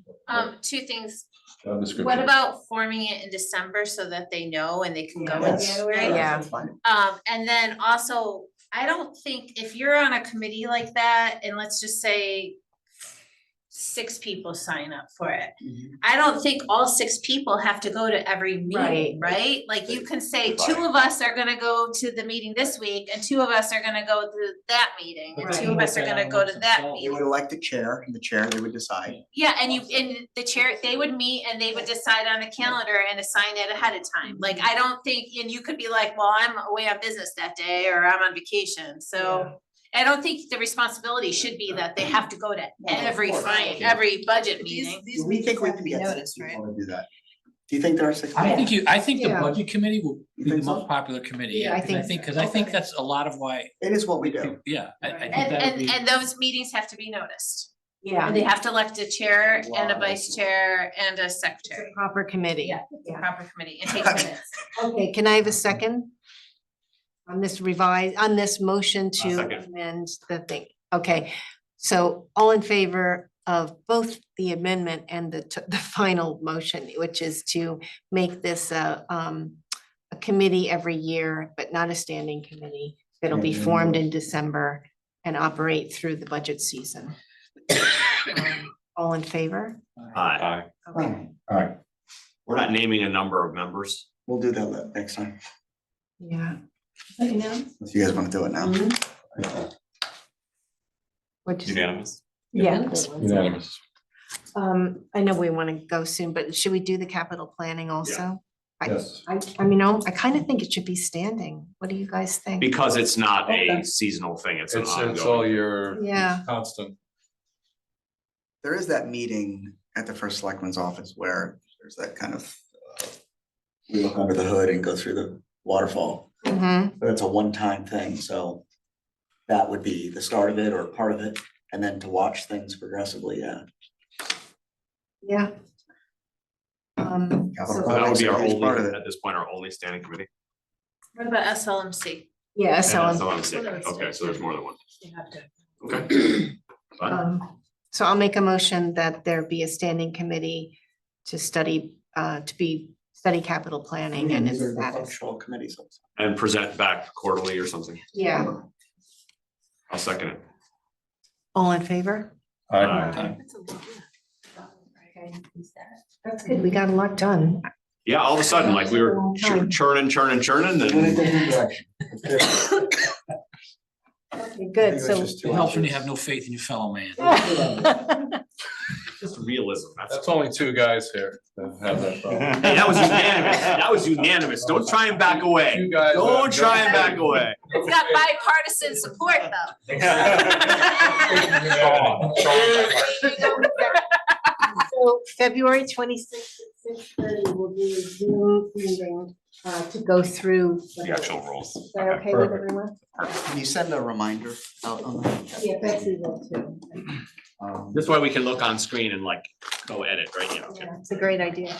F: Two things.
G: Job description.
F: What about forming it in December so that they know and they can go in
C: Yes.
F: January?
A: Yeah.
C: Fine.
F: And then also, I don't think if you're on a committee like that, and let's just say 6 people sign up for it.
C: Mhm.
F: I don't think all 6 people have to go to every meeting, right? Like you can say 2 of us are gonna go to the meeting this week and 2 of us are gonna go to that meeting and 2 of us are gonna go to that
C: They
F: meeting.
C: would elect a chair and the chair they would decide.
F: Yeah, and the chair, they would meet and they would decide on a calendar and assign it ahead of time. Like, I don't think, and you could be like, well, I'm away on business that day or I'm on vacation, so. I don't think the responsibility should be that they have to go to every budget meeting.
C: We think we can get some people to do that. Do you think there are six?
J: I think the
A: Yeah.
J: budget committee will
C: You
J: be the
C: think so?
J: most popular committee,
A: Yeah, I
J: because
A: think
J: because I think that's a lot of why,
C: It is what we do.
J: yeah, I think
F: And
J: that would be.
F: and those meetings have to be noticed.
A: Yeah,
F: And they have to elect a chair and a
C: Wow.
F: vice chair and a
A: it's
F: secretary.
A: a proper committee.
F: Yeah, it's a
A: Yeah.
F: proper committee. It takes minutes.
A: Okay, can I have a second? On this motion
E: I'll
A: to
E: second.
A: amend the thing, okay, so all in favor of both the amendment and the final motion, which is to make this a committee every year, but not a standing committee. It'll be formed in December and operate through the budget season. All in favor?
E: Aye.
A: Okay,
C: Alright,
E: We're not naming a number of members.
C: we'll do that next time.
A: yeah.
C: If you guys wanna do it now.
A: What'd you say?
H: Unanimous.
A: Yeah.
G: Unanimous.
A: I know we wanna go soon, but should we do the capital planning also?
G: Yes.
A: I mean, I kind of think it should be standing. What do you guys think?
E: Because it's not a
C: Okay.
E: seasonal thing, it's an
G: It's all
E: ongoing.
G: your
A: Yeah,
G: constant.
C: There is that meeting at the first selectman's office where there's that kind of, we look under the hood and go through the waterfall, but it's a one-time thing, so that would be the start of it or part of it, and then to watch things progressively, yeah.
A: yeah.
C: Capital
A: So-
E: So that would be our
C: It's part of
E: only,
C: it.
E: at this point, our only standing committee.
F: What about SLMC?
A: Yeah,
E: And
A: so,
E: that's all I'm saying. Okay, so there's more than one.
I: You have to.
E: Okay. Fine.
A: so I'll make a motion that there be a standing committee to study capital planning and its
C: These are the
A: status.
C: functional committees.
E: And present back quarterly or something.
A: Yeah,
E: I'll second it.
A: all in favor?
E: Aye.
A: That's good, we got a lot done.
E: Yeah, all of a sudden, like we were
A: Long time.
E: churning, then
A: Okay, good, so.
J: It helps when you have no faith in your fellow man.
E: just realism.
G: That's only two guys here that have that problem.
E: Hey, that was unanimous. That was unanimous. Don't try and back away.
G: Two guys.
E: Don't try and back away.
F: It's got bipartisan support though.
A: So February 26th at 6:30, we'll do a Zoom meeting to go through.
H: The actual rules.
A: Is that okay with
G: perfect.
A: everyone?
C: Can you send a reminder out on that?
A: Yeah, Betsy will too.
E: This way we can look on screen and like go edit, right? Yeah, okay.
A: Yeah, it's a great idea.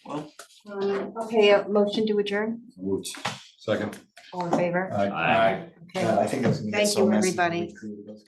C: Well,
A: Okay, a motion to adjourn,
G: Second.
A: all in favor?
G: Aye.
A: Okay.
C: I think it's gonna get
A: Thank
C: so
A: you,
C: messy.
A: everybody.
C: We created those